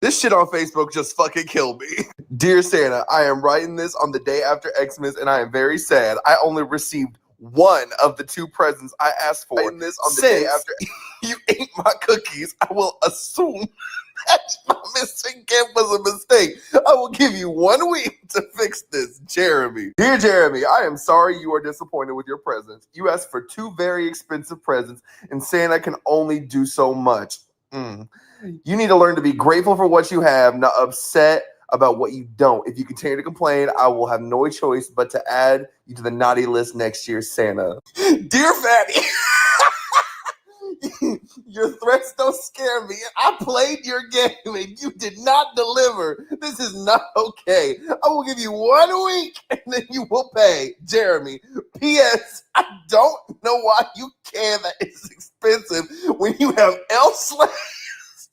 This shit on Facebook just fucking killed me. Dear Santa, I am writing this on the day after Xmas, and I am very sad. I only received one of the two presents I asked for. This on the day after you ate my cookies, I will assume that my missing gift was a mistake. I will give you 1 week to fix this, Jeremy. Dear Jeremy, I am sorry you are disappointed with your presents. You asked for 2 very expensive presents, and Santa can only do so much. You need to learn to be grateful for what you have, not upset about what you don't. If you continue to complain, I will have no choice but to add you to the naughty list next year, Santa. Dear Fatty, your threats don't scare me. I played your game and you did not deliver. This is not okay. I will give you 1 week and then you will pay. Jeremy. P.S. I don't know why you care that it's expensive when you have elf slaves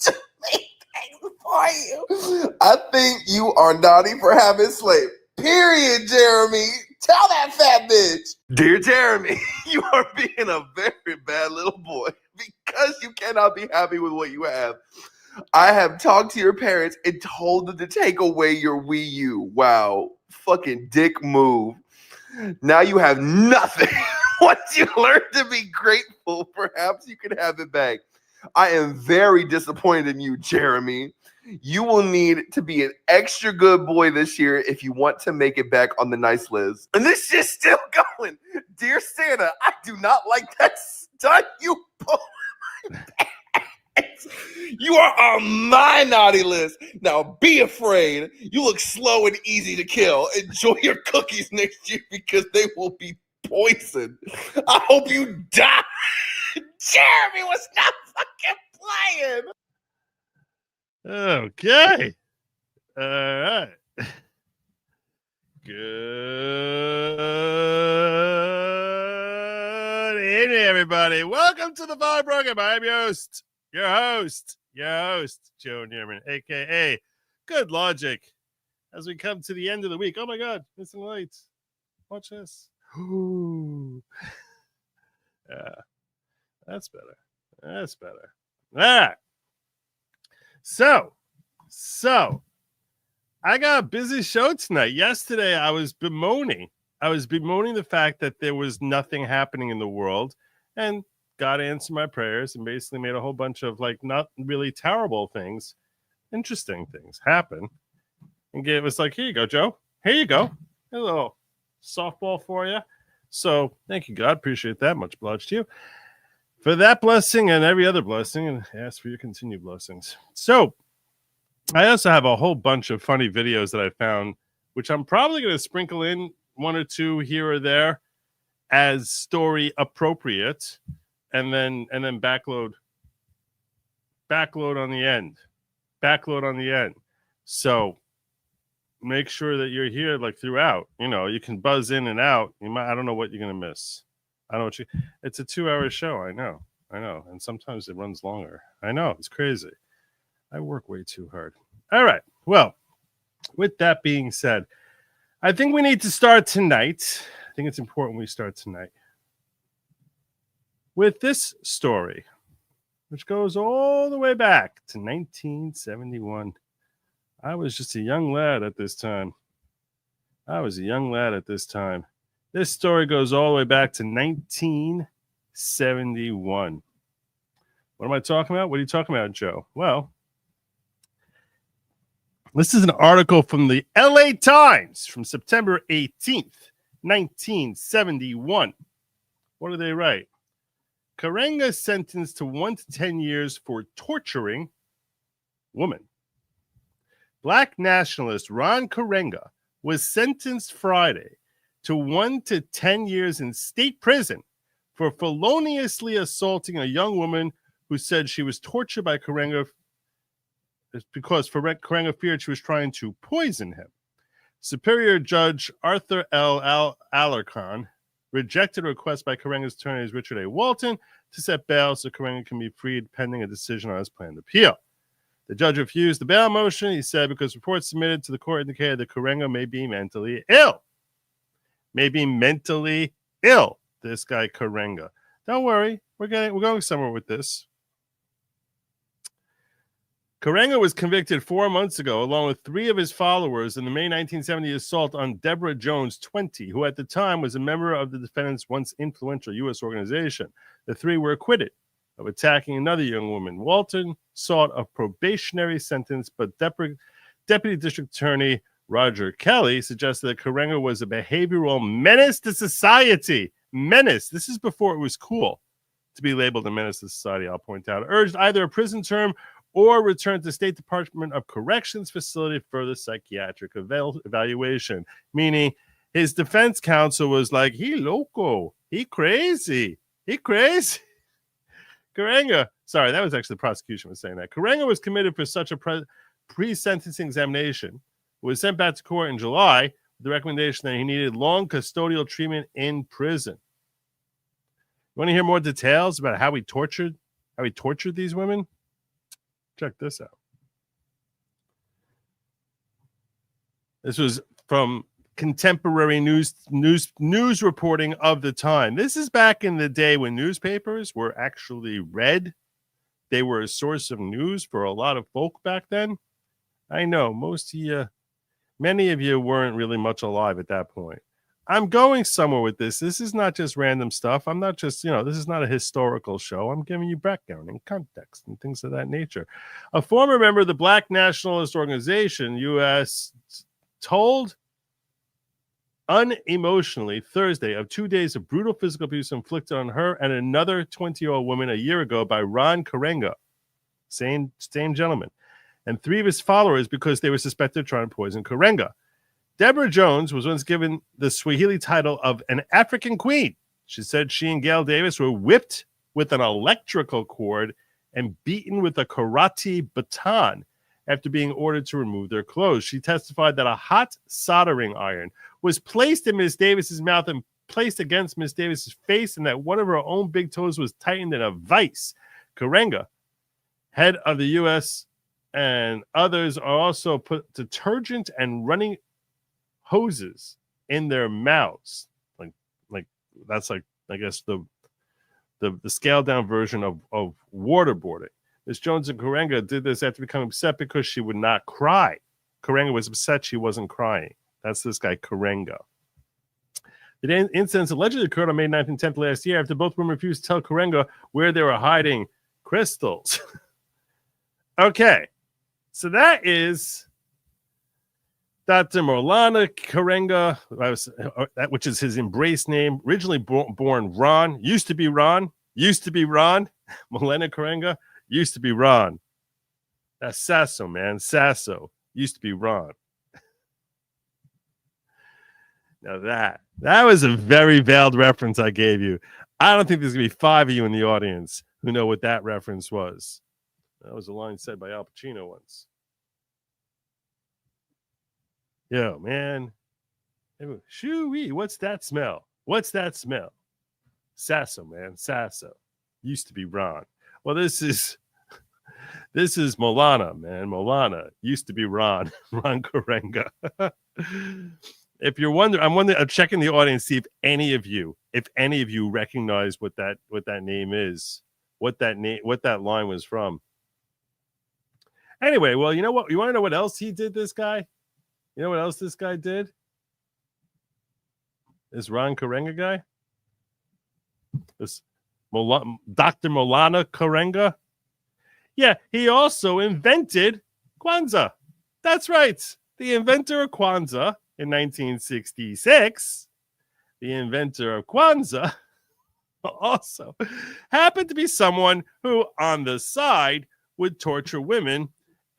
to make things for you. I think you are naughty for having slaves. Period, Jeremy. Tell that fat bitch. Dear Jeremy, you are being a very bad little boy because you cannot be happy with what you have. I have talked to your parents and told them to take away your Wii U. Wow. Fucking dick move. Now you have nothing. Once you learn to be grateful, perhaps you can have it back. I am very disappointed in you, Jeremy. You will need to be an extra good boy this year if you want to make it back on the nice list. And this shit's still going. Dear Santa, I do not like that stunt you pulled in my pants. You are on my naughty list. Now be afraid. You look slow and easy to kill. Enjoy your cookies next year because they will be poisoned. I hope you die. Jeremy was not fucking playing. Okay. All right. Good evening, everybody. Welcome to the Vibe Program. I'm your host, Joe Newman, a.k.a. Good Lawgic. As we come to the end of the week. Oh, my God. Missing lights. Watch this. Ooh. Yeah. That's better. All right. So, I got a busy show tonight. Yesterday, I was bemoaning the fact that there was nothing happening in the world, and God answered my prayers and basically made a whole bunch of not really terrible things, interesting things happen. And it was like, here you go, Joe. Here you go. A little softball for you. So, thank you, God. Appreciate that. Much obliged to you for that blessing and every other blessing, and ask for your continued blessings. So, I also have a whole bunch of funny videos that I found, which I'm probably going to sprinkle in 1 or 2 here or there as story appropriate, and then backload on the end. So make sure that you're here throughout. You can buzz in and out. I don't know what you're going to miss. It's a 2-hour show. I know. And sometimes it runs longer. I know. It's crazy. I work way too hard. All right. Well, with that being said, I think we need to start tonight. I think it's important we start tonight with this story, which goes all the way back to 1971. I was just a young lad at this time. This story goes all the way back to 1971. What am I talking about? What are you talking about, Joe? Well, this is an article from the LA Times from September 18th, 1971. What do they write? Karenga sentenced to 1 to 10 years for torturing woman. Black nationalist Ron Karenga was sentenced Friday to 1 to 10 years in state prison for feloniously assaulting a young woman who said she was tortured by Karenga because Karenga feared she was trying to poison him. Superior Judge Arthur L. Alarcon rejected a request by Karenga's attorneys Richard A. Walton to set bail so Karenga can be freed pending a decision on his planned appeal. The judge refused the bail motion, he said, because reports submitted to the court indicated that Karenga may be mentally ill. This guy Karenga. Don't worry, we're going somewhere with this. Karenga was convicted 4 months ago, along with 3 of his followers, in the May 1970 assault on Deborah Jones, 20, who at the time was a member of the defendant's once influential U.S. organization. The 3 were acquitted of attacking another young woman. Walton sought a probationary sentence, but Deputy District Attorney Roger Kelly suggested that Karenga was a behavioral menace to society. Menace. This is before it was cool to be labeled a menace to society, I'll point out. Urged either a prison term or return to State Department of Corrections facility for the psychiatric evaluation. Meaning his defense counsel was like, he loco, he crazy. Karenga, sorry, that was actually the prosecution was saying that. Karenga was committed for such a pre-sentencing examination, was sent back to court in July with the recommendation that he needed long custodial treatment in prison. You want to hear more details about how he tortured these women? Check this out. This was from contemporary news reporting of the time. This is back in the day when newspapers were actually read. They were a source of news for a lot of folk back then. I know many of you weren't really much alive at that point. I'm going somewhere with this. This is not just random stuff. I'm not just, this is not a historical show. I'm giving you background and context and things of that nature. A former member of the Black Nationalist Organization, U.S., told unemotionally Thursday of 2 days of brutal physical abuse inflicted on her and another 20-year-old woman a year ago by Ron Karenga, same gentleman, and 3 of his followers because they were suspected of trying to poison Karenga. Deborah Jones was once given the Swahili title of an African queen. She said she and Gail Davis were whipped with an electrical cord and beaten with a karate baton after being ordered to remove their clothes. She testified that a hot soldering iron was placed in Miss Davis's mouth and placed against Miss Davis's face, and that one of her own big toes was tightened in a vice. Karenga, head of the U.S., and others are also put detergent and running hoses in their mouths. Like that's like, I guess, the scaled down version of waterboarding. Miss Jones and Karenga did this after becoming upset because she would not cry. Karenga was upset she wasn't crying. That's this guy, Karenga. The incidents allegedly occurred on May 9th and 10th last year after both women refused to tell Karenga where they were hiding crystals. Okay, so that is Dr. Maulana Karenga, which is his embrace name, originally born Ron, used to be Ron, Maulana Karenga, used to be Ron. That's Sasso, man. Sasso used to be Ron. Now that was a very veiled reference I gave you. I don't think there's going to be 5 of you in the audience who know what that reference was. That was a line said by Al Pacino once. Yo, man. Shoo-wee, what's that smell? What's that smell? Sasso, man. Sasso. Used to be Ron. Well, this is Maulana, man. Maulana used to be Ron. Ron Karenga. If you're wondering, I'm checking the audience, see if any of you recognize what that name is, what that line was from. Anyway, well, you know what? You want to know what else he did, this guy? You know what else this guy did? This Ron Karenga guy? This Dr. Maulana Karenga? Yeah, he also invented Kwanzaa. That's right. The inventor of Kwanzaa in 1966, the inventor of Kwanzaa also happened to be someone who, on the side, would torture women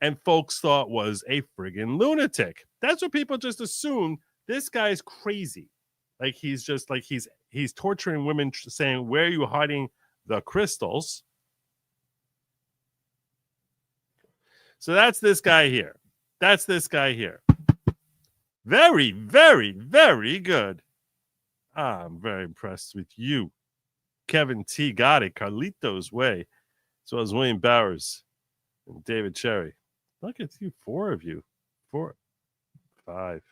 and folks thought was a friggin' lunatic. That's what people just assume. This guy's crazy. Like he's torturing women, saying, "Where are you hiding the crystals?" So that's this guy here. Very, very, very good. I'm very impressed with you. Kevin T. got it. Carlito's Way. As well as William Bowers and David Cherry. Look at you, 4 of you. 4, 5.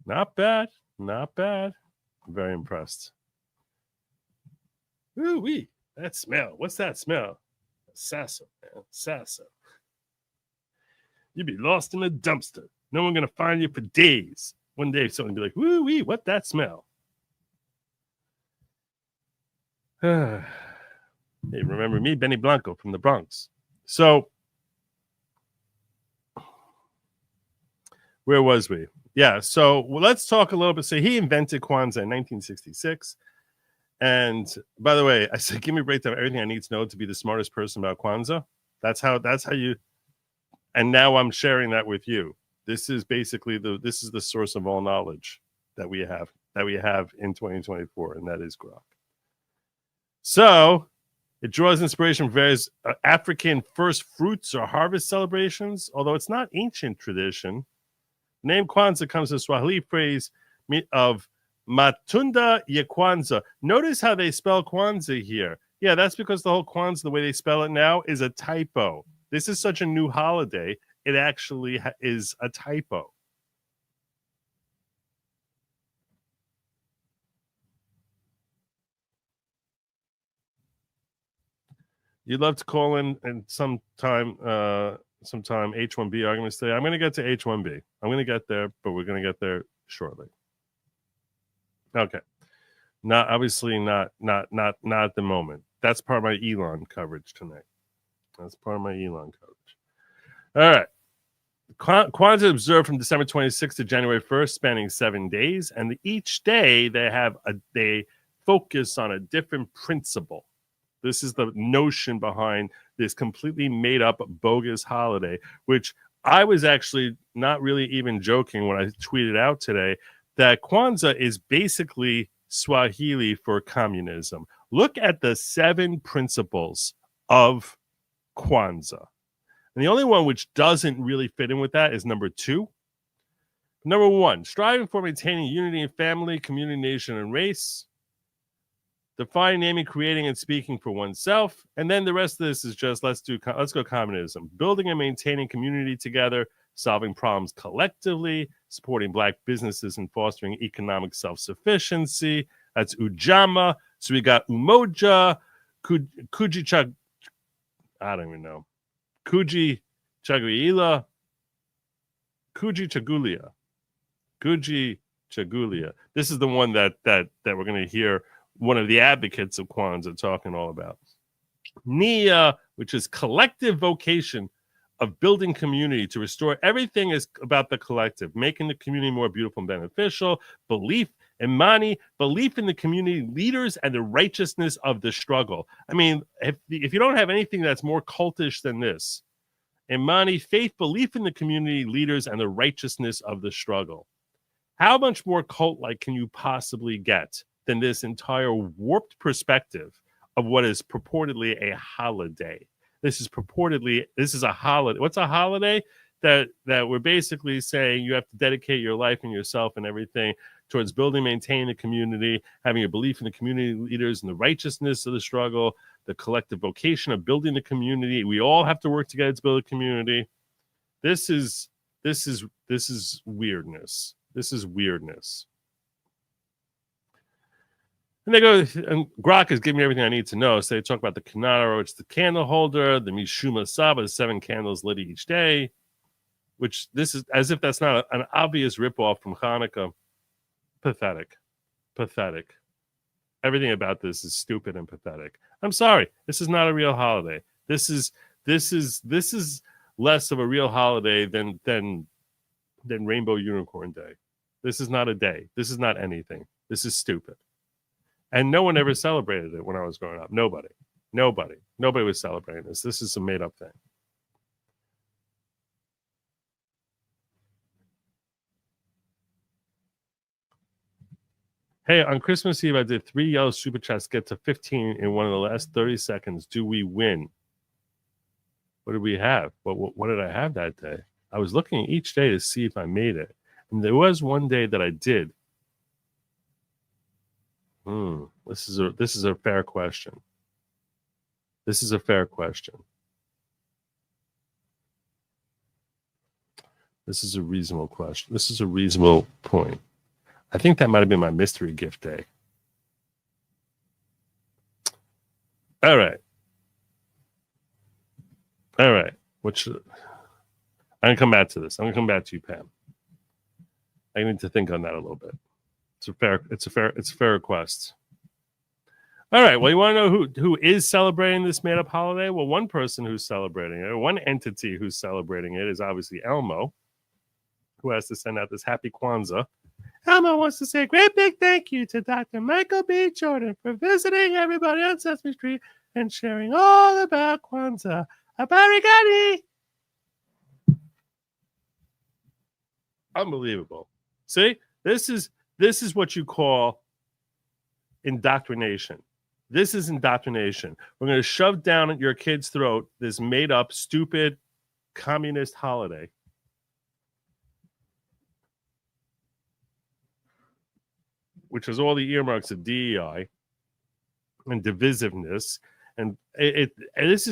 Not bad. Not bad. I'm very impressed. Ooh-wee. That smell. What's that smell? Sasso, man. Sasso. You'd be lost in a dumpster. No one gonna find you for days. One day someone would be like, woo wee, what that smell? Hey, remember me, Benny Blanco from the Bronx. So where was we? Yeah, so let's talk a little bit. So he invented Kwanzaa in 1966. And by the way, I said, give me a breakdown of everything I need to know to be the smartest person about Kwanzaa. That's how you, and now I'm sharing that with you. This is basically this is the source of all knowledge that we have in 2024, and that is Grok. So it draws inspiration from various African first fruits or harvest celebrations, although it's not ancient tradition. The name Kwanzaa comes from the Swahili phrase of Matunda ya Kwanzaa. Notice how they spell Kwanzaa here. Yeah, that's because the whole Kwanzaa, the way they spell it now, is a typo. This is such a new holiday. It actually is a typo. You'd love to call in and sometime H1B arguments today. I'm going to get to H1B. I'm going to get there, but we're going to get there shortly. Okay. Not at the moment. That's part of my Elon coverage tonight. All right. Kwanzaa observed from December 26th to January 1st, spanning 7 days, and each day they focus on a different principle. This is the notion behind this completely made up bogus holiday, which I was actually not really even joking when I tweeted out today that Kwanzaa is basically Swahili for communism. Look at the 7 principles of Kwanzaa. And the only one which doesn't really fit in with that is number 2. Number 1, striving for maintaining unity in family, community, nation, and race. Defining, naming, creating, and speaking for oneself. And then the rest of this is just let's go communism. Building and maintaining community together, solving problems collectively, supporting Black businesses and fostering economic self-sufficiency. That's Ujamaa. So we got Umoja, Kuji I don't even know. Kuji Chaguila, Kuji Chagulia. This is the one that we're going to hear one of the advocates of Kwanzaa talking all about. Nia, which is collective vocation of building community to restore everything is about the collective, making the community more beautiful and beneficial. Belief, Imani, belief in the community leaders and the righteousness of the struggle. I mean, if you don't have anything that's more cultish than this, Imani, faith, belief in the community leaders and the righteousness of the struggle. How much more cult-like can you possibly get than this entire warped perspective of what is purportedly a holiday? This is a holiday. What's a holiday? That we're basically saying you have to dedicate your life and yourself and everything towards building, maintaining the community, having a belief in the community leaders and the righteousness of the struggle, the collective vocation of building the community. We all have to work together to build a community. This is weirdness. This is weirdness. And they go, and Grok is giving me everything I need to know. So they talk about the Kanara, which is the candle holder, the Mishuma Saba, the 7 candles lit each day, which this is as if that's not an obvious ripoff from Hanukkah. Pathetic. Everything about this is stupid and pathetic. I'm sorry. This is not a real holiday. This is less of a real holiday than Rainbow Unicorn Day. This is not a day. This is not anything. This is stupid. And no one ever celebrated it when I was growing up. Nobody was celebrating this. This is a made-up thing. Hey, on Christmas Eve, I did 3 yellow super chats, get to 15 in one of the last 30 seconds. Do we win? What did we have? What did I have that day? I was looking each day to see if I made it. And there was one day that I did. This is a fair question. This is a fair question. This is a reasonable question. This is a reasonable point. I think that might have been my mystery gift day. All right. I'm gonna come back to this. I'm gonna come back to you, Pam. I need to think on that a little bit. It's a fair request. All right. Well, you want to know who is celebrating this made-up holiday? Well, one person who's celebrating it, one entity who's celebrating it, is obviously Elmo, who has to send out this happy Kwanzaa. Elmo wants to say a great big thank you to Dr. Michael B. Jordan for visiting everybody on Sesame Street and sharing all about Kwanzaa. Abarigani! Unbelievable. See, this is what you call indoctrination. This is indoctrination. We're going to shove down your kid's throat this made-up, stupid, communist holiday. Which is all the earmarks of DEI and divisiveness, and this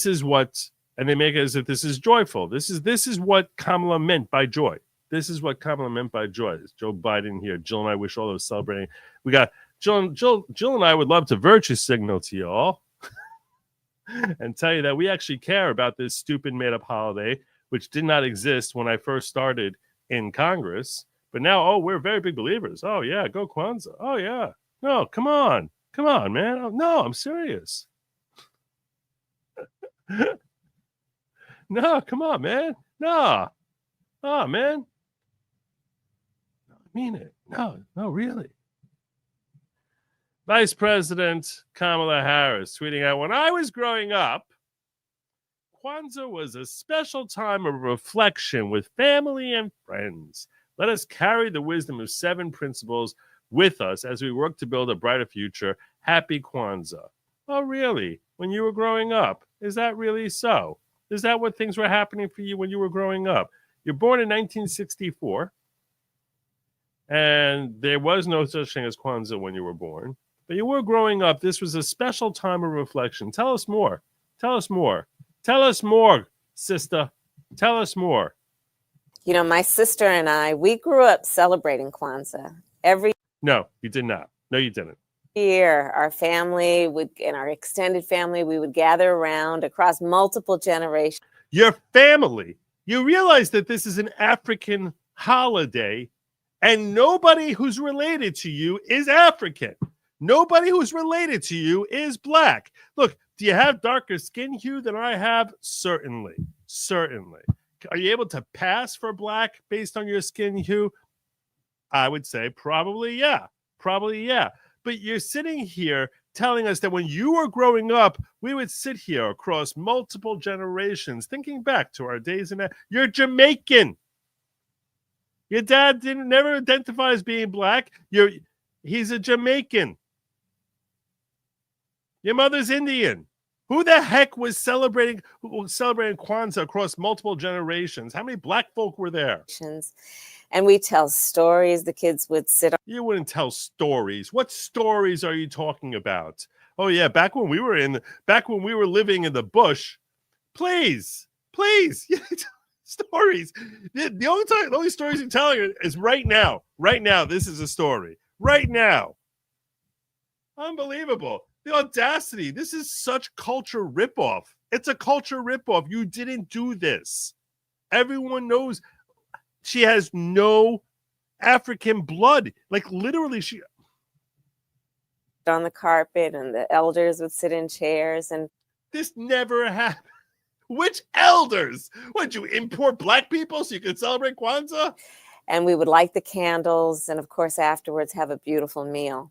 is what, and they make it as if this is joyful. This is what Kamala meant by joy. This is what Kamala meant by joy. It's Joe Biden here. Jill and I wish all those celebrating. We got Jill and I would love to virtue signal to you all and tell you that we actually care about this stupid made-up holiday, which did not exist when I first started in Congress. But now, we're very big believers. Oh, yeah, go Kwanzaa. Oh, yeah. No, come on. Come on, man. Oh, no, I'm serious. No, come on, man. No. Oh, man. I mean it. No, really. Vice President Kamala Harris tweeting out, when I was growing up, Kwanzaa was a special time of reflection with family and friends. Let us carry the wisdom of 7 principles with us as we work to build a brighter future. Happy Kwanzaa. Oh, really? When you were growing up? Is that really so? Is that what things were happening for you when you were growing up? You're born in 1964, and there was no such thing as Kwanzaa when you were born. But you were growing up. This was a special time of reflection. Tell us more. Tell us more. Tell us more, sister. Tell us more. You know, my sister and I, we grew up celebrating Kwanzaa every No, you did not. No, you didn't. year. Our family and our extended family, we would gather around across multiple generations. Your family. You realize that this is an African holiday, and nobody who's related to you is African. Nobody who's related to you is black. Look, do you have darker skin hue than I have? Certainly. Certainly. Are you able to pass for black based on your skin hue? I would say probably yeah. Probably yeah. But you're sitting here telling us that when you were growing up, we would sit here across multiple generations, thinking back to our days in that. You're Jamaican. Your dad never identify as being black. He's a Jamaican. Your mother's Indian. Who the heck was celebrating Kwanzaa across multiple generations? How many black folk were there? And we tell stories. The kids would sit. You wouldn't tell stories. What stories are you talking about? Oh yeah, back when we were living in the bush. Please. Stories. The only stories you're telling is right now. Right now, this is a story. Right now. Unbelievable. The audacity. This is such culture ripoff. It's a culture ripoff. You didn't do this. Everyone knows she has no African blood. Like literally she on the carpet, and the elders would sit in chairs, and this never happened. Which elders? Would you import black people so you could celebrate Kwanzaa? And we would light the candles, and of course afterwards have a beautiful meal.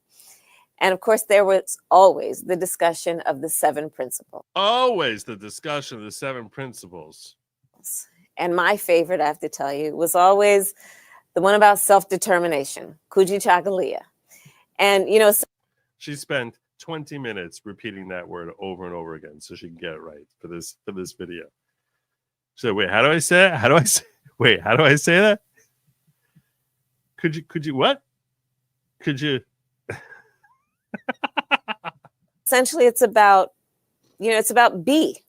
And of course, there was always the discussion of the 7 principles. Always the discussion of the 7 principles. And my favorite, I have to tell you, was always the one about self-determination, Kujichagulia. And, you know, she spent 20 minutes repeating that word over and over again so she can get it right for this video. She said, wait, how do I say it? How do I say that? Could you what? Could you? Essentially, it's about be.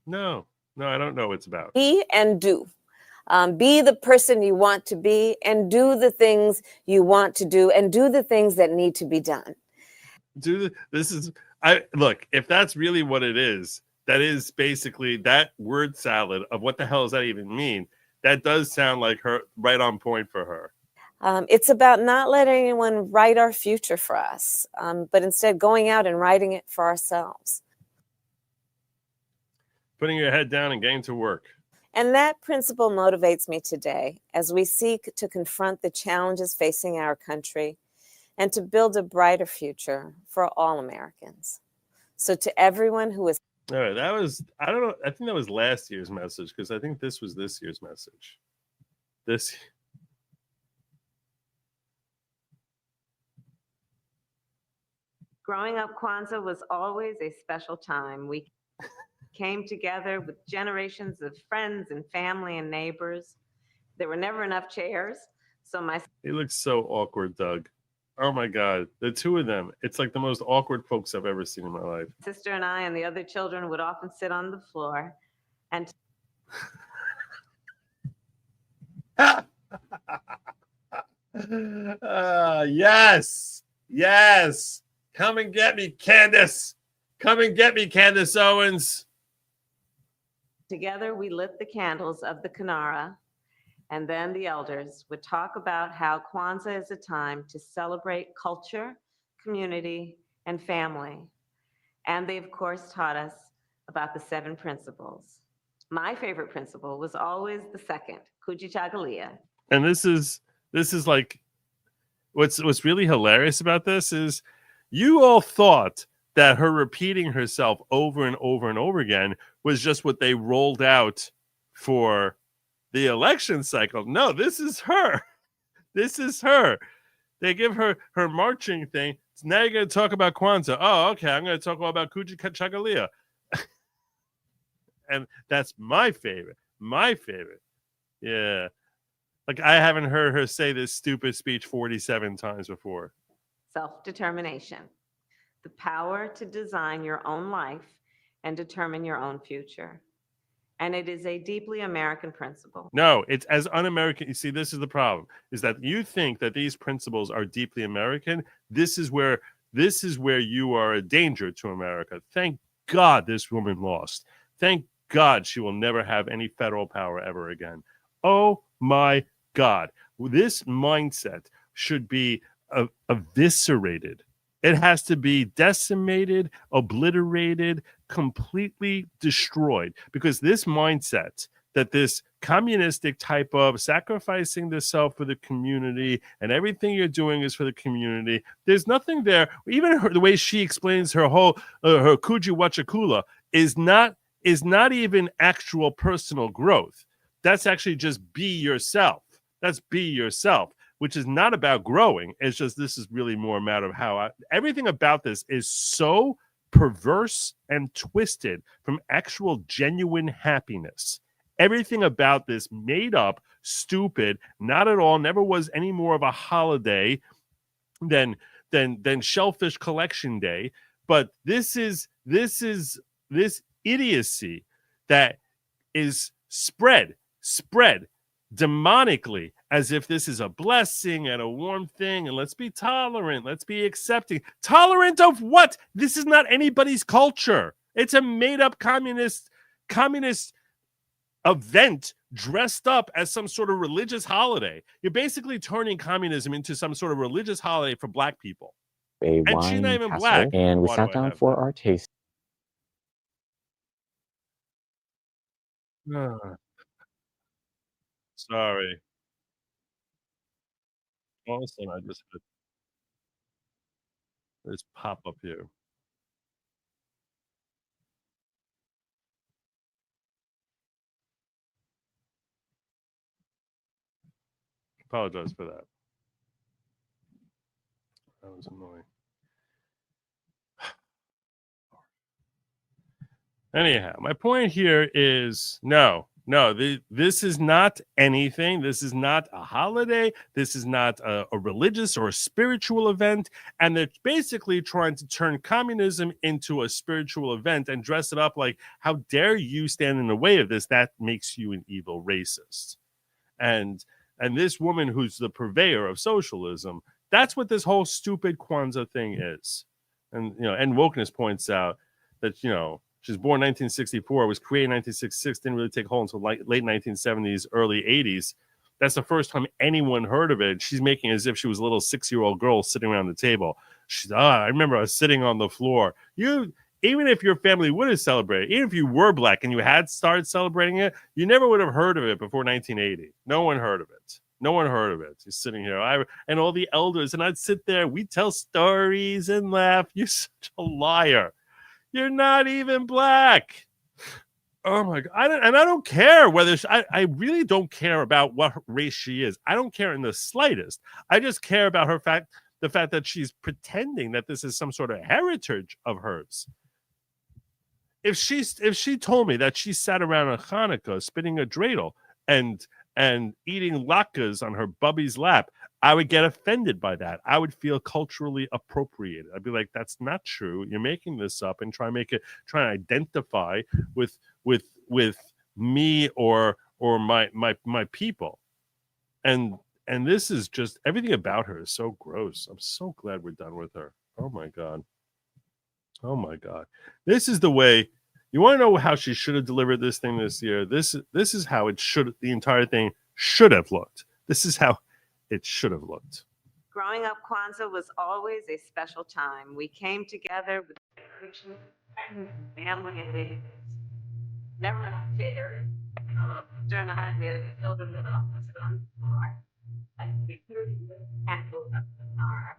No, I don't know what it's about. Be and do. Be the person you want to be, and do the things you want to do, and do the things that need to be done. Look, if that's really what it is, that is basically that word salad of what the hell does that even mean? That does sound like her right on point for her. It's about not letting anyone write our future for us, but instead going out and writing it for ourselves. Putting your head down and getting to work. And that principle motivates me today as we seek to confront the challenges facing our country and to build a brighter future for all Americans. So to everyone who is... All right, that was, I don't know, I think that was last year's message, because I think this was this year's message. Growing up, Kwanzaa was always a special time. We came together with generations of friends and family and neighbors. There were never enough chairs, so He looks so awkward, Doug. Oh my God, the two of them. It's like the most awkward folks I've ever seen in my life. sister and I and the other children would often sit on the floor and Yes. Come and get me, Candace. Come and get me, Candace Owens. together we lit the candles of the Kinara, and then the elders would talk about how Kwanzaa is a time to celebrate culture, community, and family. And they, of course, taught us about the 7 principles. My favorite principle was always the second, Kujichagulia. And this is like what's really hilarious about this is you all thought that her repeating herself over and over and over again was just what they rolled out for the election cycle. No, this is her. This is her. They give her marching thing. So now you're going to talk about Kwanzaa. Oh, okay. I'm going to talk about Kujichagulia. And that's my favorite. My favorite. Yeah. Like, I haven't heard her say this stupid speech 47 times before. Self-determination, the power to design your own life and determine your own future. And it is a deeply American principle. No, it's as un-American. You see, this is the problem, is that you think that these principles are deeply American. This is where you are a danger to America. Thank God this woman lost. Thank God she will never have any federal power ever again. Oh my God. This mindset should be eviscerated. It has to be decimated, obliterated, completely destroyed, because this mindset that this communistic type of sacrificing the self for the community and everything you're doing is for the community, there's nothing there. Even the way she explains her whole her Kujiwachakula is not even actual personal growth. That's actually just be yourself. That's be yourself, which is not about growing. It's just, this is really more a matter of how everything about this is so perverse and twisted from actual genuine happiness. Everything about this made up, stupid, not at all, never was any more of a holiday than Shellfish Collection Day. But this idiocy that is spread demonically as if this is a blessing and a warm thing, and let's be tolerant, let's be accepting. Tolerant of what? This is not anybody's culture. It's a made-up communist event dressed up as some sort of religious holiday. You're basically turning communism into some sort of religious holiday for Black people. A And she's wine not even castle, Black. and we Why do sat I down have for that? our taste. Sorry. All of a sudden, I just had this pop up here. Apologize for that. That was annoying. Anyhow, my point here is this is not anything. This is not a holiday. This is not a religious or a spiritual event. And they're basically trying to turn communism into a spiritual event and dress it up like, how dare you stand in the way of this? That makes you an evil racist. And this woman who's the purveyor of socialism, that's what this whole stupid Kwanzaa thing is. And, and wokeness points out that, She was born 1964, was created in 1966, didn't really take hold until late 1970s, early 80s. That's the first time anyone heard of it. She's making it as if she was a little 6-year-old girl sitting around the table. She's, I remember I was sitting on the floor. Even if your family would have celebrated, even if you were black and you had started celebrating it, you never would have heard of it before 1980. No one heard of it. No one heard of it. He's sitting here, and all the elders, and I'd sit there. We'd tell stories and laugh. You're such a liar. You're not even black. Oh my God. I don't care whether I really don't care about what race she is. I don't care in the slightest. I just care about the fact that she's pretending that this is some sort of heritage of hers. If she told me that she sat around on Hanukkah spinning a dreidel and eating latkes on her bubby's lap, I would get offended by that. I would feel culturally appropriated. I'd be like, that's not true. You're making this up and try to identify with me or my people. And this is just, everything about her is so gross. I'm so glad we're done with her. Oh my God. Oh my God. This is the way. You want to know how she should have delivered this thing this year? This is how the entire thing should have looked. This is how it should have looked. Growing up, Kwanzaa was always a special time. We came together with family and neighbors. Never fair. During the holiday, the children would often sit on the floor and we handled our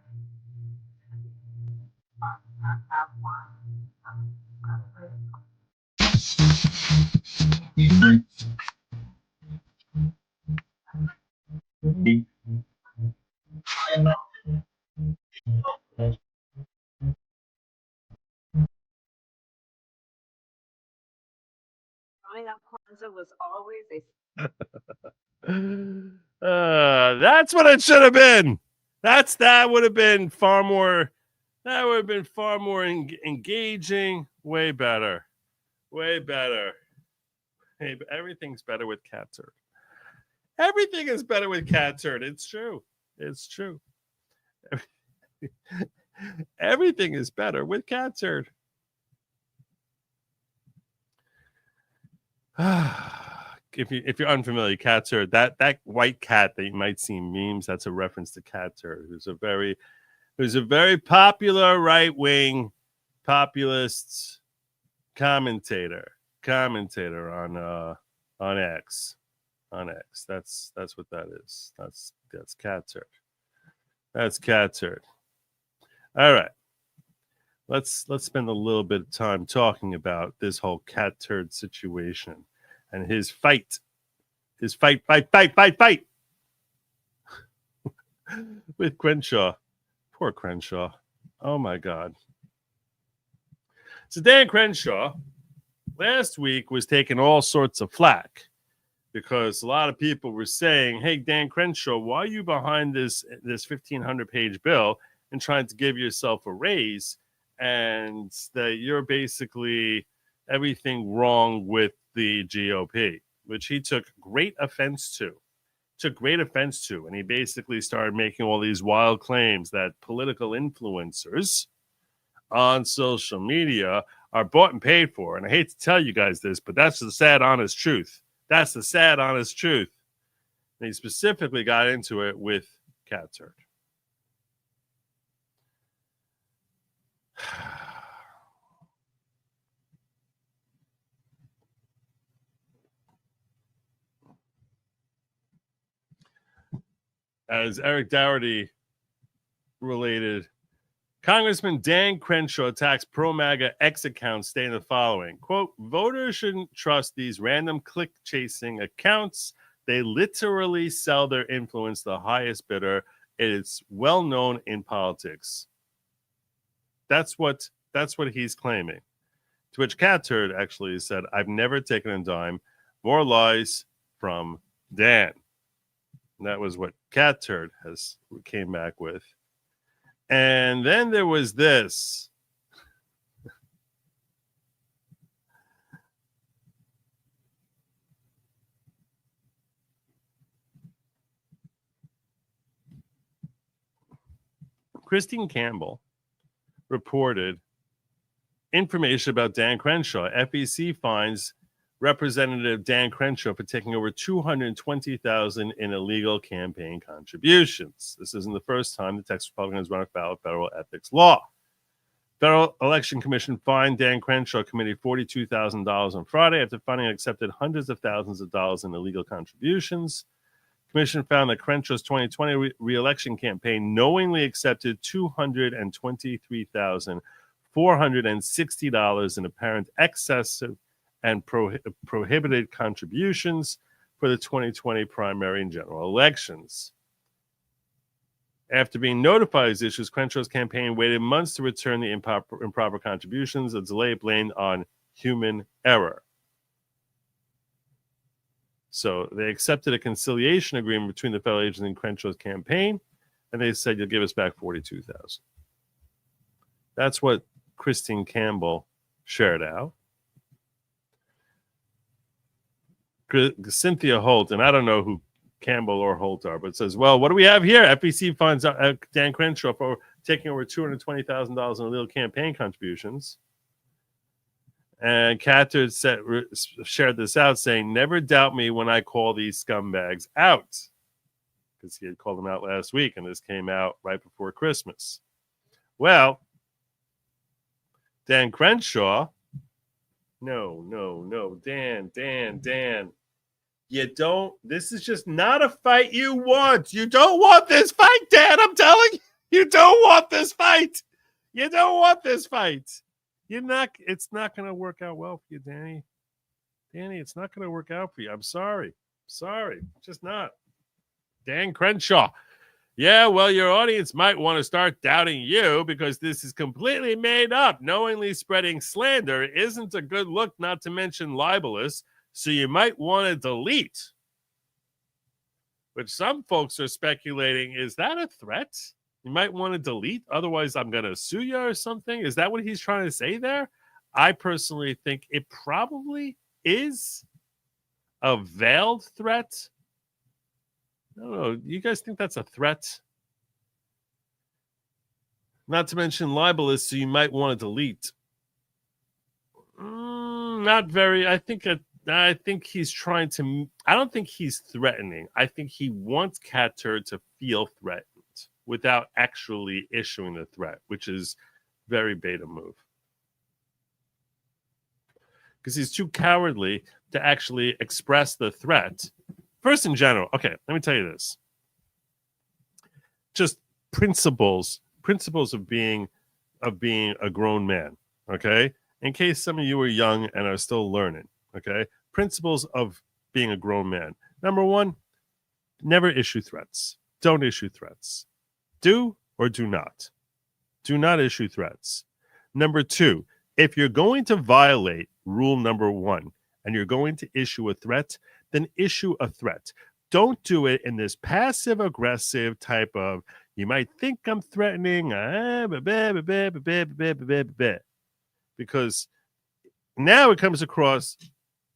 growing up, Kwanzaa was always a That's what it should have been. That would have been far more. That would have been far more engaging. Way better. Way better. Hey, everything's better with cat turd. Everything is better with cat turd. It's true. It's true. Everything is better with cat turd. If you're unfamiliar, cat turd, that white cat that you might see in memes, that's a reference to cat turd, who's a very popular right-wing populist commentator on X. On X. That's what that is. That's cat turd. That's cat turd. All right. Let's spend a little bit of time talking about this whole cat turd situation and his fight with Crenshaw. Poor Crenshaw. Oh my God. So Dan Crenshaw last week was taking all sorts of flack because a lot of people were saying, hey, Dan Crenshaw, why are you behind this 1,500-page bill and trying to give yourself a raise? And that you're basically everything wrong with the GOP, which he took great offense to. And he basically started making all these wild claims that political influencers on social media are bought and paid for. And I hate to tell you guys this, but that's the sad, honest truth. That's the sad, honest truth. And he specifically got into it with cat turd. As Eric Dougherty related, Congressman Dan Crenshaw attacks pro-MAGA X accounts, stating the following, quote, voters shouldn't trust these random click-chasing accounts. They literally sell their influence to the highest bidder. It's well known in politics. That's what he's claiming. To which Cat Turd actually said, I've never taken a dime. More lies from Dan. And that was what Cat Turd came back with. And then there was this. Christine Campbell reported information about Dan Crenshaw. FEC finds Representative Dan Crenshaw for taking over $220,000 in illegal campaign contributions. This isn't the first time the Texas Republican has run afoul of federal ethics law. Federal Election Commission fined Dan Crenshaw Committee $42,000 on Friday after finding it accepted hundreds of thousands of dollars in illegal contributions. Commission found that Crenshaw's 2020 re-election campaign knowingly accepted $223,460 in apparent excessive and prohibited contributions for the 2020 primary and general elections. After being notified of these issues, Crenshaw's campaign waited months to return the improper contributions, a delay blamed on human error. So they accepted a conciliation agreement between the federal agents and Crenshaw's campaign, and they said, you'll give us back $42,000. That's what Christine Campbell shared out. Cynthia Holt, and I don't know who Campbell or Holt are, but it says, well, what do we have here? FEC finds Dan Crenshaw for taking over $220,000 in illegal campaign contributions. And Catter shared this out, saying, never doubt me when I call these scumbags out. Because he had called them out last week, and this came out right before Christmas. Well, Dan Crenshaw, no, Dan. This is just not a fight you want. You don't want this fight, Dan. I'm telling you, you don't want this fight. You don't want this fight. It's not going to work out well for you, Danny. Danny, it's not going to work out for you. I'm sorry. Just not. Dan Crenshaw. Yeah, well, your audience might want to start doubting you because this is completely made up. Knowingly spreading slander isn't a good look, not to mention libelous. So you might want to delete, which some folks are speculating, is that a threat? You might want to delete, otherwise I'm going to sue you or something. Is that what he's trying to say there? I personally think it probably is a veiled threat. I don't know. You guys think that's a threat? Not to mention libelous, so you might want to delete. Not very. I think he's trying to. I don't think he's threatening. I think he wants Catter to feel threatened without actually issuing the threat, which is very beta move. Because he's too cowardly to actually express the threat. First, in general, okay, let me tell you this. Just principles of being a grown man, okay? In case some of you are young and are still learning, okay? Principles of being a grown man. Number one, never issue threats. Don't issue threats. Do or do not. Do not issue threats. Number two, if you're going to violate rule number one and you're going to issue a threat, then issue a threat. Don't do it in this passive-aggressive type of, you might think I'm threatening, because now it comes across,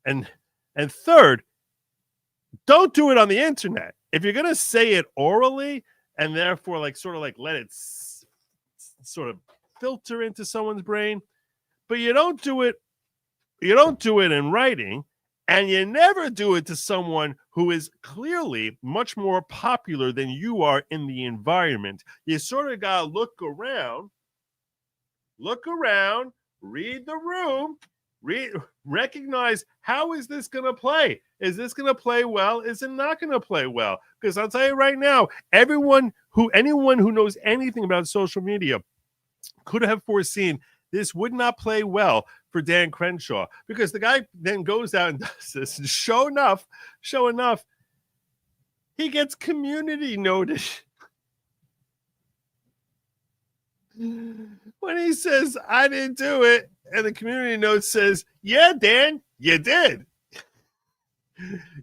and third, don't do it on the internet. If you're going to say it orally and therefore let it sort of filter into someone's brain, but you don't do it in writing, and you never do it to someone who is clearly much more popular than you are in the environment. You sort of got to look around, read the room, recognize, how is this going to play? Is this going to play well? Is it not going to play well? Because I'll tell you right now, anyone who knows anything about social media could have foreseen this would not play well for Dan Crenshaw, because the guy then goes out and does this, and show enough, he gets community notice. When he says, I didn't do it, and the community note says, yeah, Dan, you did.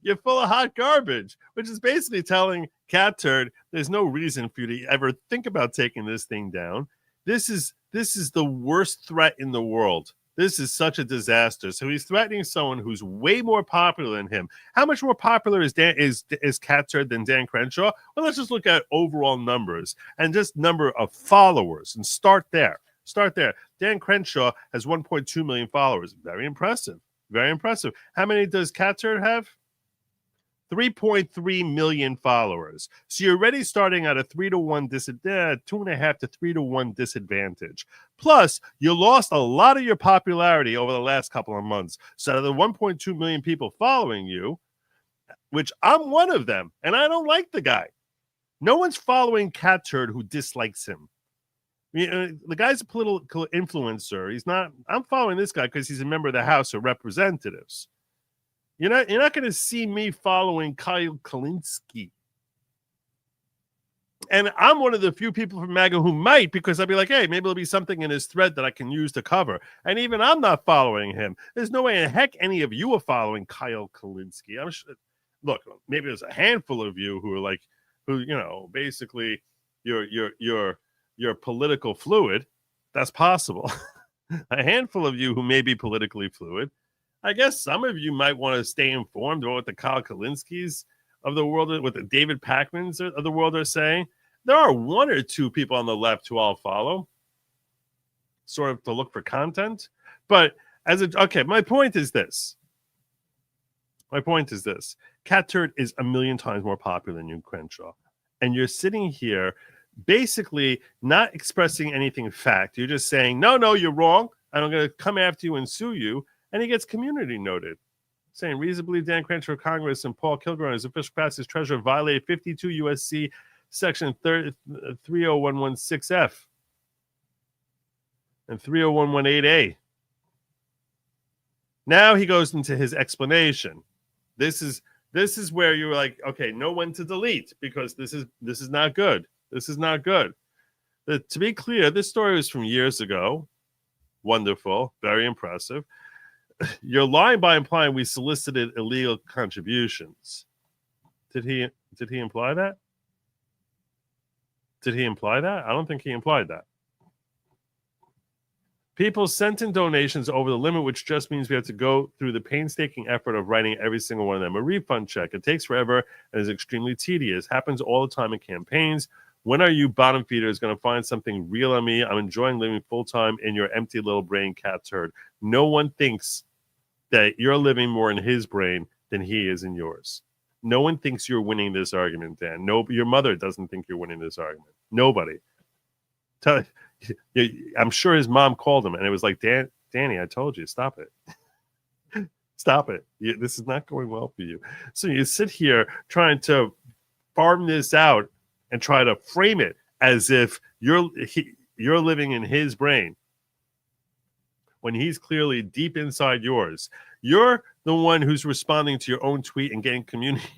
You're full of hot garbage, which is basically telling Cat Turd, there's no reason for you to ever think about taking this thing down. This is the worst threat in the world. This is such a disaster. So he's threatening someone who's way more popular than him. How much more popular is Cat Turd than Dan Crenshaw? Well, let's just look at overall numbers and just number of followers and start there. Start there. Dan Crenshaw has 1.2 million followers. Very impressive. Very impressive. How many does Catturd have? 3.3 million followers. So you're already starting at a 2.5 to 3 to 1 disadvantage. Plus, you lost a lot of your popularity over the last couple of months. So out of the 1.2 million people following you, which I'm one of them, and I don't like the guy. No one's following Catturd who dislikes him. The guy's a political influencer. He's not. I'm following this guy because he's a member of the House of Representatives. You're not going to see me following Kyle Kalinske. And I'm one of the few people from MAGA who might, because I'd be like, hey, maybe there'll be something in his thread that I can use to cover. And even I'm not following him. There's no way in heck any of you are following Kyle Kalinske. I'm sure. Look, maybe there's a handful of you who are like, basically you're political fluid. That's possible. A handful of you who may be politically fluid. I guess some of you might want to stay informed about what the Kyle Kalinskis of the world, what the David Pacmans of the world are saying. There are one or two people on the left who I'll follow, sort of to look for content. But my point is this. Catturd is a million times more popular than you, Crenshaw. And you're sitting here basically not expressing anything fact. You're just saying, no, you're wrong. I'm going to come after you and sue you. And he gets community noted, saying reasonably Dan Crenshaw of Congress and Paul Kilgore, his official capacity as treasurer, violated 52 U.S.C. Section 30116F and 30118A. Now he goes into his explanation. This is where you're like, okay, know when to delete, because this is not good. This is not good. To be clear, this story was from years ago. Wonderful, very impressive. You're lying by implying we solicited illegal contributions. Did he imply that? Did he imply that? I don't think he implied that. People sent in donations over the limit, which just means we have to go through the painstaking effort of writing every single one of them a refund check. It takes forever and is extremely tedious. Happens all the time in campaigns. When are you bottom feeders going to find something real on me? I'm enjoying living full time in your empty little brain, Catturd. No one thinks that you're living more in his brain than he is in yours. No one thinks you're winning this argument, Dan. No, your mother doesn't think you're winning this argument. Nobody. I'm sure his mom called him and it was like, Danny, I told you, stop it. Stop it. This is not going well for you. So you sit here trying to farm this out and try to frame it as if you're living in his brain, when he's clearly deep inside yours. You're the one who's responding to your own tweet and getting community.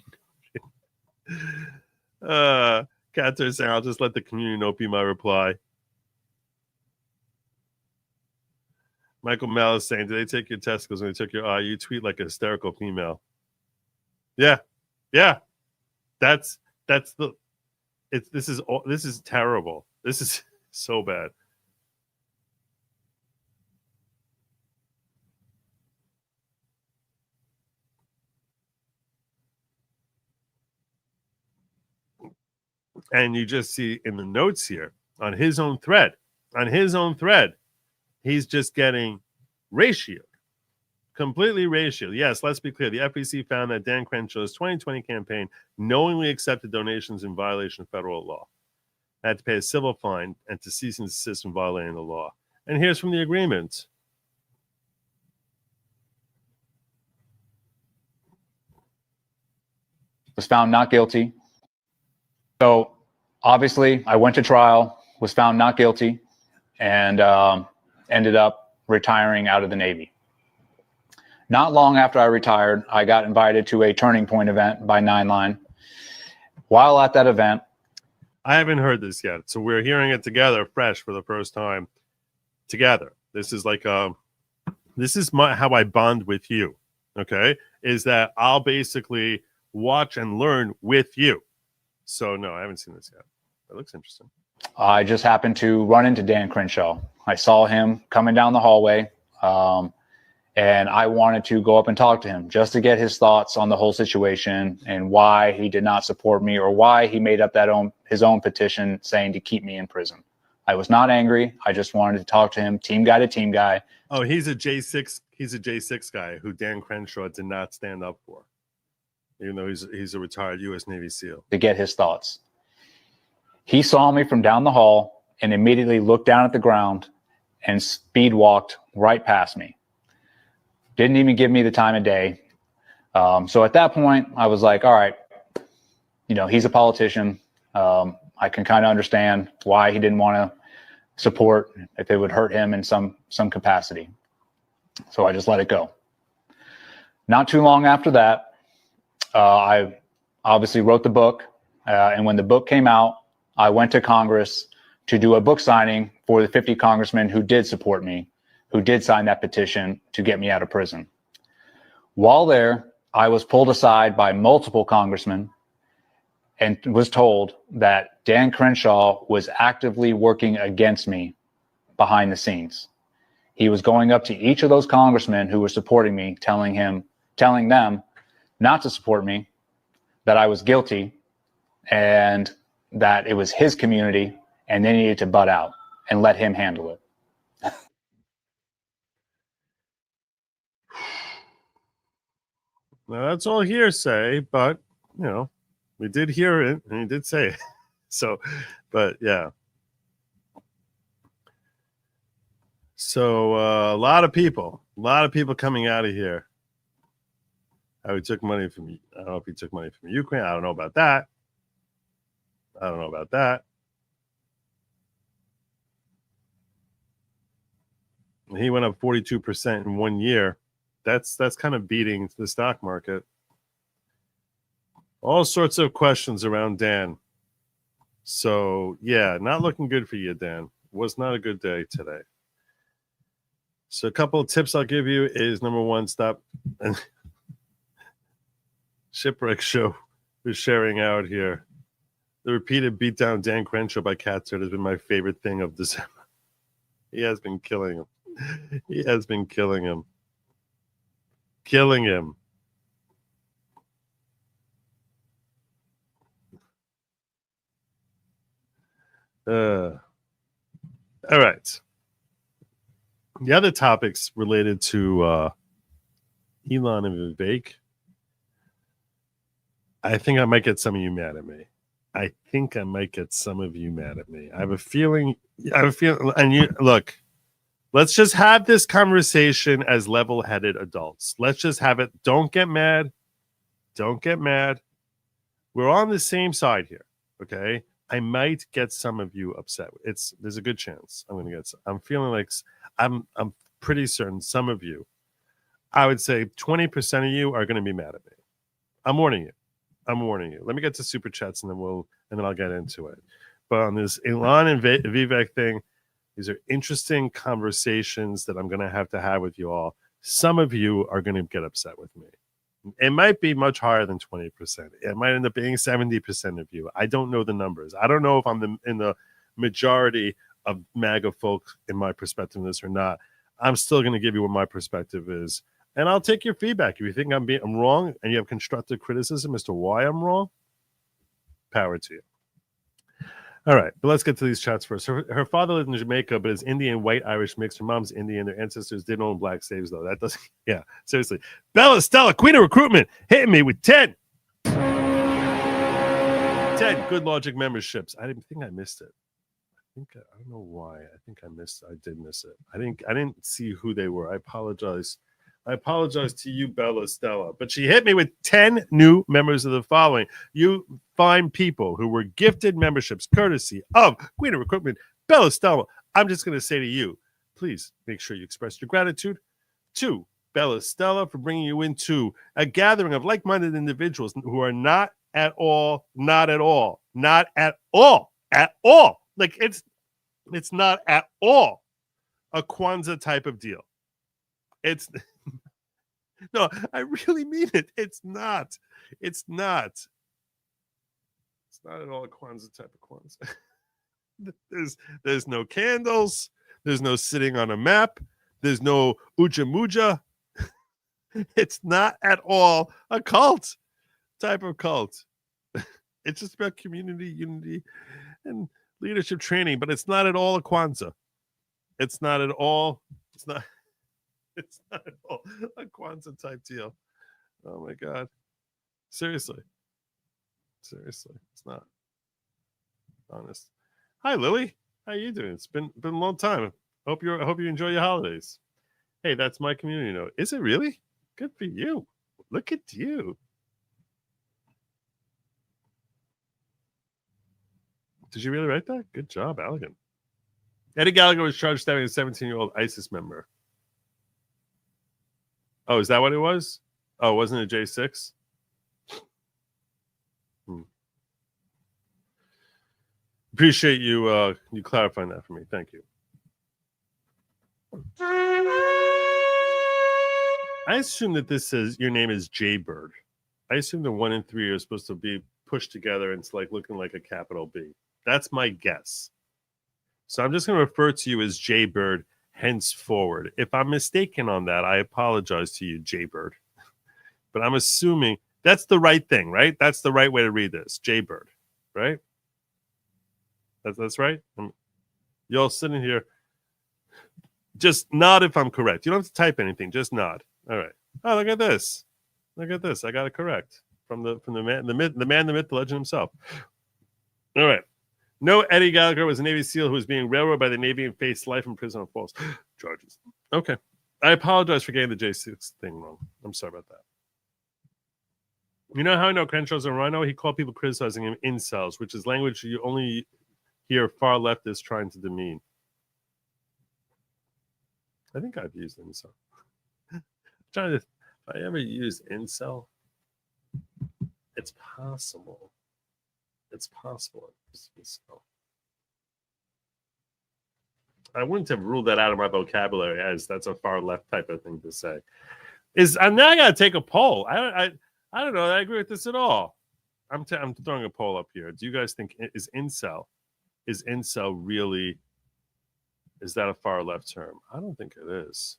Catturd saying, I'll just let the community note be my reply. Michael Malice saying, did they take your testicles when they took your eye? You tweet like a hysterical female. Yeah. This is terrible. This is so bad. And you just see in the notes here on his own thread, he's just getting ratioed, completely ratioed. Yes, let's be clear. The FEC found that Dan Crenshaw's 2020 campaign knowingly accepted donations in violation of federal law, had to pay a civil fine, and to cease and desist from violating the law. And here's from the agreement. Was found not guilty. So obviously I went to trial, was found not guilty, and ended up retiring out of the Navy. Not long after I retired, I got invited to a Turning Point event by Nine Line. While at that event, I haven't heard this yet, so we're hearing it together, fresh for the first time. Together, this is like how I bond with you. Okay, is that I'll basically watch and learn with you. So no, I haven't seen this yet. That looks interesting. I just happened to run into Dan Crenshaw. I saw him coming down the hallway, and I wanted to go up and talk to him just to get his thoughts on the whole situation and why he did not support me, or why he made up his own petition saying to keep me in prison. I was not angry. I just wanted to talk to him, team guy to team guy. Oh, he's a J6. He's a J6 guy who Dan Crenshaw did not stand up for, even though he's a retired U.S. Navy SEAL. To get his thoughts. He saw me from down the hall and immediately looked down at the ground and speed walked right past me. Didn't even give me the time of day. So at that point, I was like, all right, he's a politician. I can kind of understand why he didn't want to support if it would hurt him in some capacity. So I just let it go. Not too long after that, I obviously wrote the book. And when the book came out, I went to Congress to do a book signing for the 50 congressmen who did support me, who did sign that petition to get me out of prison. While there, I was pulled aside by multiple congressmen and was told that Dan Crenshaw was actively working against me behind the scenes. He was going up to each of those congressmen who were supporting me, telling them not to support me, that I was guilty, and that it was his community and they needed to butt out and let him handle it. Now, that's all hearsay, but, we did hear it and he did say it. So, but yeah. So a lot of people coming out of here. How he took money from, I don't know if he took money from Ukraine. I don't know about that. He went up 42% in 1 year. That's kind of beating the stock market. All sorts of questions around Dan. So, yeah, not looking good for you, Dan. Was not a good day today. So a couple of tips I'll give you is, number one, stop. Shipwreck Show is sharing out here. The repeated beatdown Dan Crenshaw by Catsuit has been my favorite thing of December. He has been killing him. Killing him. All right. The other topics related to Elon and Vivek. I think I might get some of you mad at me. I have a feeling, and you look, let's just have this conversation as level-headed adults. Let's just have it. Don't get mad. We're on the same side here, okay? I might get some of you upset. There's a good chance I'm going to get some. I'm feeling like I'm pretty certain some of you, I would say 20% of you are going to be mad at me. I'm warning you. Let me get to super chats and then I'll get into it. But on this Elon and Vivek thing, these are interesting conversations that I'm going to have with you all. Some of you are going to get upset with me. It might be much higher than 20%. It might end up being 70% of you. I don't know the numbers. I don't know if I'm in the majority of MAGA folks in my perspective on this or not. I'm still going to give you what my perspective is. And I'll take your feedback. If you think I'm wrong and you have constructive criticism as to why I'm wrong, power to you. All right, but let's get to these chats first. Her father lived in Jamaica, but is Indian, white, Irish mixed. Her mom's Indian. Their ancestors did own black slaves, though. That doesn't, yeah, seriously. Bella Stella, queen of recruitment, hitting me with 10. 10 good Lawgic memberships. I didn't think I missed it. I don't know why. I did miss it. I didn't see who they were. I apologize to you, Bella Stella. But she hit me with 10 new members of the following. You fine people who were gifted memberships courtesy of Queen of Recruitment, Bella Stella. I'm just going to say to you, please make sure you express your gratitude to Bella Stella for bringing you into a gathering of like-minded individuals who are not at all. Like it's not at all a Kwanzaa type of deal. It's no, I really mean it. It's not at all a Kwanzaa type of Kwanzaa. There's no candles. There's no sitting on a map. There's no uja muja. It's not at all a cult type of cult. It's just about community, unity, and leadership training, but it's not at all a Kwanzaa. It's not at all. It's not. It's not at all a Kwanzaa type deal. Oh my God. Seriously. It's not. Honest. Hi, Lily. How you doing? It's been a long time. I hope you enjoy your holidays. Hey, that's my community note. Is it really? Good for you. Look at you. Did you really write that? Good job, Elegant. Eddie Gallagher was charged stabbing a 17-year-old ISIS member. Oh, is that what it was? Oh, wasn't it J6? Appreciate you clarifying that for me. Thank you. I assume that this says your name is Jaybird. I assume the 1 and 3 are supposed to be pushed together and it's like looking like a capital B. That's my guess. So I'm just going to refer to you as Jaybird henceforward. If I'm mistaken on that, I apologize to you, Jaybird. But I'm assuming that's the right thing, right? That's the right way to read this, Jaybird, right? That's right. Y'all sitting here, just nod if I'm correct. You don't have to type anything, just nod. All right. Oh, look at this. Look at this. I got it correct from the man, the myth, the legend himself. All right. No, Eddie Gallagher was a Navy SEAL who was being railroaded by the Navy and faced life in prison on false charges. Okay. I apologize for getting the J6 thing wrong. I'm sorry about that. You know how I know Crenshaw's a rhino? He called people criticizing him incels, which is language you only hear far leftists trying to demean. I think I've used incel. If I ever use incel, it's possible. It's possible. I wouldn't have ruled that out of my vocabulary as that's a far left type of thing to say. I'm now got to take a poll. I don't know that I agree with this at all. I'm throwing a poll up here. Do you guys think is incel really, is that a far left term? I don't think it is.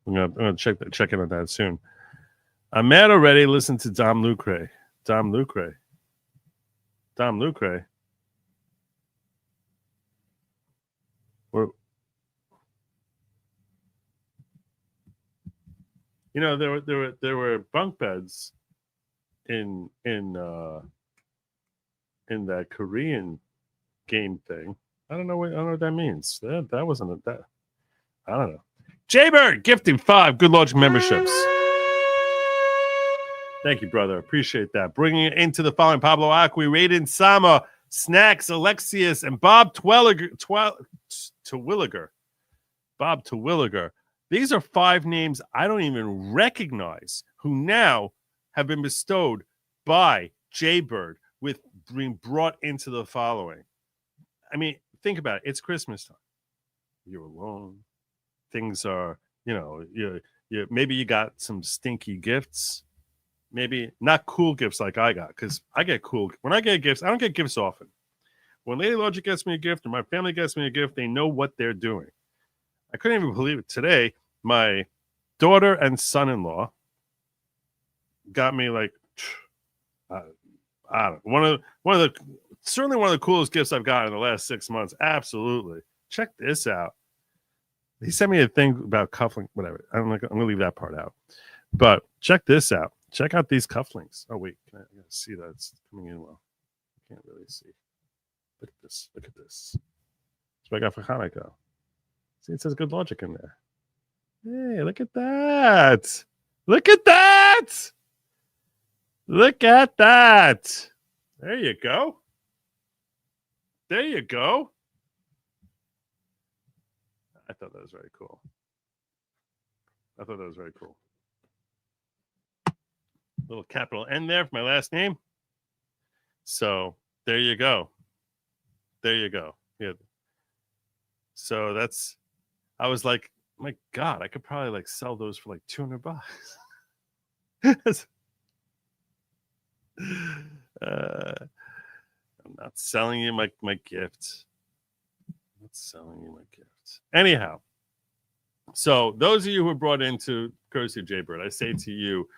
I'm gonna check in on that soon. I'm mad already. Listen to Dom Lucre. You know, there were bunk beds in that Korean game thing. I don't know what that means. That wasn't that. I don't know. Jaybird gifting 5 good Lawgic memberships. Thank you, brother. Appreciate that. Bringing it into the following: Pablo Acqui, Raiden Sama, Snacks, Alexius, and Bob Terwilliger. Bob Terwilliger. These are 5 names I don't even recognize who now have been bestowed by Jaybird with being brought into the following. I mean, think about it. It's Christmas time. You're alone. Things are, you maybe you got some stinky gifts. Maybe not cool gifts like I got, because I get cool. When I get gifts, I don't get gifts often. When Lady Lawgic gets me a gift or my family gets me a gift, they know what they're doing. I couldn't even believe it. Today, my daughter and son-in-law got me like, I don't know, certainly one of the coolest gifts I've gotten in the last 6 months. Absolutely. Check this out. He sent me a thing about cufflinks, whatever. I'm gonna leave that part out. But check this out. Check out these cufflinks. Oh wait, I gotta see that it's coming in well. I can't really see. Look at this. Look at this. That's what I got for Hanukkah. See, it says good Lawgic in there. Hey, look at that. Look at that. Look at that. There you go. There you go. I thought that was very cool. Little capital N there for my last name. So there you go. Yeah. So that's, I was like, my God, I could probably like sell those for like $200. I'm not selling you my gift. Anyhow, so those of you who are brought into Courtesy of Jaybird, I say to you,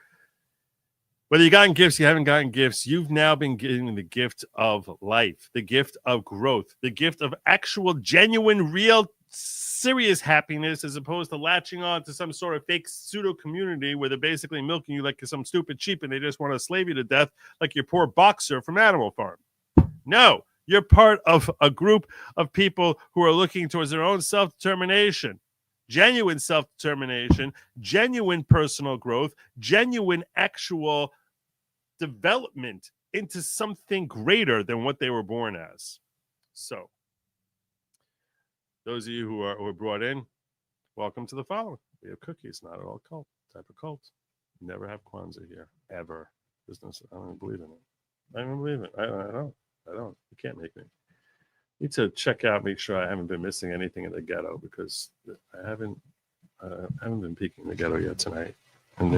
whether you gotten gifts, you haven't gotten gifts, you've now been given the gift of life, the gift of growth, the gift of actual, genuine, real, serious happiness, as opposed to latching on to some sort of fake pseudo community where they're basically milking you like some stupid sheep and they just want to slave you to death like your poor boxer from Animal Farm. No, you're part of a group of people who are looking towards their own self-determination, genuine self-determination, genuine personal growth, genuine actual development into something greater than what they were born as. So, those of you who are brought in, welcome to the following. We have cookies, not at all cult type of cult. Never have Kwanzaa here, ever. Business. I don't even believe in it. I don't believe it. I don't. You can't make me. Need to check out, make sure I haven't been missing anything in the ghetto, because I haven't been peeking in the ghetto yet tonight. And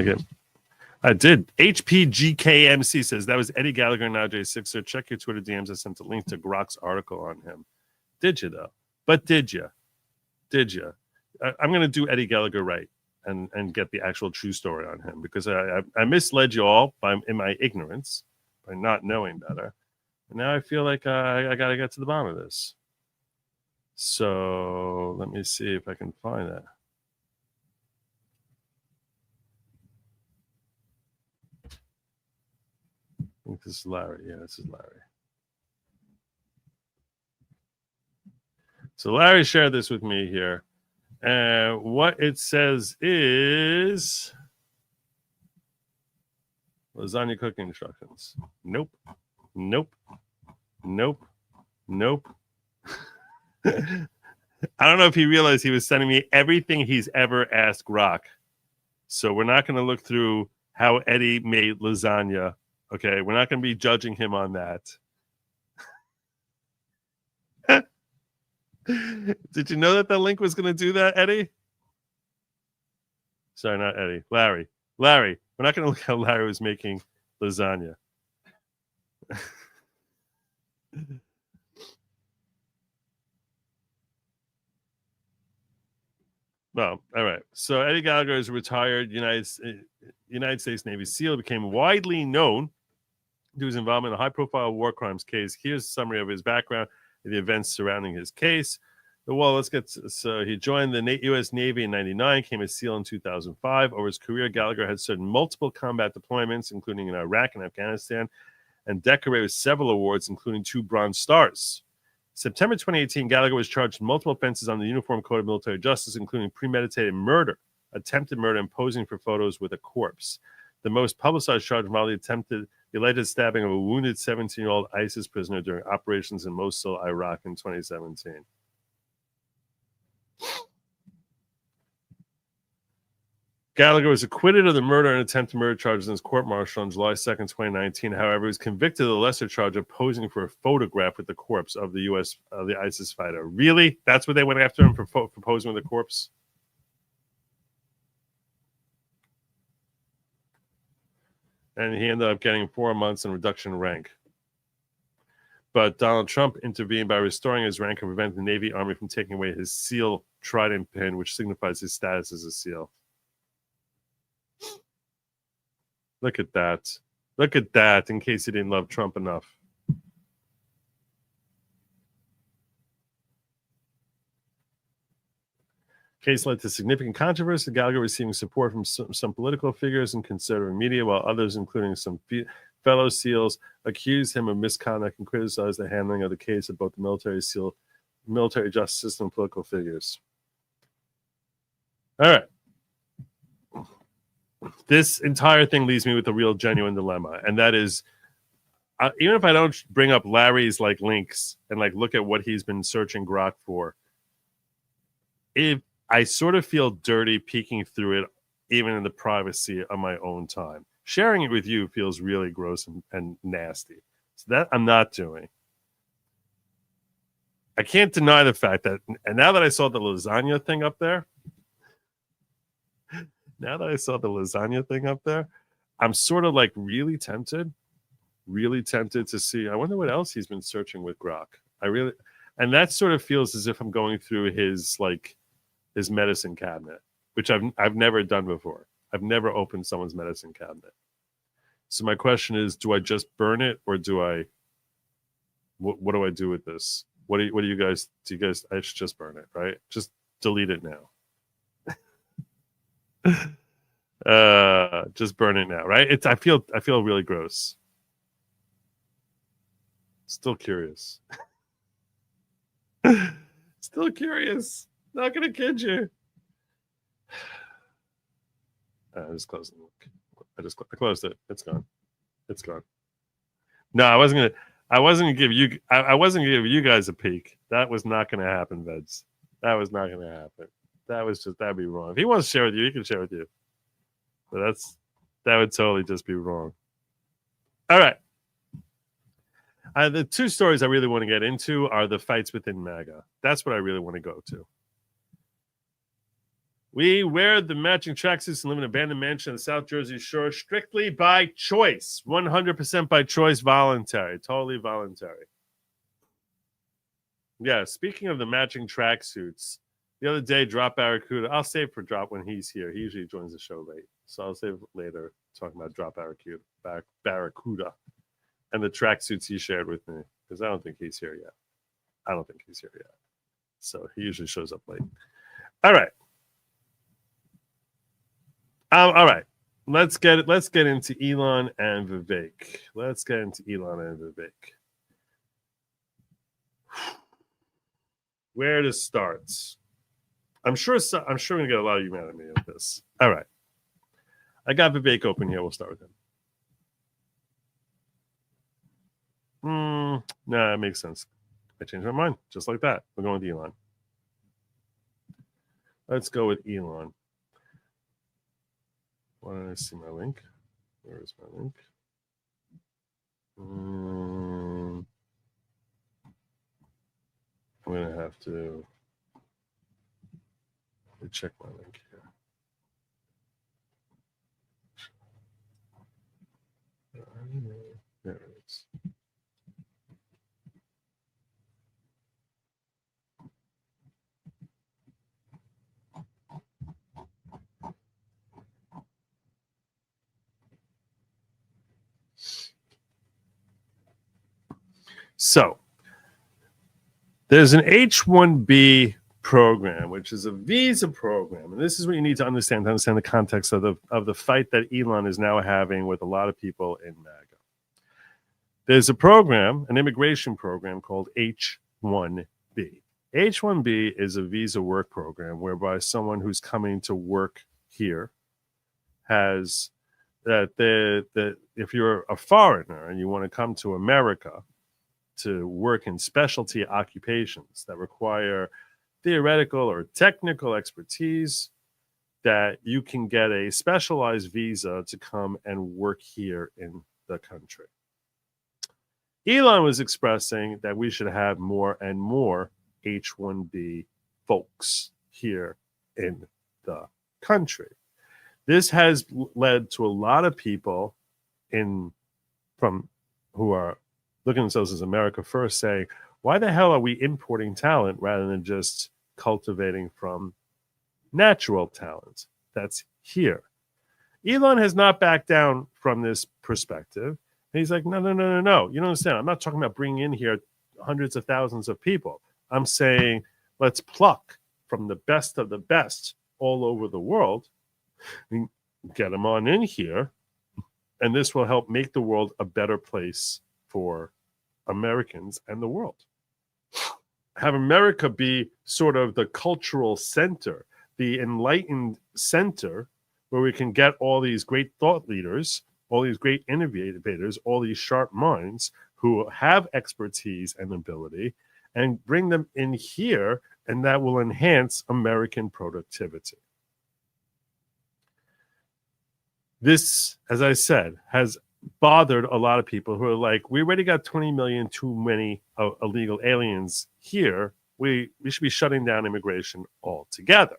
I did. HPGKMC says that was Eddie Gallagher and Najee Sixer. Check your Twitter DMs. I sent a link to Grok's article on him. Did you though? But did you? I'm going to do Eddie Gallagher right and get the actual true story on him, because I misled you all in my ignorance by not knowing better. And now I feel like I got to get to the bottom of this. So let me see if I can find that. I think this is Larry. Yeah, this is Larry. So Larry shared this with me here. And what it says is lasagna cooking instructions. Nope. I don't know if he realized he was sending me everything he's ever asked Grok. So we're not going to look through how Eddie made lasagna. Okay, we're not going to be judging him on that. Did you know that link was going to do that, Eddie? Sorry, not Eddie. Larry. We're not going to look how Larry was making lasagna. Well, all right. So Eddie Gallagher is a retired United States Navy SEAL, became widely known due to his involvement in a high-profile war crimes case. Here's a summary of his background and the events surrounding his case. Well, so he joined the U.S. Navy in 1999, became a SEAL in 2005. Over his career, Gallagher had served multiple combat deployments, including in Iraq and Afghanistan, and decorated with several awards, including 2 Bronze Stars. September 2018, Gallagher was charged with multiple offenses on the Uniform Code of Military Justice, including premeditated murder, attempted murder, and posing for photos with a corpse. The most publicized charge involved the alleged stabbing of a wounded 17-year-old ISIS prisoner during operations in Mosul, Iraq in 2017. Gallagher was acquitted of the murder and attempted murder charges in his court-martial on July 2nd, 2019. However, he was convicted of the lesser charge of posing for a photograph with the corpse of the ISIS fighter. Really? That's what they went after him for posing with the corpse? And he ended up getting 4 months in reduction in rank. But Donald Trump intervened by restoring his rank and preventing the Navy Army from taking away his SEAL trident pin, which signifies his status as a SEAL. Look at that, in case you didn't love Trump enough. Case led to significant controversy. Gallagher receiving support from some political figures and conservative media, while others, including some fellow SEALs, accused him of misconduct and criticized the handling of the case of both the military justice system and political figures. All right. This entire thing leaves me with a real genuine dilemma, and that is, even if I don't bring up Larry's like links and like look at what he's been searching Grok for, if I sort of feel dirty peeking through it, even in the privacy of my own time. Sharing it with you feels really gross and nasty. So that I'm not doing. I can't deny the fact that, and now that I saw the lasagna thing up there, I'm sort of like really tempted to see. I wonder what else he's been searching with Grok. And that sort of feels as if I'm going through his medicine cabinet, which I've never done before. I've never opened someone's medicine cabinet. So my question is, do I just burn it, or do I? What do I do with this? What do you guys? Do you guys? I should just burn it, right? Just delete it now. Just burn it now, right? I feel really gross. Still curious. Still curious. Not gonna kid you. I just closed it. I closed it. It's gone. It's gone. No, I wasn't gonna give you. I wasn't gonna give you guys a peek. That was not gonna happen, Veds. That was not gonna happen. That'd be wrong. If he wants to share with you, he can share with you. But that would totally just be wrong. All right. The two stories I really want to get into are the fights within MAGA. That's what I really want to go to. We wear the matching tracksuits and live in an abandoned mansion on the South Jersey Shore strictly by choice. 100% by choice, voluntary. Totally voluntary. Yeah, speaking of the matching tracksuits, the other day, Drop Barracuda, I'll save for Drop when he's here. He usually joins the show late. So I'll save later talking about Drop Barracuda and the tracksuits he shared with me, because I don't think he's here yet. So he usually shows up late. All right. All right. Let's get into Elon and Vivek. Where to start? I'm sure we're gonna get a lot of you mad at me with this. All right. I got Vivek open here. We'll start with him. Nah, it makes sense. I changed my mind just like that. We're going with Elon. Let's go with Elon. Why don't I see my link? Where is my link? I'm going to have to check my link here. There it is. So there's an H-1B program, which is a visa program, and this is what you need to understand the context of the fight that Elon is now having with a lot of people in MAGA. There's a program, an immigration program called H-1B. H-1B is a visa work program whereby someone who's coming to work here has that if you're a foreigner and you want to come to America to work in specialty occupations that require theoretical or technical expertise, that you can get a specialized visa to come and work here in the country. Elon was expressing that we should have more and more H-1B folks here in the country. This has led to a lot of people who are looking at themselves as America first, saying, why the hell are we importing talent rather than just cultivating from natural talent that's here? Elon has not backed down from this perspective. And he's like, no. You don't understand. I'm not talking about bringing in here hundreds of thousands of people. I'm saying let's pluck from the best of the best all over the world and get them on in here. And this will help make the world a better place for Americans and the world. Have America be sort of the cultural center, the enlightened center, where we can get all these great thought leaders all these great innovators, all these sharp minds who have expertise and ability, and bring them in here, and that will enhance American productivity. This, as I said, has bothered a lot of people who are like, we already got 20 million too many illegal aliens here. We should be shutting down immigration altogether.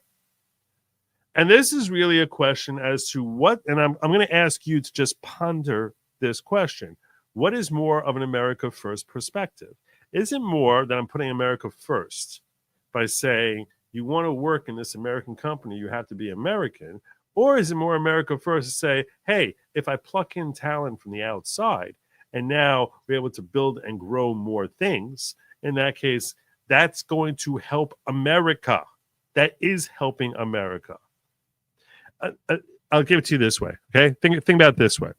And this is really a question as to what, and I'm going to ask you to just ponder this question. What is more of an America First perspective? Is it more that I'm putting America first by saying you want to work in this American company, you have to be American? Or is it more America First to say, hey, if I pluck in talent from the outside and now we're able to build and grow more things, in that case, that's going to help America. That is helping America. I'll give it to you this way, okay? Think about it this way.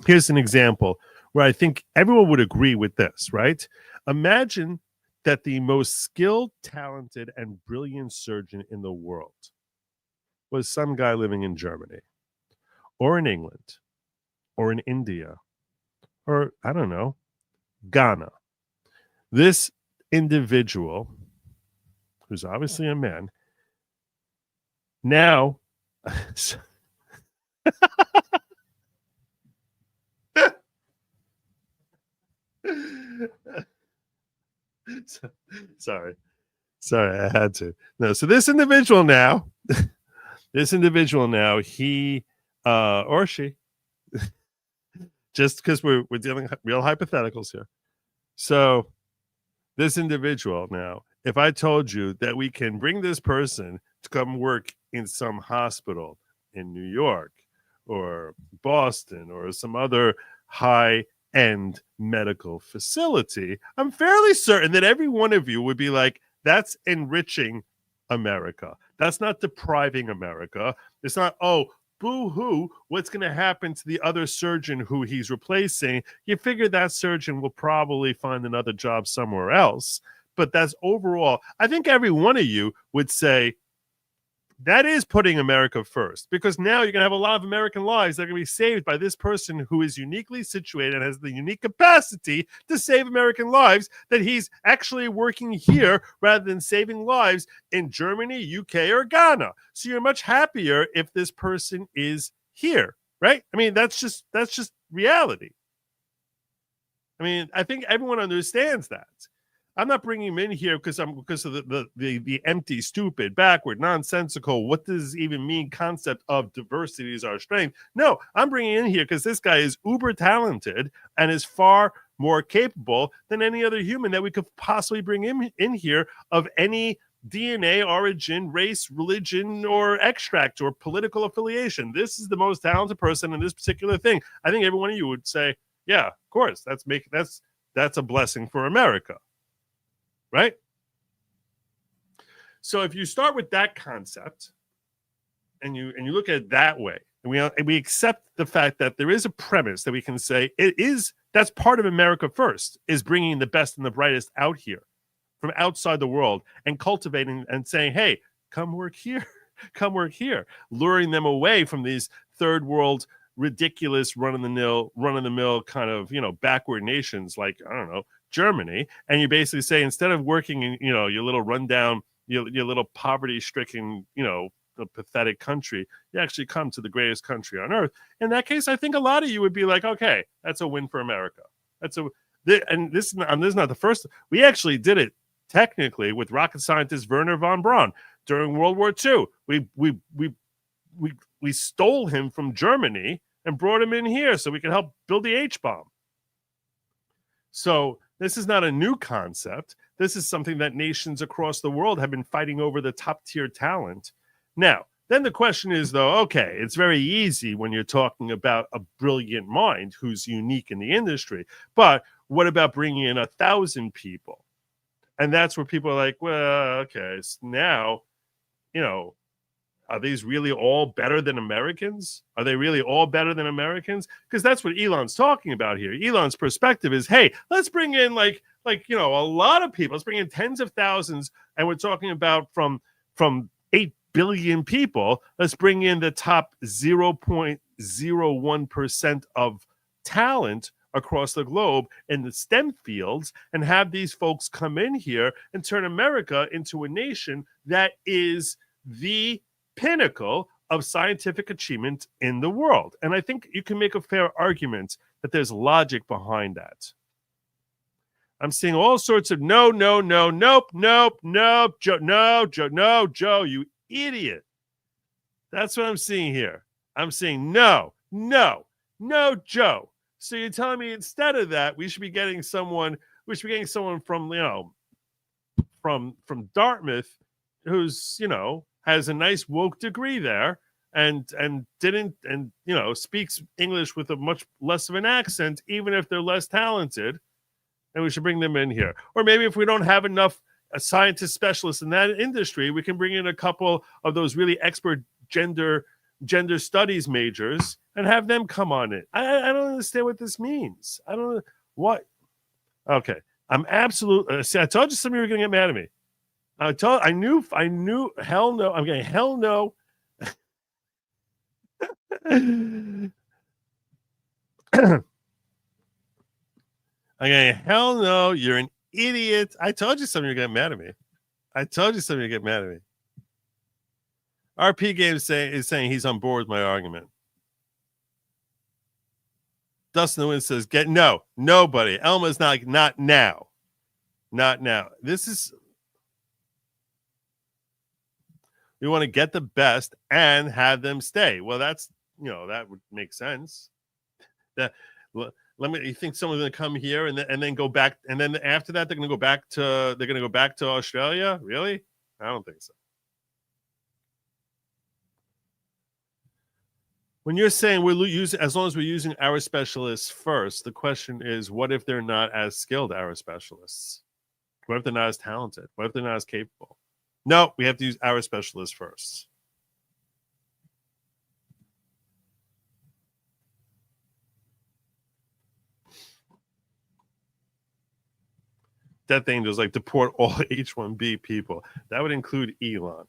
Here's an example where I think everyone would agree with this, right? Imagine that the most skilled, talented, and brilliant surgeon in the world was some guy living in Germany or in England or in India or, I don't know, Ghana. This individual, who's obviously a man, now sorry, I had to. No, so this individual now, he or she, just because we're dealing real hypotheticals here. So this individual now, if I told you that we can bring this person to come work in some hospital in New York or Boston or some other high-end medical facility, I'm fairly certain that every one of you would be like, that's enriching America. That's not depriving America. It's not, oh, boo-hoo, what's going to happen to the other surgeon who he's replacing? You figure that surgeon will probably find another job somewhere else. But that's overall, I think every one of you would say, that is putting America first, because now you're going to have a lot of American lives that are going to be saved by this person who is uniquely situated and has the unique capacity to save American lives, that he's actually working here rather than saving lives in Germany, UK, or Ghana. So you're much happier if this person is here, right? I mean, that's just reality. I mean, I think everyone understands that. I'm not bringing him in here because of the empty, stupid, backward, nonsensical, what does it even mean concept of diversity is our strength. No, I'm bringing in here because this guy is uber talented and is far more capable than any other human that we could possibly bring in here of any DNA, origin, race, religion, or extract or political affiliation. This is the most talented person in this particular thing. I think every one of you would say, yeah, of course, that's a blessing for America. Right? So if you start with that concept and you look at it that way, and we accept the fact that there is a premise that we can say that's part of America First, is bringing the best and the brightest out here from outside the world and cultivating and saying, hey, come work here, luring them away from these third world ridiculous run-of-the-mill kind of, backward nations like, I don't know, Germany. And you basically say, instead of working in, your little rundown, your little poverty-stricken, pathetic country, you actually come to the greatest country on earth. In that case, I think a lot of you would be like, okay, that's a win for America. And this is not the first. We actually did it technically with rocket scientist Wernher von Braun during World War II. We stole him from Germany and brought him in here so we could help build the H-bomb. So this is not a new concept. This is something that nations across the world have been fighting over the top tier talent. Now, then the question is, though, okay, it's very easy when you're talking about a brilliant mind who's unique in the industry. But what about bringing in 1,000 people? And that's where people are like, well, okay, so now, are these really all better than Americans? Are they really all better than Americans? Because that's what Elon's talking about here. Elon's perspective is, hey, let's bring in like a lot of people. Let's bring in tens of thousands, and we're talking about from 8 billion people. Let's bring in the top 0.001% 0.01% of talent across the globe in the STEM fields and have these folks come in here and turn America into a nation that is the pinnacle of scientific achievement in the world. And I think you can make a fair argument that there's logic behind that. I'm seeing all sorts of nope, Joe, you idiot. That's what I'm seeing here. I'm seeing no, Joe. So you're telling me instead of that, we should be getting someone from, from Dartmouth who's, has a nice woke degree there and speaks English with a much less of an accent, even if they're less talented. And we should bring them in here. Or maybe if we don't have enough scientist specialists in that industry, we can bring in a couple of those really expert gender studies majors and have them come on it. I don't understand what this means. I don't know what. Okay. I'm absolutely. See, I told you some of you were going to get mad at me. I knew. Hell no. I'm getting hell no. I'm going, hell no, you're an idiot. I told you some of you were going to get mad at me. RP Game is saying he's on board with my argument. Dustin Lewin says, nobody. Elma's not now. Not now. This is, we want to get the best and have them stay. Well, that's, that would make sense. You think someone's going to come here and then go back, and then after that they're going to go back to Australia? Really? I don't think so. When you're saying as long as we're using our specialists first, the question is, what if they're not as skilled, our specialists? What if they're not as talented? What if they're not as capable? No, we have to use our specialists first. Death Angels like deport all H-1B people. That would include Elon.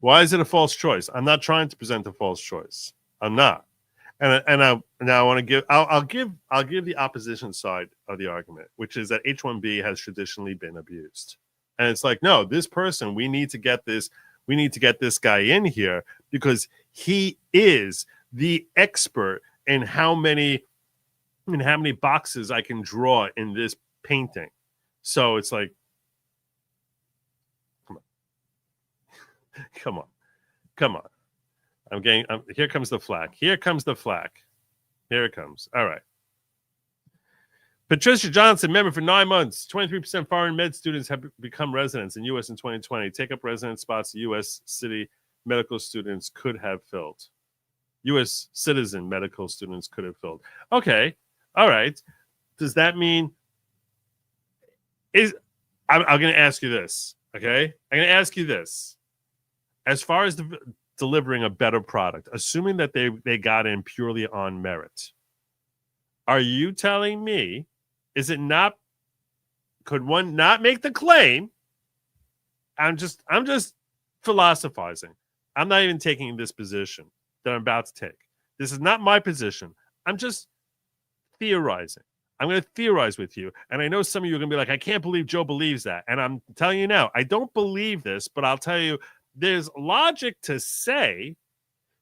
Why is it a false choice? I'm not trying to present a false choice. I'm not. And I want to give. I'll give the opposition side of the argument, which is that H-1B has traditionally been abused, and it's like, no, this person, we need to get this guy in here because he is the expert in how many boxes I can draw in this painting. So it's like, come on. Here comes the flag. Here it comes. All right. Patricia Johnson, member for 9 months. 23% foreign med students have become residents in U.S. in 2020. Take up resident spots U.S. city medical students could have filled. U.S. citizen medical students could have filled. Okay. All right. Does that mean I'm going to ask you this, okay? I'm going to ask you this. As far as delivering a better product, assuming that they got in purely on merit, are you telling me, could one not make the claim? I'm just philosophizing. I'm not even taking this position that I'm about to take. This is not my position. I'm just theorizing. I'm going to theorize with you. And I know some of you are going to be like, I can't believe Joe believes that. And I'm telling you now, I don't believe this, but I'll tell you, there's logic to say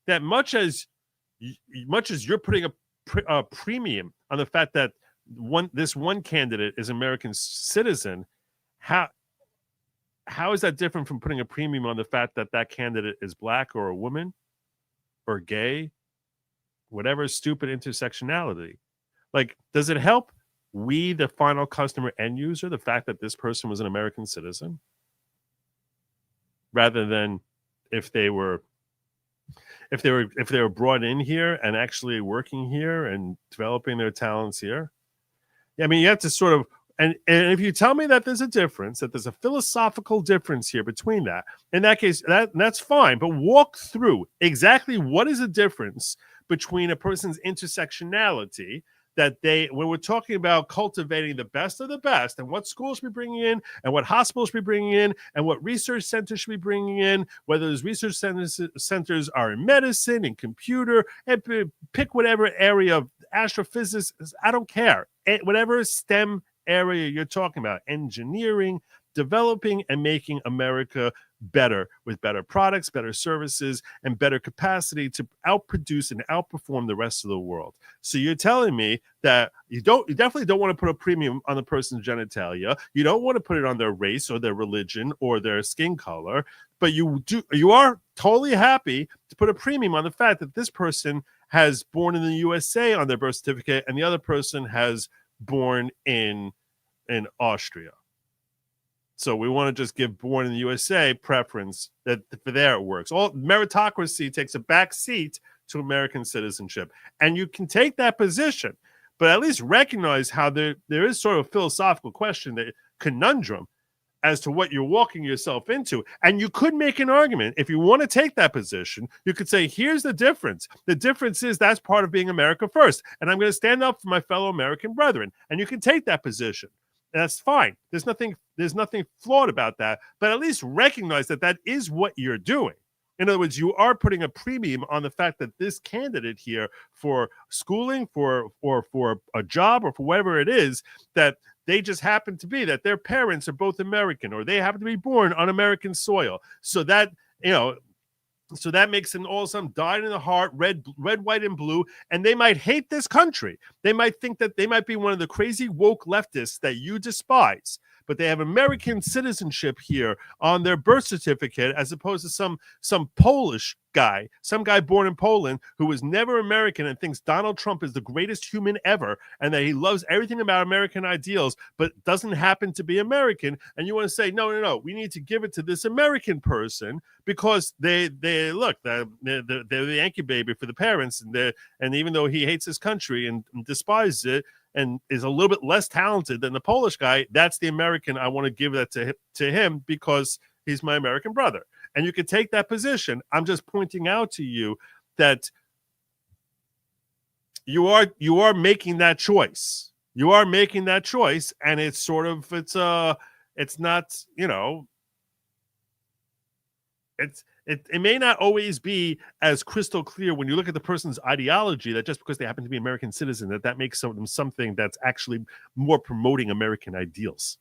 that much as you're putting a premium on the fact that this one candidate is American citizen, how is that different from putting a premium on the fact that candidate is black or a woman or gay, whatever stupid intersectionality? Like, does it help we, the final customer end user, the fact that this person was an American citizen, rather than if they were brought in here and actually working here and developing their talents here? Yeah, I mean, you have to sort of, and if you tell me that there's a difference, that there's a philosophical difference here between that, in that case, that's fine. But walk through exactly what is the difference between a person's intersectionality that when we're talking about cultivating the best of the best and what schools should be bringing in and what hospitals should be bringing in and what research centers should be bringing in, whether those research centers are in medicine and computer, and pick whatever area of astrophysics, I don't care. Whatever STEM area you're talking about, engineering, developing and making America better with better products, better services, and better capacity to outproduce and outperform the rest of the world. So you're telling me that you definitely don't want to put a premium on the person's genitalia. You don't want to put it on their race or their religion or their skin color, but you are totally happy to put a premium on the fact that this person has born in the USA on their birth certificate and the other person has born in Austria. So we want to just give born in the USA preference that for there it works. All meritocracy takes a back seat to American citizenship. And you can take that position, but at least recognize how there is sort of a philosophical question, that conundrum as to what you're walking yourself into. And you could make an argument. If you want to take that position, you could say, here's the difference. The difference is that's part of being America first. And I'm going to stand up for my fellow American brethren. And you can take that position. That's fine. There's nothing flawed about that, but at least recognize that that is what you're doing. In other words, you are putting a premium on the fact that this candidate here for schooling, for a job, or for whatever it is, that they just happen to be, that their parents are both American, or they happen to be born on American soil. So that, so that makes them all of a sudden dyed in the heart, red, white, and blue, and they might hate this country. They might think that they might be one of the crazy woke leftists that you despise, but they have American citizenship here on their birth certificate, as opposed to some Polish guy, some guy born in Poland who was never American and thinks Donald Trump is the greatest human ever and that he loves everything about American ideals, but doesn't happen to be American. And you want to say, no, we need to give it to this American person because they're the Yankee baby for the parents, and even though he hates his country and despises it, and is a little bit less talented than the Polish guy, that's the American. I want to give that to him because he's my American brother. And you can take that position. I'm just pointing out to you that you are making that choice. You are making that choice, and it's sort of it's not, It may not always be as crystal clear when you look at the person's ideology that just because they happen to be American citizen, that makes them something that's actually more promoting American ideals.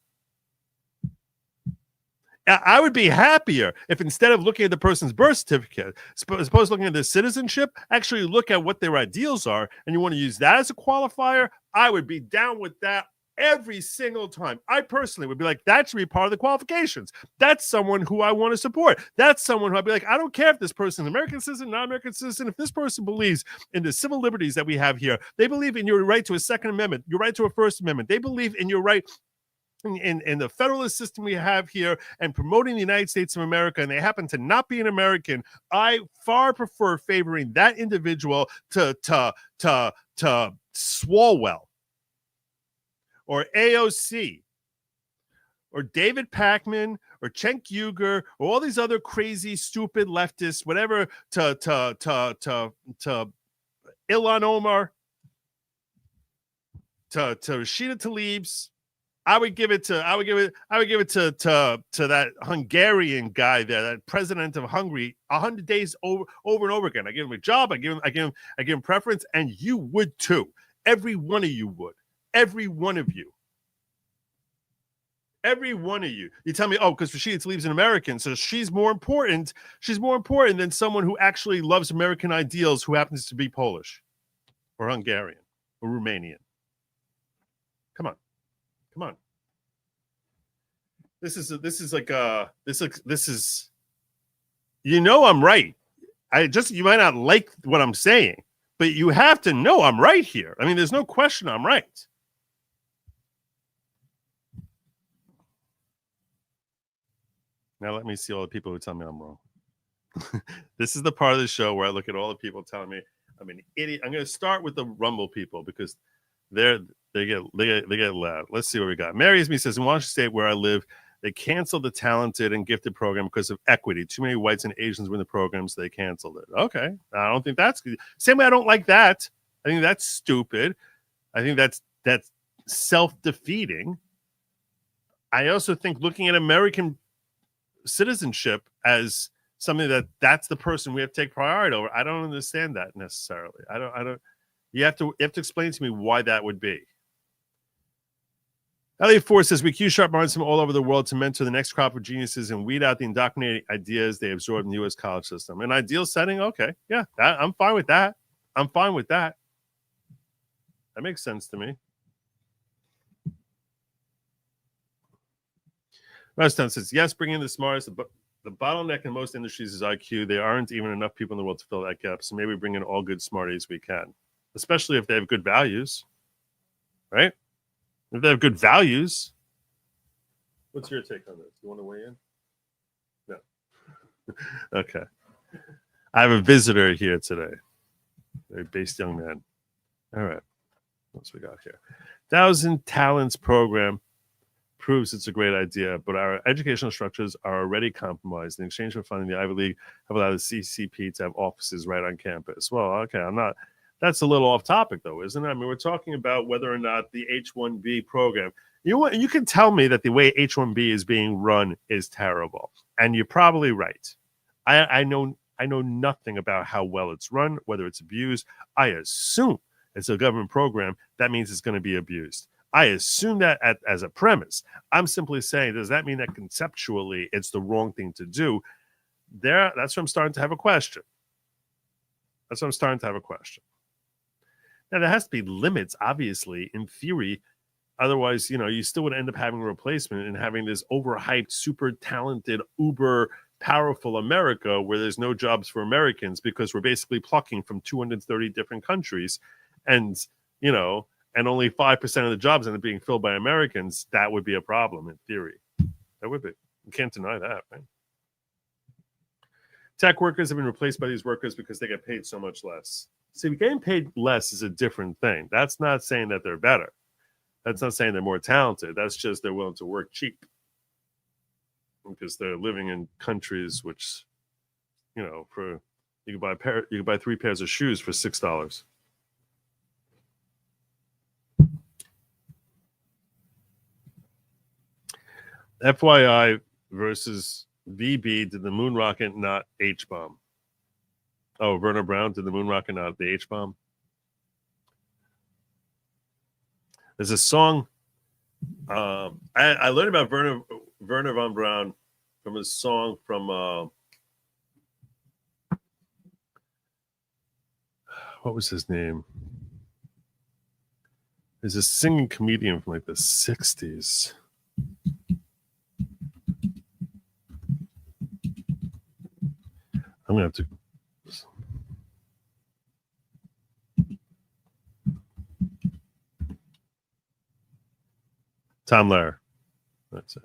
I would be happier if instead of looking at the person's birth certificate, suppose looking at their citizenship, actually look at what their ideals are, and you want to use that as a qualifier, I would be down with that every single time. I personally would be like, that should be part of the qualifications. That's someone who I want to support. That's someone who I'd be like, I don't care if this person is an American citizen, non-American citizen. If this person believes in the civil liberties that we have here, they believe in your right to a Second Amendment, your right to a First Amendment. They believe in your right in the federalist system we have here and promoting the United States of America, and they happen to not be an American, I far prefer favoring that individual to Swalwell or AOC or David Pacman or Cenk Uygur or all these other crazy, stupid leftists, whatever, to Elon Omar, to Rashida Tlaib's. I would give it to that Hungarian guy there, that president of Hungary, 100 days over and over again. I give him a job. I give him preference, and you would too. Every one of you would. Every one of you. Every one of you. You tell me, because Rashida Tlaib's an American, so she's more important. She's more important than someone who actually loves American ideals, who happens to be Polish, or Hungarian, or Romanian. Come on. This is I'm right. You might not like what I'm saying, but you have to know I'm right here. I mean, there's no question I'm right. Now let me see all the people who tell me I'm wrong. This is the part of the show where I look at all the people telling me I'm an idiot. I'm going to start with the Rumble people because they get loud. Let's see what we got. Mary Isme says, in Washington State, where I live, they canceled the talented and gifted program because of equity. Too many whites and Asians were in the program, so they canceled it. Okay. I don't think that's good. Same way I don't like that. I think that's stupid. I think that's self-defeating. I also think looking at American citizenship as something that's the person we have to take priority over. I don't understand that necessarily. I don't. You have to explain to me why that would be. Elliot Ford says we cue sharp minds from all over the world to mentor the next crop of geniuses and weed out the indoctrinating ideas they absorb in the U.S. college system. An ideal setting, okay, yeah, I'm fine with that. I'm fine with that. That makes sense to me. Ruston says, yes, bring in the smartest. The bottleneck in most industries is IQ. There aren't even enough people in the world to fill that gap. So maybe bring in all good smarties we can, especially if they have good values, right? If they have good values. What's your take on this? You want to weigh in? No. Okay. I have a visitor here today. Very based young man. All right. What else we got here? 1,000 Talents program proves it's a great idea, but our educational structures are already compromised. In exchange for funding, the Ivy League have allowed the CCP to have offices right on campus. Well, okay, that's a little off topic though, isn't it? I mean, we're talking about whether or not the H-1B program, you can tell me that the way H-1B is being run is terrible. And you're probably right. I know nothing about how well it's run, whether it's abused. I assume it's a government program. That means it's going to be abused. I assume that as a premise. I'm simply saying, does that mean that conceptually it's the wrong thing to do? That's where I'm starting to have a question. Now, there has to be limits, obviously, in theory. Otherwise, you still would end up having a replacement and having this overhyped, super talented, uber powerful America where there's no jobs for Americans because we're basically plucking from 230 different countries. And, and only 5% of the jobs end up being filled by Americans. That would be a problem in theory. That would be. You can't deny that, right? Tech workers have been replaced by these workers because they get paid so much less. See, getting paid less is a different thing. That's not saying that they're better. That's not saying they're more talented. That's just they're willing to work cheap because they're living in countries which, you can buy 3 pairs of shoes for $6. FYI versus VB, did the moon rocket not H-bomb? Oh, Werner Brown, did the moon rocket not the H-bomb? There's a song. I learned about Werner von Braun from a song from what was his name? There's a singing comedian from like the 60s. I'm gonna have to. Tom Lehrer. That's it.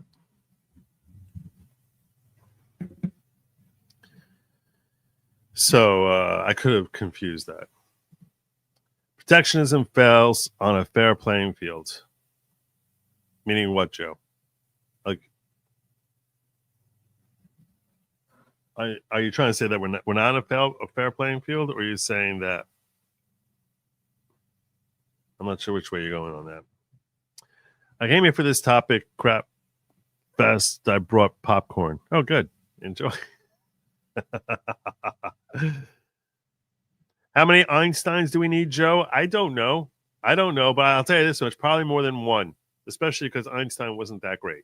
So I could have confused that. Protectionism fails on a fair playing field. Meaning what, Joe? Like, are you trying to say that we're not a fair playing field, or are you saying that? I'm not sure which way you're going on that. I came here for this topic, crap fest. I brought popcorn. Oh, good. Enjoy. How many Einsteins do we need, Joe? I don't know, but I'll tell you this much, probably more than one, especially because Einstein wasn't that great.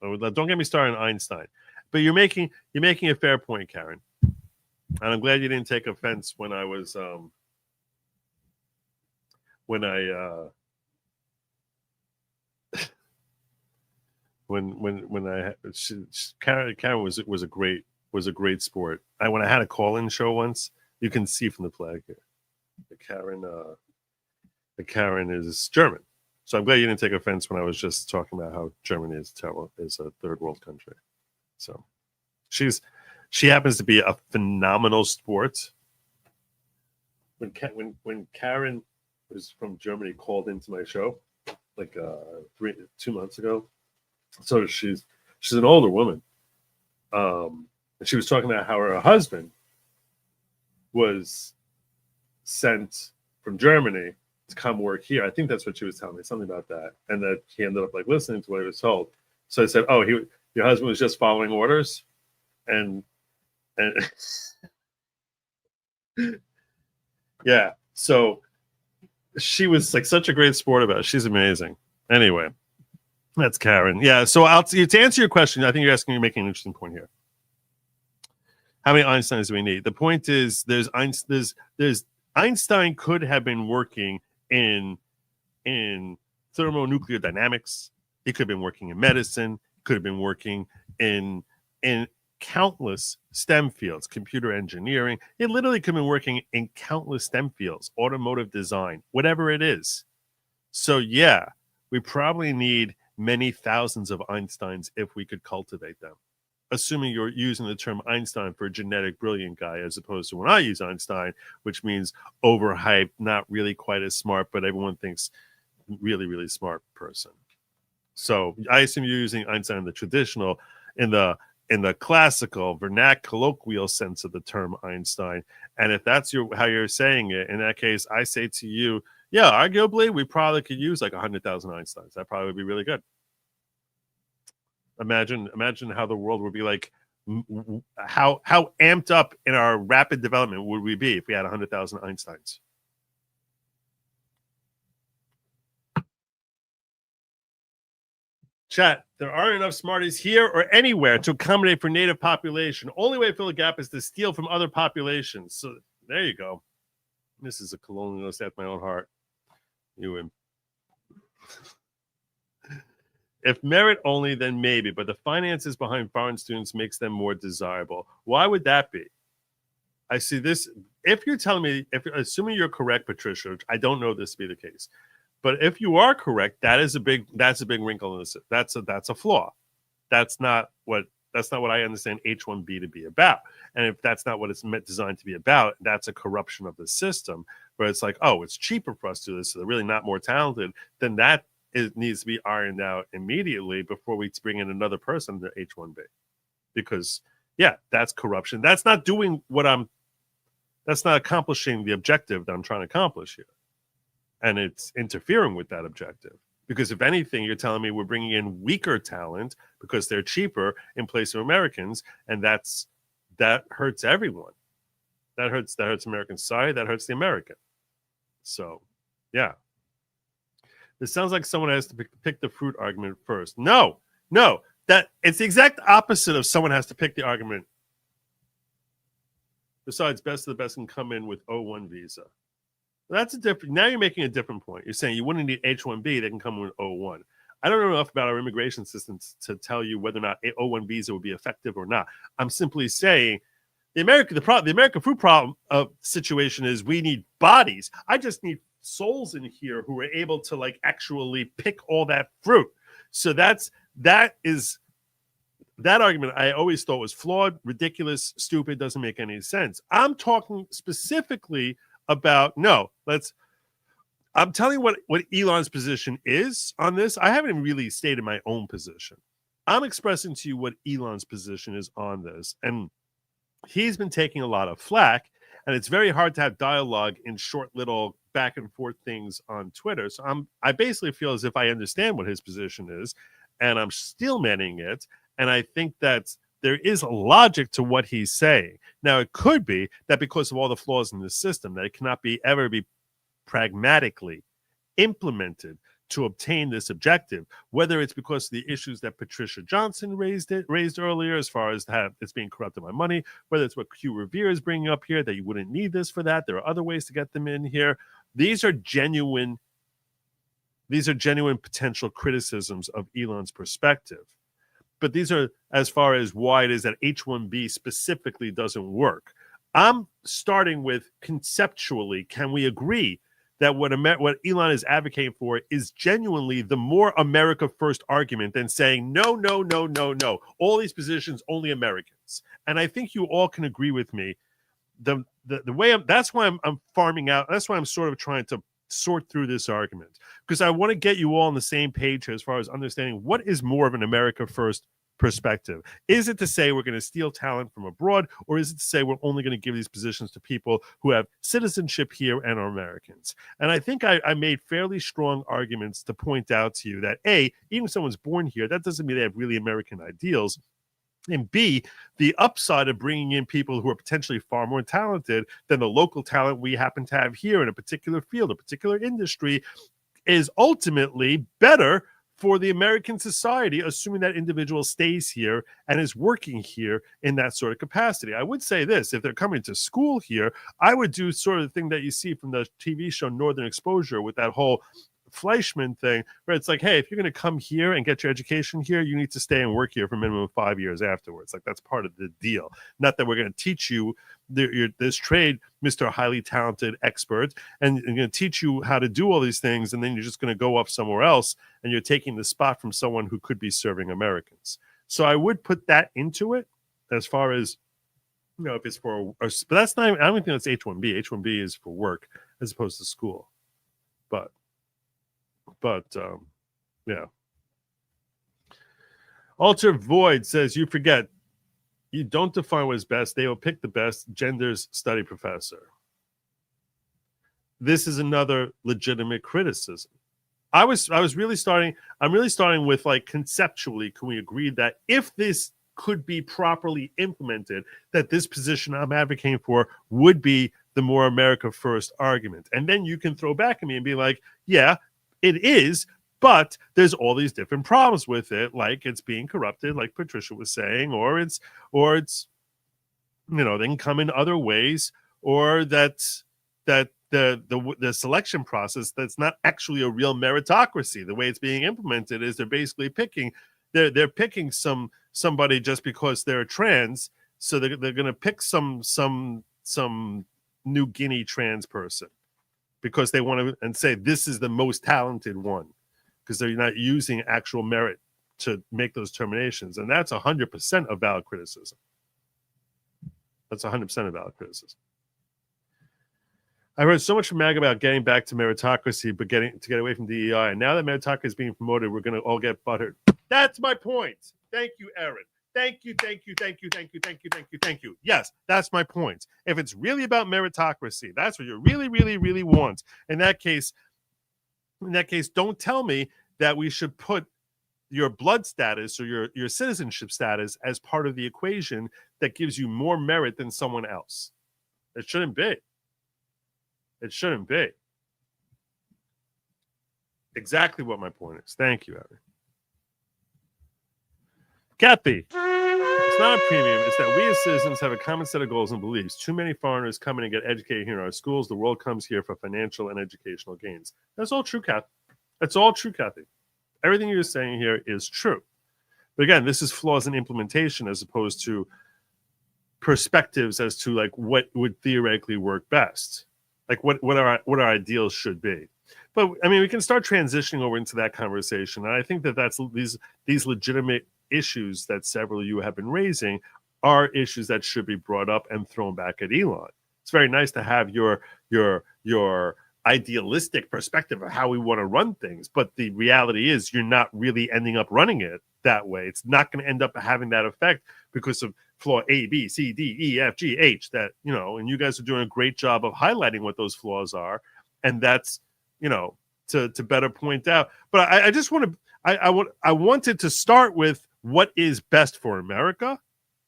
Don't get me started on Einstein. But you're making a fair point, Karen. And I'm glad you didn't take offense when I was Karen was a great sport. When I had a call-in show once, you can see from the flag here, the Karen is German. So I'm glad you didn't take offense when I was just talking about how Germany is a third world country. So she happens to be a phenomenal sport. When Karen was from Germany called into my show like 2 months ago. So she's an older woman. And she was talking about how her husband was sent from Germany to come work here. I think that's what she was telling me, something about that. And that he ended up like listening to what he was told. So I said, "Oh, your husband was just following orders," and yeah. So she was like such a great sport about it. She's amazing. Anyway, that's Karen. Yeah. So to answer your question, I think you're making an interesting point here. How many Einsteins do we need? The point is, there's Einstein could have been working in thermonuclear dynamics. He could have been working in medicine. Could have been working in countless STEM fields, computer engineering. It literally could have been working in countless STEM fields, automotive design, whatever it is. So yeah, we probably need many thousands of Einsteins if we could cultivate them. Assuming you're using the term Einstein for a genetic brilliant guy, as opposed to when I use Einstein, which means overhyped, not really quite as smart, but everyone thinks really, really smart person. So I assume you're using Einstein in the traditional, in the classical, vernacular, colloquial sense of the term Einstein. And if that's how you're saying it, in that case, I say to you, yeah, arguably, we probably could use like 100,000 Einsteins. That probably would be really good. Imagine how the world would be like, how amped up in our rapid development would we be if we had 100,000 Einsteins? Chat, there aren't enough Smarties here or anywhere to accommodate for native population. Only way to fill the gap is to steal from other populations. So there you go. This is a colonialist at my own heart. You win. If merit only, then maybe, but the finances behind foreign students makes them more desirable. Why would that be? I see this. If you're telling me, assuming you're correct, Patricia, I don't know this to be the case. But if you are correct, that's a big wrinkle in this. That's a flaw. That's not what I understand H-1B to be about. And if that's not what it's designed to be about, that's a corruption of the system. Where it's like, oh, it's cheaper for us to do this, so they're really not more talented. Then that needs to be ironed out immediately before we bring in another person to H-1B. Because yeah, that's corruption. That's not doing that's not accomplishing the objective that I'm trying to accomplish here. And it's interfering with that objective. Because if anything, you're telling me we're bringing in weaker talent because they're cheaper in place of Americans, and that hurts everyone. That hurts American society. That hurts the American. So, yeah. This sounds like someone has to pick the fruit argument first. No, that it's the exact opposite of someone has to pick the argument. Besides, best of the best can come in with O1 visa. That's a different. Now you're making a different point. You're saying you wouldn't need H-1B; they can come with O1. I don't know enough about our immigration system to tell you whether or not O1 visa would be effective or not. I'm simply saying the American fruit problem situation is we need bodies. I just need souls in here who are able to like actually pick all that fruit. So that argument I always thought was flawed, ridiculous, stupid, doesn't make any sense. I'm talking specifically about I'm telling you what Elon's position is on this. I haven't really stated my own position. I'm expressing to you what Elon's position is on this. And he's been taking a lot of flack, and it's very hard to have dialogue in short little back and forth things on Twitter. So I basically feel as if I understand what his position is, and I'm still manning it. And I think that there is a logic to what he's saying. Now, it could be that because of all the flaws in the system, that it cannot ever be pragmatically implemented to obtain this objective, whether it's because of the issues that Patricia Johnson raised earlier, as far as it's being corrupted by money, whether it's what Q Revere is bringing up here, that you wouldn't need this for that. There are other ways to get them in here. These are genuine potential criticisms of Elon's perspective. But these are as far as why it is that H-1B specifically doesn't work. I'm starting with conceptually, can we agree that what Elon is advocating for is genuinely the more America first argument than saying, no, all these positions, only Americans. And I think you all can agree with me. The way that's why I'm farming out. That's why I'm sort of trying to sort through this argument, because I want to get you all on the same page as far as understanding what is more of an America first perspective. Is it to say we're going to steal talent from abroad, or is it to say we're only going to give these positions to people who have citizenship here and are Americans? And I think I made fairly strong arguments to point out to you that A, even if someone's born here, that doesn't mean they have really American ideals. And B, the upside of bringing in people who are potentially far more talented than the local talent we happen to have here in a particular field, a particular industry, is ultimately better for the American society, assuming that individual stays here and is working here in that sort of capacity. I would say this, if they're coming to school here, I would do sort of the thing that you see from the TV show Northern Exposure with that whole Fleischman thing, where it's like, hey, if you're going to come here and get your education here, you need to stay and work here for a minimum of 5 years afterwards. Like, that's part of the deal. Not that we're going to teach you this trade, Mr. Highly Talented Expert, and going to teach you how to do all these things, and then you're just going to go off somewhere else, and you're taking the spot from someone who could be serving Americans. So I would put that into it as far as, you know, if it's for, but that's not, I don't think that's H-1B. H-1B is for work as opposed to school. But yeah. Alter Void says, you forget, you don't define what is best. They will pick the best genders study professor. This is another legitimate criticism. I'm really starting with, like, conceptually, can we agree that if this could be properly implemented, that this position I'm advocating for would be the more America first argument? And then you can throw back at me and be like, yeah, it is, but there's all these different problems with it, like it's being corrupted, like Patricia was saying, or it's, you know, they can come in other ways, or that the selection process, that's not actually a real meritocracy. The way it's being implemented is they're basically picking, they're picking somebody just because they're trans, so they're going to pick some New Guinea trans person because they want to, and say this is the most talented one, because they're not using actual merit to make those determinations. And that's 100% a valid criticism. That's 100% a valid criticism. I heard so much from MAGA about getting back to meritocracy, but getting to get away from DEI. And now that meritocracy is being promoted, we're going to all get buttered. That's my point. Thank you, Aaron. Thank you. Yes, that's my point. If it's really about meritocracy, that's what you really, really, really want. In that case, don't tell me that we should put your blood status or your citizenship status as part of the equation that gives you more merit than someone else. It shouldn't be. It shouldn't be. Exactly what my point is. Thank you, Aaron. Kathy, it's not a premium. It's that we as citizens have a common set of goals and beliefs. Too many foreigners come in and get educated here in our schools. The world comes here for financial and educational gains. That's all true, Kathy. That's all true, Kathy. Everything you're saying here is true. But again, this is flaws in implementation as opposed to perspectives as to, like, what would theoretically work best. Like what our ideals should be. But I mean, we can start transitioning over into that conversation. And I think that that's these legitimate issues that several of you have been raising are issues that should be brought up and thrown back at Elon. It's very nice to have your idealistic perspective of how we want to run things, but the reality is you're not really ending up running it that way. It's not going to end up having that effect because of flaw A, B, C, D, E, F, G, H, that, you know, and you guys are doing a great job of highlighting what those flaws are. And that's, you know, to better point out. But I just want to, I wanted to start with what is best for America,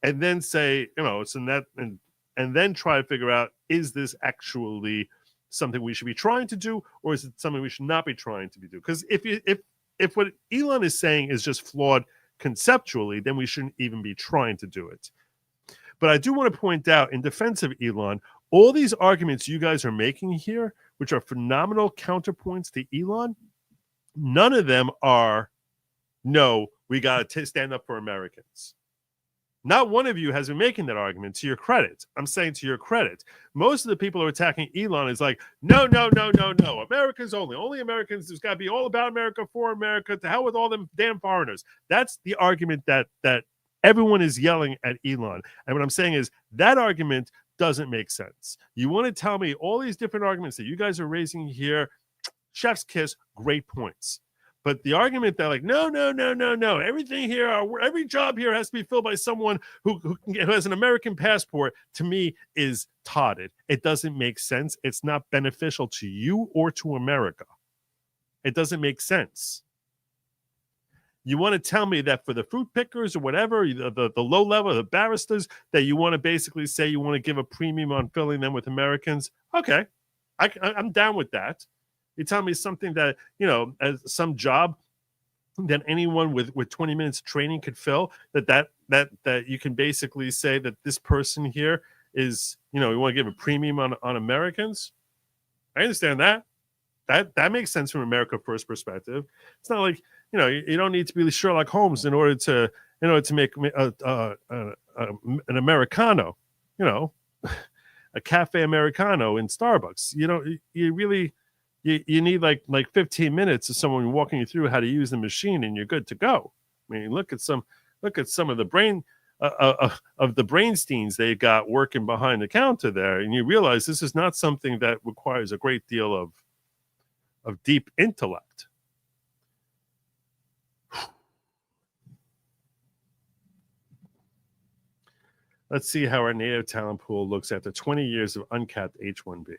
and then say, you know, it's in that, and then try to figure out, is this actually something we should be trying to do, or is it something we should not be trying to do? Because if what Elon is saying is just flawed conceptually, then we shouldn't even be trying to do it. But I do want to point out, in defense of Elon, all these arguments you guys are making here, which are phenomenal counterpoints to Elon, none of them are, no, we got to stand up for Americans. Not one of you has been making that argument, to your credit. I'm saying to your credit. Most of the people who are attacking Elon is like, no. Americans only. Only Americans. There's got to be all about America, for America. To hell with all them damn foreigners. That's the argument that everyone is yelling at Elon. And what I'm saying is that argument doesn't make sense. You want to tell me all these different arguments that you guys are raising here, chef's kiss, great points. But the argument that like, no, everything here, every job here has to be filled by someone who has an American passport, to me is totted. It doesn't make sense. It's not beneficial to you or to America. It doesn't make sense. You want to tell me that for the fruit pickers or whatever, the low level, the barristers, that you want to basically say you want to give a premium on filling them with Americans? Okay, I'm down with that. You tell me something that, as some job that anyone with 20 minutes of training could fill, that you can basically say that this person here is, we want to give a premium on Americans. I understand that. That makes sense from America First perspective. It's not like, you don't need to be Sherlock Holmes in order to make an Americano, a cafe Americano in Starbucks. You need like 15 minutes of someone walking you through how to use the machine, and you're good to go. I mean, look at some of the brain of the Brainsteins they got working behind the counter there, and you realize this is not something that requires a great deal of deep intellect. Let's see how our native talent pool looks after 20 years of uncapped H-1B.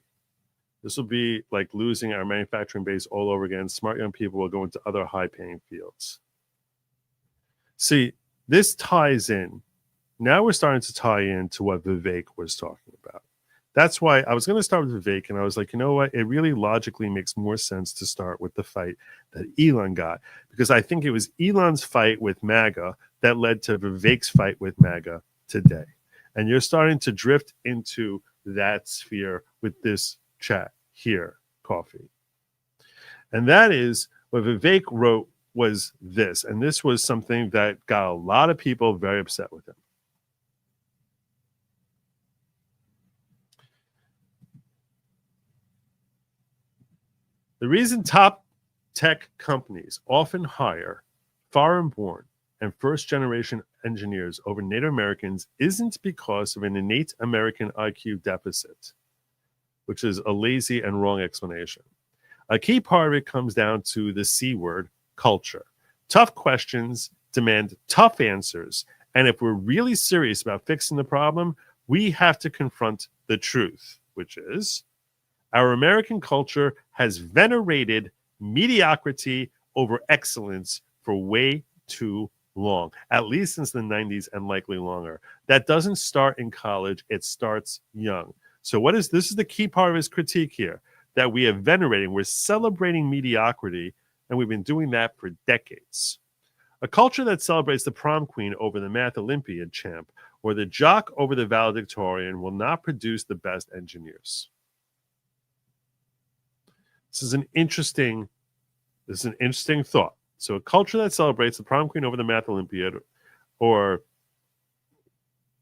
This will be like losing our manufacturing base all over again. Smart young people will go into other high-paying fields. See, this ties in. Now we're starting to tie in to what Vivek was talking about. That's why I was going to start with Vivek, and I was like, you know what? It really logically makes more sense to start with the fight that Elon got, because I think it was Elon's fight with MAGA that led to Vivek's fight with MAGA today. And you're starting to drift into that sphere with this chat here, Coffee. And that is what Vivek wrote was this. And this was something that got a lot of people very upset with him. The reason top tech companies often hire foreign-born and first-generation engineers over Native Americans isn't because of an innate American IQ deficit, which is a lazy and wrong explanation. A key part of it comes down to the C word, culture. Tough questions demand tough answers, and if we're really serious about fixing the problem, we have to confront the truth, which is our American culture has venerated mediocrity over excellence for way too long, at least since the 90s and likely longer. That doesn't start in college, it starts young. So this is the key part of his critique here, that we are venerating, we're celebrating mediocrity, and we've been doing that for decades. A culture that celebrates the prom queen over the math Olympiad champ or the jock over the valedictorian will not produce the best engineers. This is an interesting thought. So a culture that celebrates the prom queen over the math Olympiad or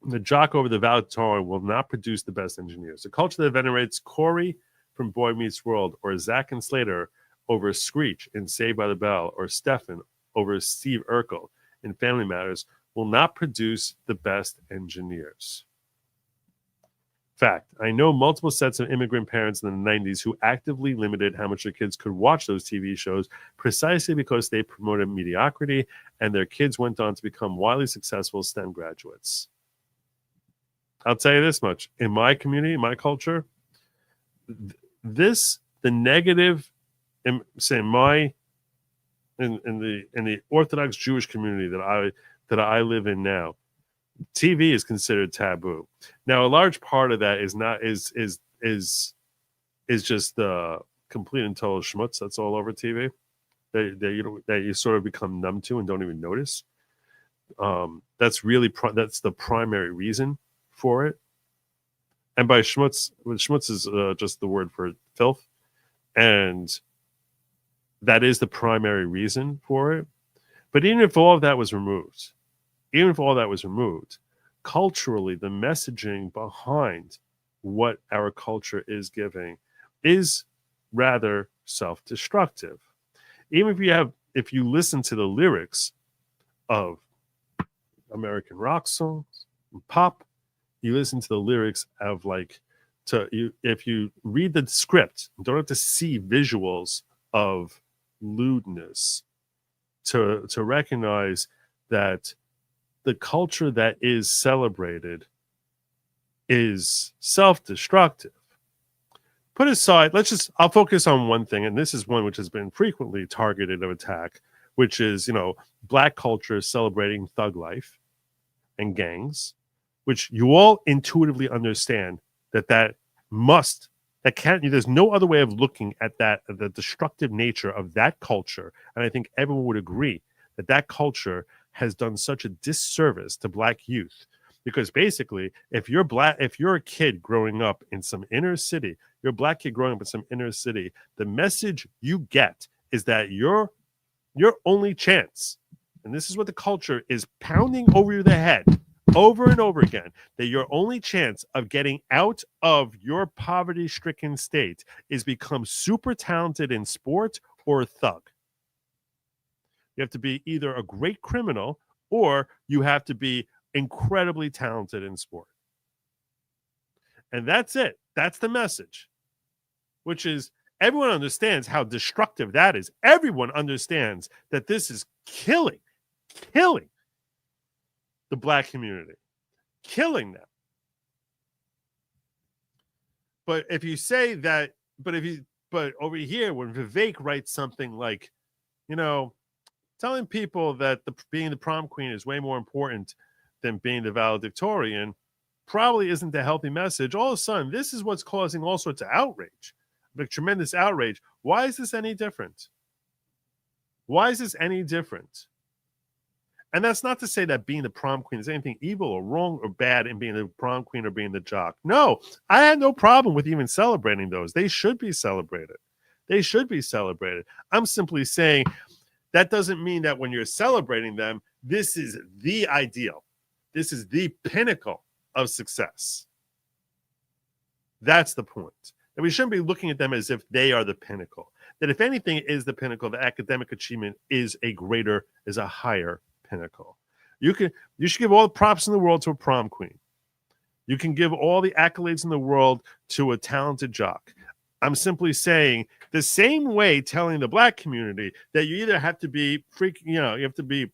the jock over the valedictorian will not produce the best engineers. A culture that venerates Corey from Boy Meets World or Zach and Slater over Screech in Saved by the Bell or Stefan over Steve Urkel in Family Matters will not produce the best engineers. Fact, I know multiple sets of immigrant parents in the 90s who actively limited how much their kids could watch those TV shows precisely because they promoted mediocrity, and their kids went on to become wildly successful STEM graduates. I'll tell you this much. In my community, in my culture, the negative, in the Orthodox Jewish community that I live in now, TV is considered taboo. Now, a large part of that is just the complete and total schmutz that's all over TV that you sort of become numb to and don't even notice. That's the primary reason for it. And by schmutz is just the word for filth, and that is the primary reason for it. But even if all of that was removed, culturally, the messaging behind what our culture is giving is rather self-destructive. Even if you listen to the lyrics of American rock songs and pop, you listen to the lyrics of if you read the script, you don't have to see visuals of lewdness to recognize that the culture that is celebrated is self-destructive. Put aside, I'll focus on one thing, and this is one which has been frequently targeted of attack, which is, Black culture celebrating thug life and gangs, which you all intuitively understand there's no other way of looking at that, the destructive nature of that culture. And I think everyone would agree that culture has done such a disservice to Black youth. Because basically, if you're a kid growing up in some inner city, you're a Black kid growing up in some inner city, the message you get is that your only chance, and this is what the culture is pounding over the head over and over again, that your only chance of getting out of your poverty-stricken state is become super talented in sport or a thug. You have to be either a great criminal or you have to be incredibly talented in sport. And that's it. That's the message, which is everyone understands how destructive that is. Everyone understands that this is killing the Black community, killing them. But if you say that, but over here, when Vivek writes something like, telling people that being the prom queen is way more important than being the valedictorian probably isn't a healthy message. All of a sudden, this is what's causing all sorts of outrage, like tremendous outrage. Why is this any different? Why is this any different? And that's not to say that being the prom queen is anything evil or wrong or bad in being the prom queen or being the jock. No, I had no problem with even celebrating those. They should be celebrated. They should be celebrated. I'm simply saying that doesn't mean that when you're celebrating them, this is the ideal. This is the pinnacle of success. That's the point. That we shouldn't be looking at them as if they are the pinnacle. That if anything is the pinnacle, the academic achievement is a higher pinnacle. You should give all the props in the world to a prom queen. You can give all the accolades in the world to a talented jock. I'm simply saying the same way telling the Black community that you either have to be you have to be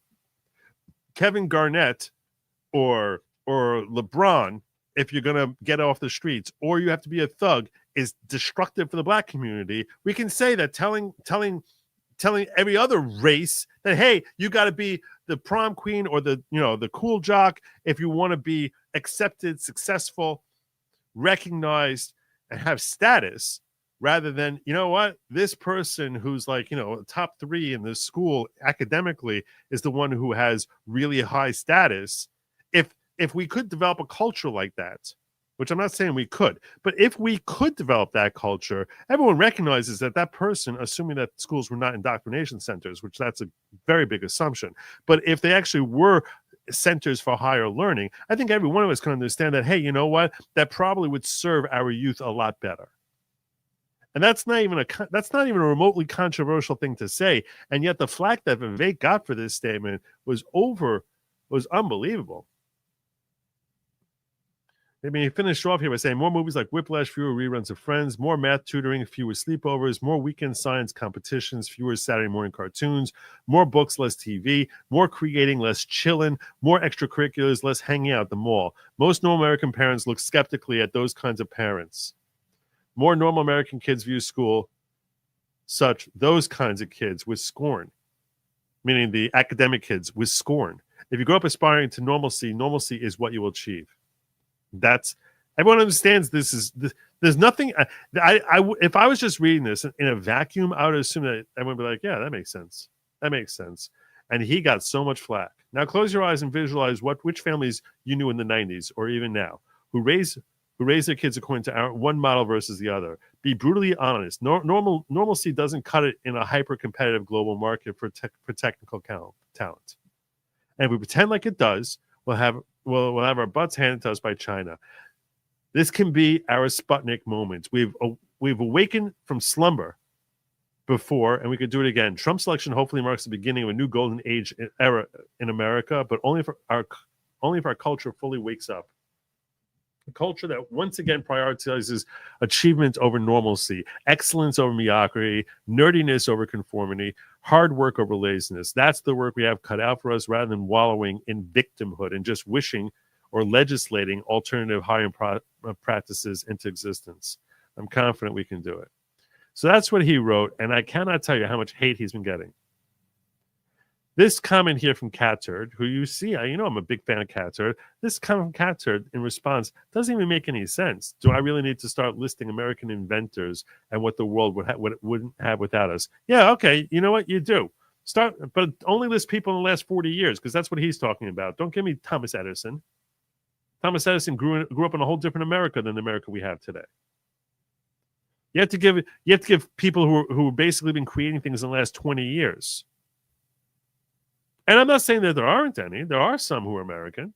Kevin Garnett or LeBron if you're going to get off the streets, or you have to be a thug is destructive for the Black community. We can say that telling every other race that, hey, you got to be the prom queen or the cool jock if you want to be accepted, successful, recognized, and have status, rather than, this person who's like, top 3 in the school academically is the one who has really high status. If we could develop a culture like that, which I'm not saying we could, but if we could develop that culture, everyone recognizes that person, assuming that schools were not indoctrination centers, which that's a very big assumption, but if they actually were centers for higher learning, I think every one of us can understand that, hey, you know what? That probably would serve our youth a lot better. And that's not even a remotely controversial thing to say. And yet the flack that Vivek got for this statement was unbelievable. I mean, he finished off here by saying more movies like Whiplash, fewer reruns of Friends, more math tutoring, fewer sleepovers, more weekend science competitions, fewer Saturday morning cartoons, more books, less TV, more creating, less chilling, more extracurriculars, less hanging out at the mall. Most normal American parents look skeptically at those kinds of parents. More normal American kids view school, those kinds of kids, with scorn, meaning the academic kids, with scorn. If you grow up aspiring to normalcy is what you will achieve. Everyone understands there's nothing. If I was just reading this in a vacuum, I would assume that everyone would be like, yeah, that makes sense. That makes sense. And he got so much flack. Now close your eyes and visualize which families you knew in the 90s or even now who raise their kids according to our one model versus the other. Be brutally honest. Normalcy doesn't cut it in a hyper-competitive global market for technical talent. And if we pretend like it does, we'll have our butts handed to us by China. This can be our Sputnik moment. We've awakened from slumber before, and we could do it again. Trump's election hopefully marks the beginning of a new golden age era in America, but only if our culture fully wakes up. A culture that once again prioritizes achievement over normalcy, excellence over mediocrity, nerdiness over conformity, hard work over laziness. That's the work we have cut out for us, rather than wallowing in victimhood and just wishing or legislating alternative hiring practices into existence. I'm confident we can do it. So that's what he wrote, and I cannot tell you how much hate he's been getting. This comment here from Catturd, who you see, you know I'm a big fan of Catturd. This comment from Catturd in response doesn't even make any sense. Do I really need to start listing American inventors and what the world wouldn't have without us? Yeah, okay, you know what? You do. Start, but only list people in the last 40 years, because that's what he's talking about. Don't give me Thomas Edison. Thomas Edison grew up in a whole different America than the America we have today. You have to give people who basically been creating things in the last 20 years. And I'm not saying that there aren't any. There are some who are American.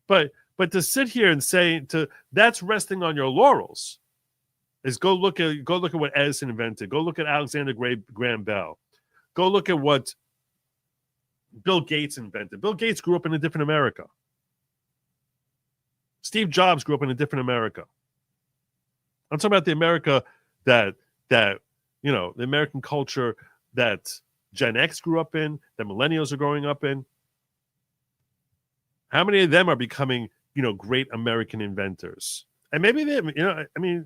But to sit here and say that's resting on your laurels is go look at what Edison invented. Go look at Alexander Graham Bell. Go look at what Bill Gates invented. Bill Gates grew up in a different America. Steve Jobs grew up in a different America. I'm talking about the America that the American culture that Gen X grew up in, that millennials are growing up in. How many of them are becoming, great American inventors? And maybe they, and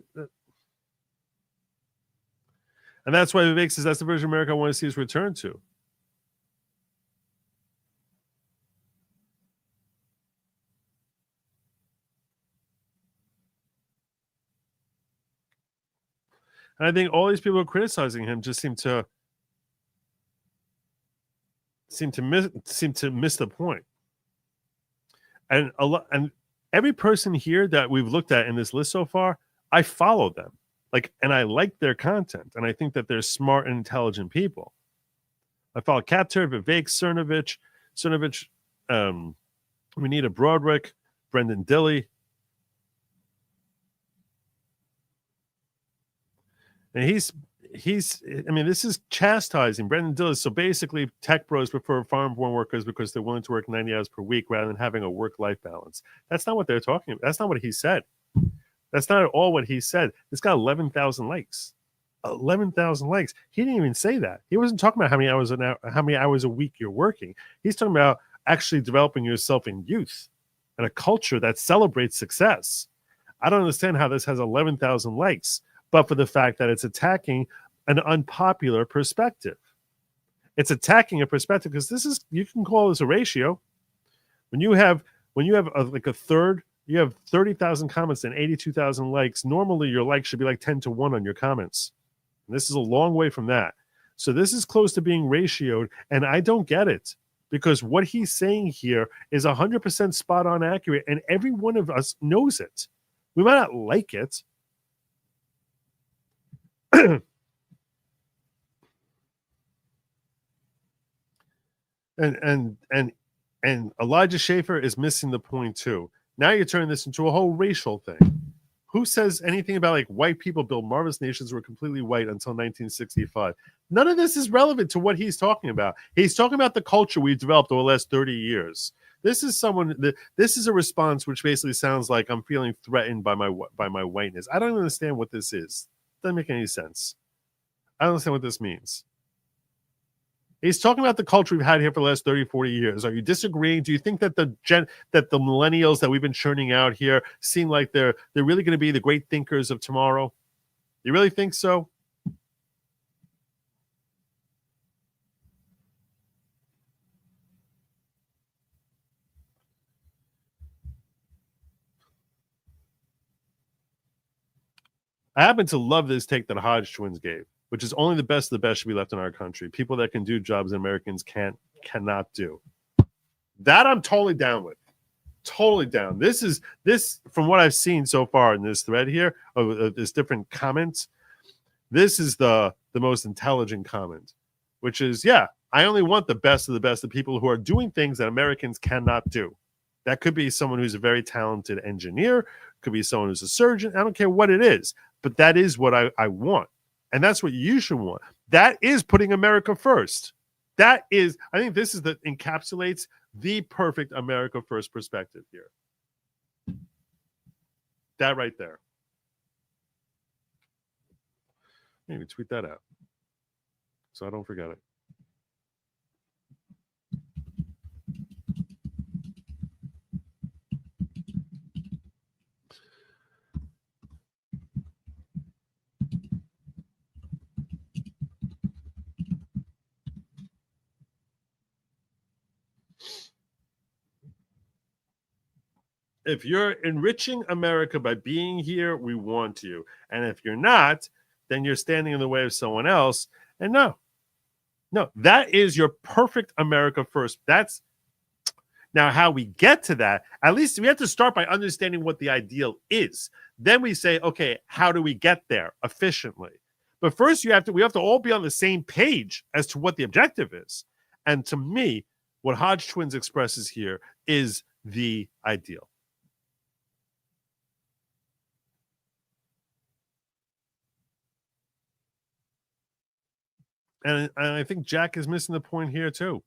that's why Vivek says that's the version of America I want to see us return to. And I think all these people criticizing him just seem to miss the point. And every person here that we've looked at in this list so far, I follow them. And I like their content, and I think that they're smart and intelligent people. I follow Catturd, Vivek, Cernovich, Renita Broderick, Brendan Dilley. And this is chastising. Brendan Dilley. So basically, tech bros prefer farm-born workers because they're willing to work 90 hours per week rather than having a work-life balance. That's not what they're talking about. That's not what he said. That's not at all what he said. It's got 11,000 likes. 11,000 likes. He didn't even say that. He wasn't talking about how many hours a week you're working. He's talking about actually developing yourself in youth and a culture that celebrates success. I don't understand how this has 11,000 likes, but for the fact that it's attacking an unpopular perspective. It's attacking a perspective because you can call this a ratio. When you have a third, you have 30,000 comments and 82,000 likes. Normally, your likes should be like 10 to 1 on your comments. And this is a long way from that. So this is close to being ratioed, and I don't get it because what he's saying here is 100% spot on accurate, and every one of us knows it. We might not like it. And Elijah Schaefer is missing the point too. Now you're turning this into a whole racial thing. Who says anything about white people built marvelous nations were completely white until 1965? None of this is relevant to what he's talking about. He's talking about the culture we've developed over the last 30 years. This is a response which basically sounds like I'm feeling threatened by my whiteness. I don't understand what this is. Doesn't make any sense. I don't understand what this means. He's talking about the culture we've had here for the last 30, 40 years. Are you disagreeing? Do you think that the millennials that we've been churning out here seem like they're really going to be the great thinkers of tomorrow? You really think so? I happen to love this take that Hodge twins gave, which is only the best of the best should be left in our country. People that can do jobs that Americans cannot do. That I'm totally down with. Totally down. This from what I've seen so far in this thread here of this different comments, this is the most intelligent comment, which is, yeah, I only want the best of people who are doing things that Americans cannot do. That could be someone who's a very talented engineer, could be someone who's a surgeon. I don't care what it is, but that is what I want. And that's what you should want. That is putting America first. I think this is encapsulates the perfect America first perspective here. That right there. Maybe tweet that out so I don't forget it. If you're enriching America by being here, we want you. And if you're not, then you're standing in the way of someone else. And no, that is your perfect America first. That's now how we get to that. At least we have to start by understanding what the ideal is. Then we say, okay, how do we get there efficiently? But first, we have to all be on the same page as to what the objective is. And to me, what Hodge Twins expresses here is the ideal. And I think Jack is missing the point here too.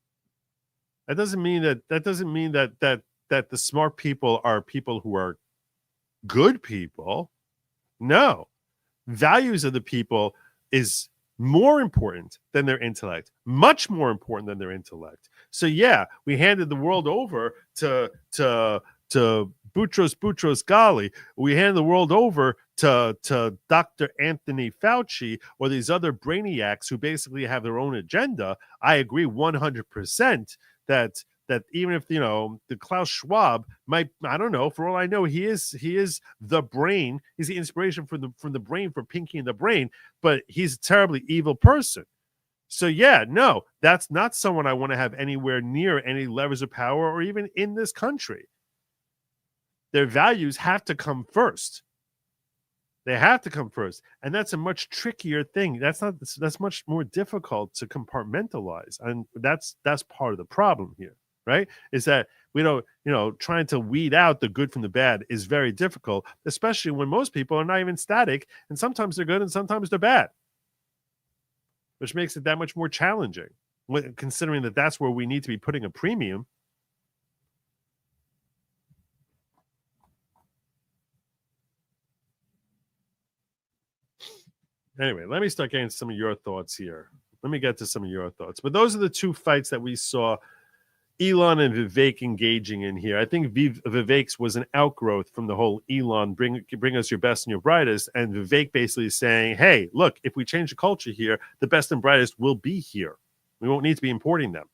That doesn't mean that the smart people are people who are good people. No. Values of the people is more important than their intellect, much more important than their intellect. So yeah, we handed the world over to Boutros Ghali. We hand the world over to Dr. Anthony Fauci or these other brainiacs who basically have their own agenda. I agree 100% that even if the Klaus Schwab might, I don't know, for all I know, he is the brain. He's the inspiration from the brain for Pinky and the Brain, but he's a terribly evil person. So yeah, no, that's not someone I want to have anywhere near any levers of power or even in this country. Their values have to come first. They have to come first. And that's a much trickier thing. That's much more difficult to compartmentalize. And that's part of the problem here, right? Is that we don't, trying to weed out the good from the bad is very difficult, especially when most people are not even static. And sometimes they're good and sometimes they're bad, which makes it that much more challenging, considering that that's where we need to be putting a premium. Anyway, let me start getting some of your thoughts here. Let me get to some of your thoughts. But those are the two fights that we saw Elon and Vivek engaging in here. I think Vivek's was an outgrowth from the whole Elon, bring us your best and your brightest. And Vivek basically saying, hey, look, if we change the culture here, the best and brightest will be here. We won't need to be importing them.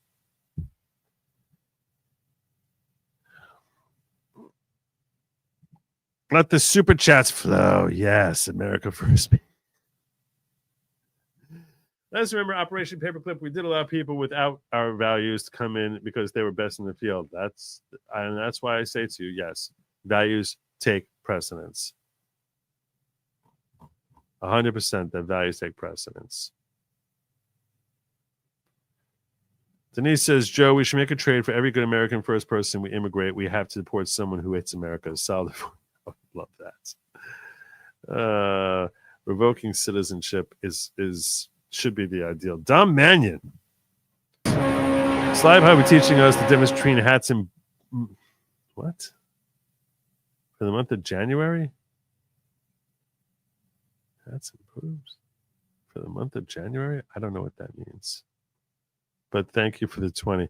Let the super chats flow. Yes, America first. Let's remember Operation Paperclip. We did allow people without our values to come in because they were best in the field. That's why I say to you, yes, values take precedence. 100% that values take precedence. Denise says, Joe, we should make a trade for every good American first person we immigrate. We have to deport someone who hates America. Solid. Oh, love that. Revoking citizenship should be the ideal. Dom Mannion. Slide High, we're teaching us the difference between hats and what? For the month of January? Hats and boobs? For the month of January? I don't know what that means. But thank you for the 20.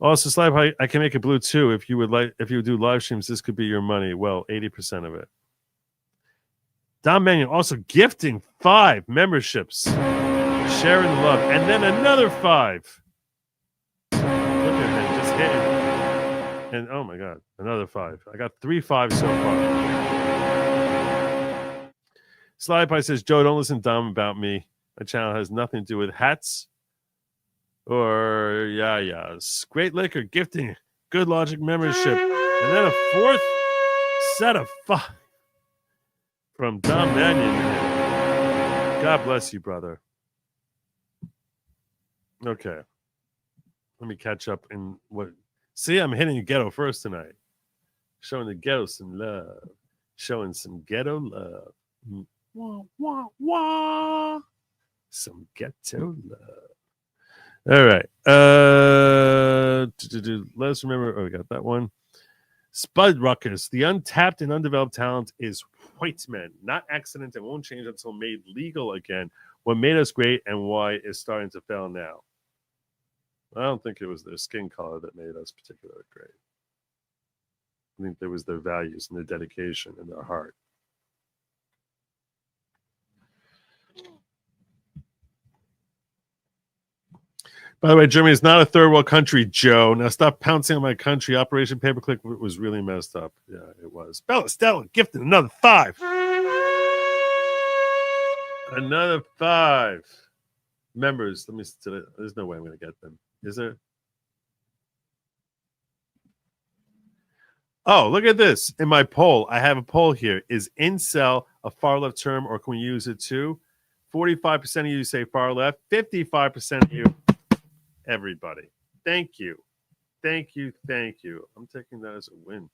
Also, Slide High, I can make it blue too. If you would do live streams, this could be your money. Well, 80% of it. Dom Mannion also gifting 5 memberships, sharing the love, and then another 5. Look at him, just hitting. And oh my God, another 5. I got 3 5s so far. Slide Pie says, Joe, don't listen dumb about me. My channel has nothing to do with hats or yayas. Great Liquor gifting Good Logic membership, and then a 4th set of 5. From Dom Mannion. God bless you, brother. Okay. Let me catch up in what. See, I'm hitting the ghetto first tonight. Showing the ghetto some love. Showing some ghetto love. Wah, wah, wah. Some ghetto love. All right. Let's remember. Oh, we got that one. Spud Ruckus, the untapped and undeveloped talent is white men, not accident and won't change until made legal again. What made us great and why is starting to fail now. I don't think it was their skin color that made us particularly great. I think there was their values and their dedication and their heart. By the way, Germany is not a third world country, Joe. Now stop pouncing on my country. Operation Paperclip was really messed up. Yeah, it was. Bella Stella gifted another 5. Another 5. Members, let me. There's no way I'm going to get them. Is there? Oh, look at this. In my poll, I have a poll here. Is incel a far left term or can we use it too? 45% of you say far left. 55% of you. Everybody. Thank you. Thank you. Thank you. I'm taking that as a win.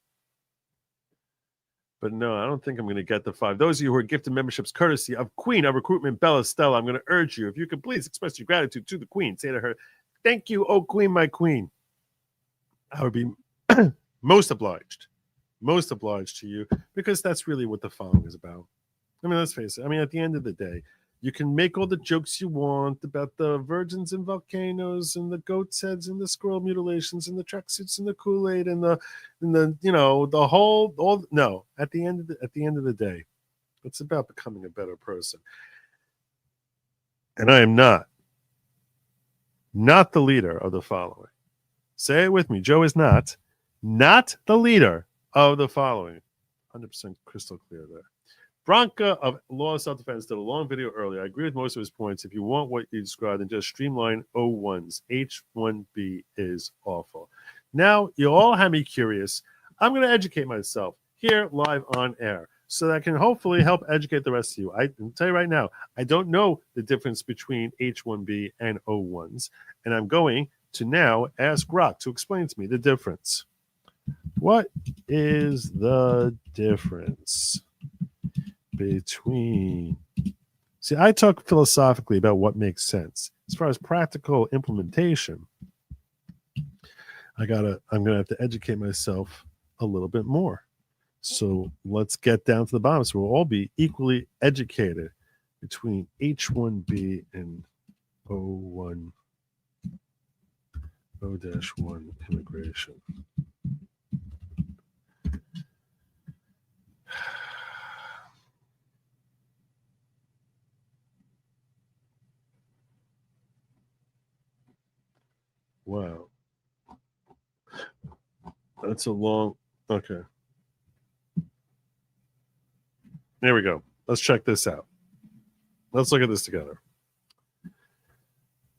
But no, I don't think I'm going to get the 5. Those of you who are gifted memberships courtesy of Queen of Recruitment, Bella Stella, I'm going to urge you, if you could please express your gratitude to the Queen, say to her, thank you, oh Queen, my Queen. I would be most obliged to you, because that's really what the following is about. I mean, let's face it. I mean, at the end of the day, you can make all the jokes you want about the virgins and volcanoes and the goat's heads and the squirrel mutilations and the tracksuits and the Kool-Aid and the the whole all. No, at the end of the day, it's about becoming a better person. And I am not the leader of the following. Say it with me. Joe is not the leader of the following. 100% crystal clear there. Bronca of Law of Self-Defense did a long video earlier. I agree with most of his points. If you want what you described, then just streamline O1s. H1B is awful. Now, you all have me curious. I'm going to educate myself here live on air so that I can hopefully help educate the rest of you. I can tell you right now, I don't know the difference between H1B and O1s, and I'm going to now ask Rock to explain to me the difference. What is the difference between? See, I talk philosophically about what makes sense. As far as practical implementation, I'm gonna have to educate myself a little bit more. So let's get down to the bottom. So we'll all be equally educated between H1B and O1, O-1 immigration. Wow. That's a long, okay. There we go. Let's check this out. Let's look at this together.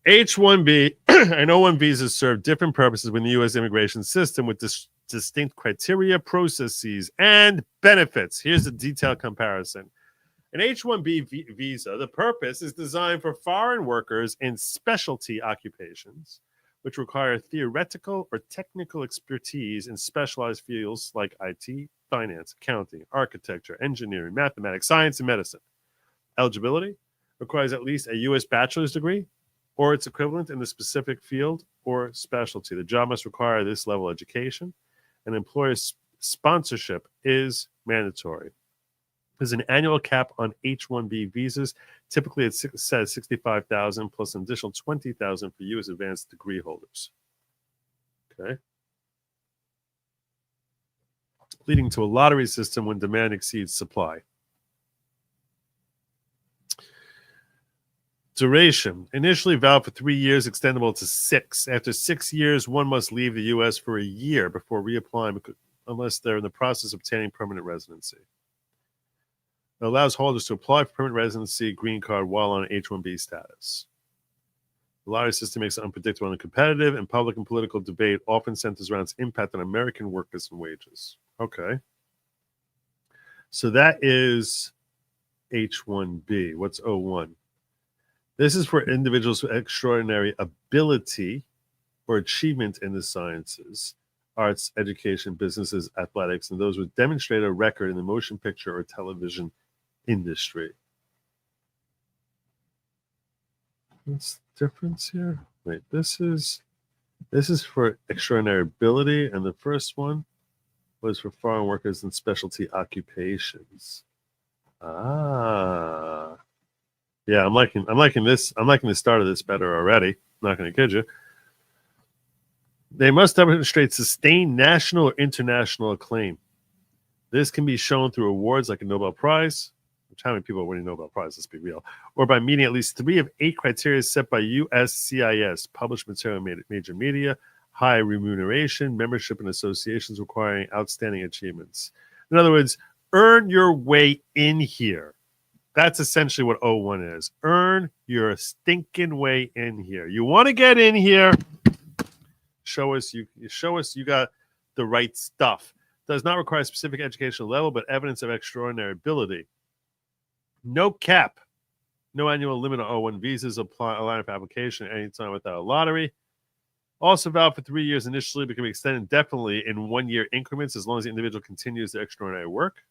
H-1B and O-1 visas serve different purposes within the U.S. immigration system with distinct criteria, processes, and benefits. Here's a detailed comparison. An H-1B visa, the purpose is designed for foreign workers in specialty occupations, which require theoretical or technical expertise in specialized fields like IT, finance, accounting, architecture, engineering, mathematics, science, and medicine. Eligibility requires at least a U.S. bachelor's degree or its equivalent in the specific field or specialty. The job must require this level of education, and employer sponsorship is mandatory. There's an annual cap on H-1B visas. Typically, it says $65,000 plus an additional $20,000 for U.S. advanced degree holders. Okay. Leading to a lottery system when demand exceeds supply. Duration. Initially valid for 3 years, extendable to 6. After 6 years, one must leave the U.S. for a year before reapplying unless they're in the process of obtaining permanent residency. It allows holders to apply for permanent residency green card while on H-1B status. The lottery system makes it unpredictable and competitive, and public and political debate often centers around its impact on American workers and wages. Okay. So that is H-1B. What's O-1? This is for individuals with extraordinary ability or achievement in the sciences, arts, education, businesses, athletics, and those with demonstrated record in the motion picture or television industry. What's the difference here? Wait, this is for extraordinary ability, and the first one was for foreign workers and specialty occupations. Ah. Yeah, I'm liking this. I'm liking the start of this better already. I'm not going to kid you. They must demonstrate sustained national or international acclaim. This can be shown through awards like a Nobel Prize, which how many people are winning Nobel Prize, let's be real, or by meeting at least 3 of 8 criteria set by USCIS, published material in major media, high remuneration, membership in associations requiring outstanding achievements. In other words, earn your way in here. That's essentially what O1 is. Earn your stinking way in here. You want to get in here, show us you got the right stuff. Does not require a specific educational level, but evidence of extraordinary ability. No cap. No annual limit on O1 visas. Apply a line of application at any time without a lottery. Also valid for 3 years initially, but can be extended indefinitely in 1-year increments as long as the individual continues their extraordinary work.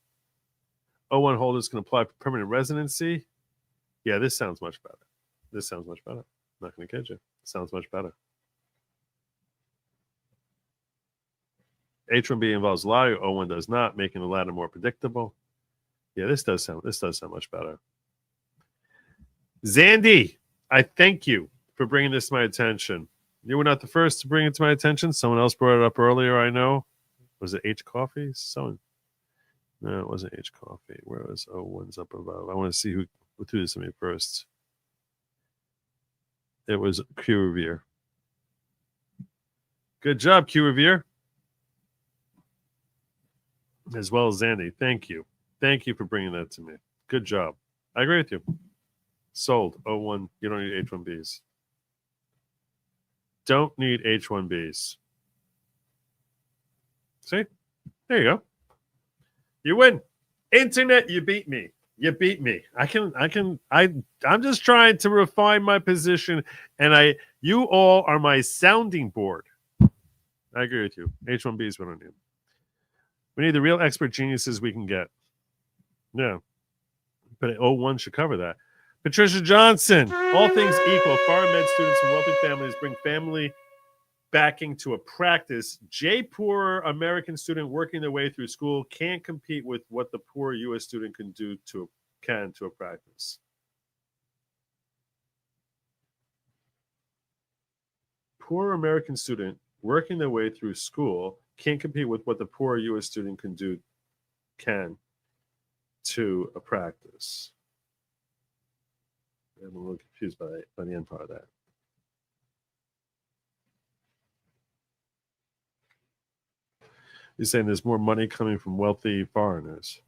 O1 holders can apply for permanent residency. Yeah, this sounds much better. This sounds much better. I'm not going to kid you. It sounds much better. H-1B involves lottery. O1 does not, making the latter more predictable. Yeah, this does sound much better. Zandy, I thank you for bringing this to my attention. You were not the first to bring it to my attention. Someone else brought it up earlier, I know. Was it H Coffee? Someone. No, it wasn't H Coffee. Where was O1's up above? I want to see who threw this to me first. It was Q Revere. Good job, Q Revere. As well as Zandy. Thank you. Thank you for bringing that to me. Good job. I agree with you. Sold. O1. You don't need H-1Bs. Don't need H-1Bs. See? There you go. You win. Internet, you beat me. You beat me. I'm just trying to refine my position, and you all are my sounding board. I agree with you. H-1Bs we don't need. We need the real expert geniuses we can get. Yeah. But O1 should cover that. Patricia Johnson. All things equal, foreign med students from wealthy families bring family backing to a practice. Poor American student working their way through school can't compete with what the poor U.S. student can do to a practice. Poor American student working their way through school can't compete with what the poor U.S. student can to a practice. I'm a little confused by the end part of that. You're saying there's more money coming from wealthy foreigners,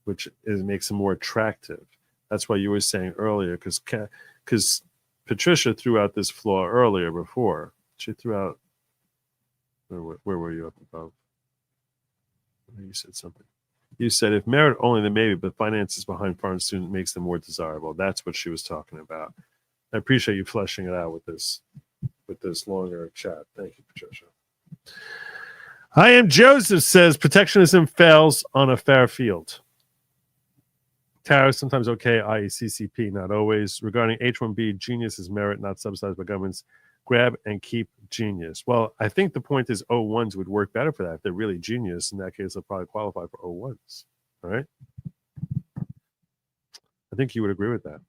which makes them more attractive. That's why you were saying earlier, because Patricia threw out this flaw earlier before. She threw out, where were you up above? You said something. You said if merit only, then maybe, but finances behind foreign student makes them more desirable. That's what she was talking about. I appreciate you fleshing it out with this longer chat. Thank you, Patricia. I am Joseph says protectionism fails on a fair field. Tariffs sometimes okay, i.e. CCP, not always. Regarding H-1B, genius is merit, not subsidized by governments. Grab and keep genius. Well, I think the point is O1s would work better for that. If they're really genius, in that case, they'll probably qualify for O1s. All right? I think you would agree with that.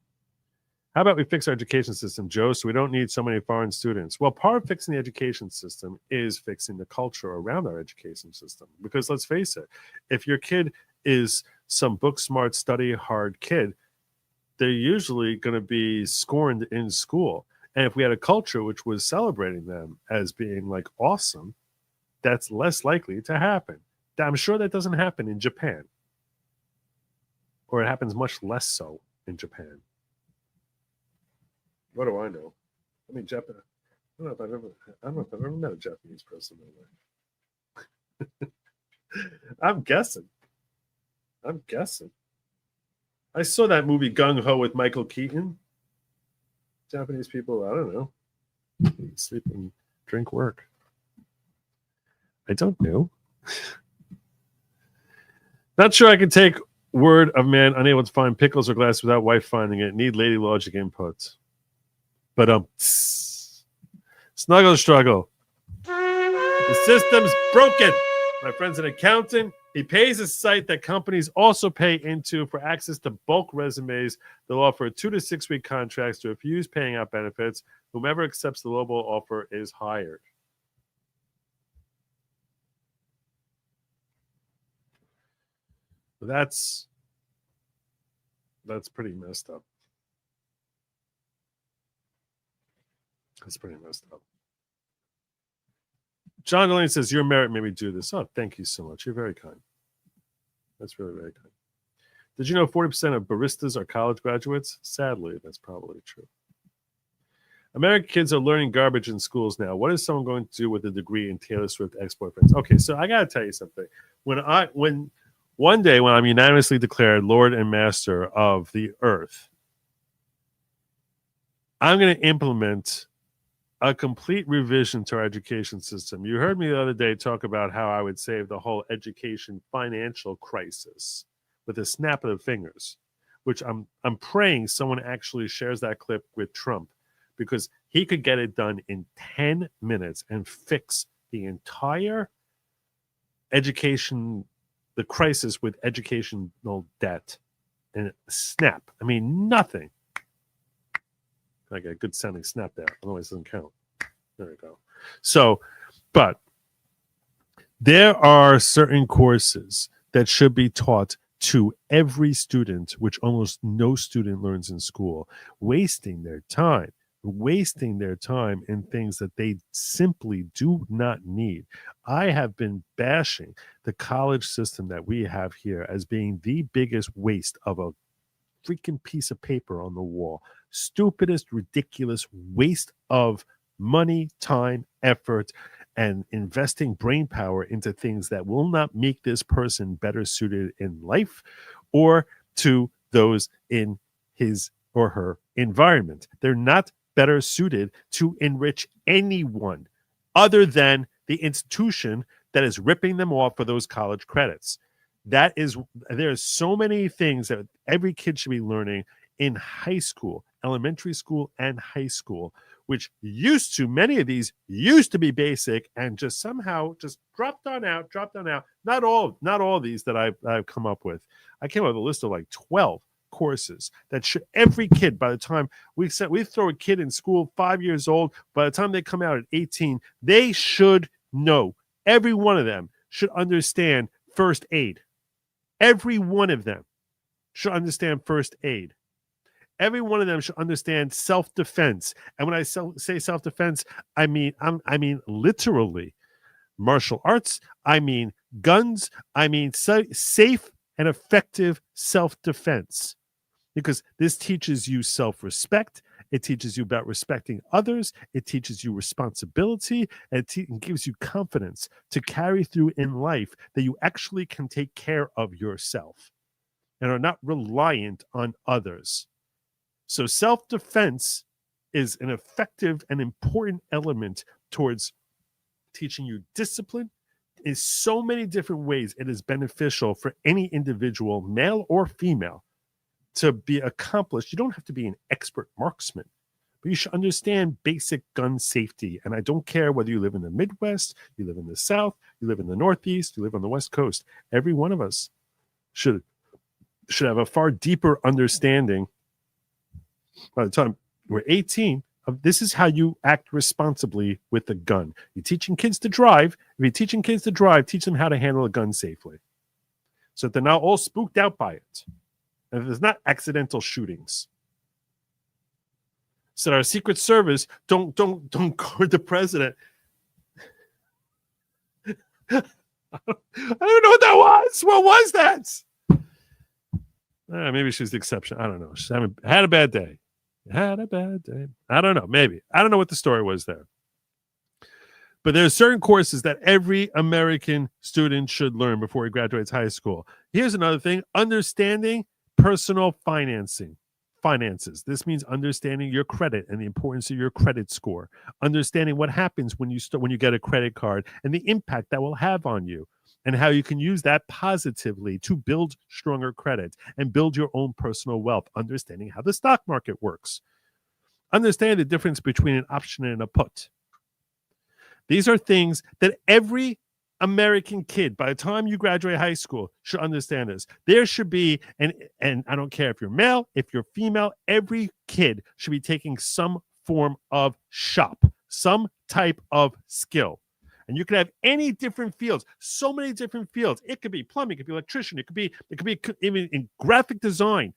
How about we fix our education system, Joe, so we don't need so many foreign students? Well, part of fixing the education system is fixing the culture around our education system. Because let's face it, if your kid is some book smart, study hard kid, they're usually going to be scorned in school. And if we had a culture which was celebrating them as being like awesome, that's less likely to happen. I'm sure that doesn't happen in Japan. Or it happens much less so in Japan. What do I know? I mean, Japan. I don't know if I've ever met a Japanese person in my life. I'm guessing. I saw that movie Gung Ho with Michael Keaton. Japanese people, I don't know. Eat, sleep, and drink, work. I don't know. Not sure I can take word of man unable to find pickles or glass without wife finding it. Need lady logic inputs. But snuggle struggle. The system's broken. My friend's an accountant. He pays a site that companies also pay into for access to bulk resumes. They'll offer 2 to 6 week contracts to refuse paying out benefits. Whomever accepts the lowball offer is hired. That's pretty messed up. That's pretty messed up. John Delaney says, your merit made me do this. Oh, thank you so much. You're very kind. That's really, very kind. Did you know 40% of baristas are college graduates? Sadly, that's probably true. American kids are learning garbage in schools now. What is someone going to do with a degree in Taylor Swift ex-boyfriends? Okay, so I got to tell you something. When one day when I'm unanimously declared Lord and Master of the earth, I'm going to implement a complete revision to our education system. You heard me the other day talk about how I would save the whole education financial crisis with a snap of the fingers, which I'm praying someone actually shares that clip with Trump, because he could get it done in 10 minutes and fix the entire education, the crisis with educational debt and snap. I mean, nothing. Like a good sounding snap there. Otherwise, it doesn't count. There we go. So, but there are certain courses that should be taught to every student, which almost no student learns in school, wasting their time in things that they simply do not need. I have been bashing the college system that we have here as being the biggest waste of a freaking piece of paper on the wall. Stupidest, ridiculous waste of money, time, effort, and investing brain power into things that will not make this person better suited in life or to those in his or her environment. They're not better suited to enrich anyone other than the institution that is ripping them off for those college credits. There's so many things that every kid should be learning in high school, elementary school, and high school, which many of these used to be basic and just somehow just dropped on out. Not all these that I've come up with. I came up with a list of like 12 courses that should every kid, by the time we throw a kid in school 5 years old, by the time they come out at 18, they should know. Every one of them should understand first aid. Every one of them should understand first aid. Every one of them should understand self-defense. And when I say self-defense, I mean literally martial arts. I mean guns. I mean safe and effective self-defense. Because this teaches you self-respect. It teaches you about respecting others. It teaches you responsibility. And it gives you confidence to carry through in life that you actually can take care of yourself and are not reliant on others. So self-defense is an effective and important element towards teaching you discipline. In so many different ways, it is beneficial for any individual, male or female, to be accomplished. You don't have to be an expert marksman, but you should understand basic gun safety. And I don't care whether you live in the Midwest, you live in the South, you live in the Northeast, you live on the West Coast. Every one of us should have a far deeper understanding by the time we're 18 of this is how you act responsibly with a gun. You're teaching kids to drive. If you're teaching kids to drive, teach them how to handle a gun safely so that they're not all spooked out by it. And there's not accidental shootings. So that our Secret Service don't guard the president. I don't know what that was. What was that? Maybe she was the exception. I don't know. She had a bad day. I don't know. Maybe. I don't know what the story was there. But there are certain courses that every American student should learn before he graduates high school. Here's another thing. Understanding personal finances. This means understanding your credit and the importance of your credit score. Understanding what happens when you get a credit card and the impact that will have on you, and how you can use that positively to build stronger credit and build your own personal wealth. Understanding how the stock market works. Understand the difference between an option and a put. These are things that every American kid, by the time you graduate high school, should understand this. There should be, and I don't care if you're male, if you're female, every kid should be taking some form of shop, some type of skill. And you can have any different fields, so many different fields. It could be plumbing, it could be electrician, it could be even in graphic design,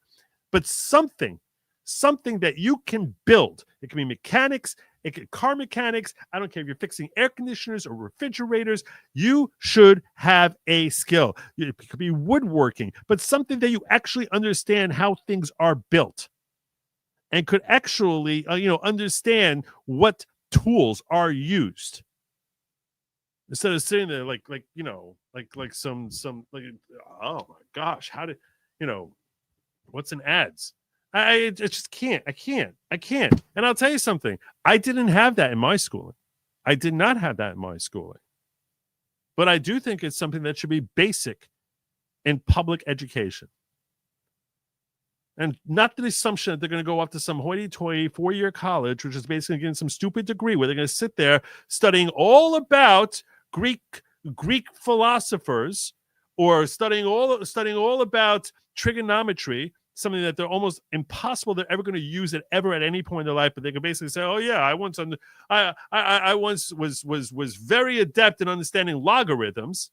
but something that you can build. It can be mechanics, it could car mechanics. I don't care if you're fixing air conditioners or refrigerators. You should have a skill. It could be woodworking, but something that you actually understand how things are built and could actually, understand what tools are used. Instead of sitting there like some oh my gosh, how did what's in ads? I just can't. I can't. And I'll tell you something. I didn't have that in my schooling. I did not have that in my schooling. But I do think it's something that should be basic in public education. And not the assumption that they're going to go off to some hoity-toity 4-year college, which is basically getting some stupid degree where they're going to sit there studying all about Greek philosophers, or studying all about trigonometry, something that they're almost impossible they're ever going to use it ever at any point in their life. But they can basically say, "Oh yeah, I once was very adept in understanding logarithms."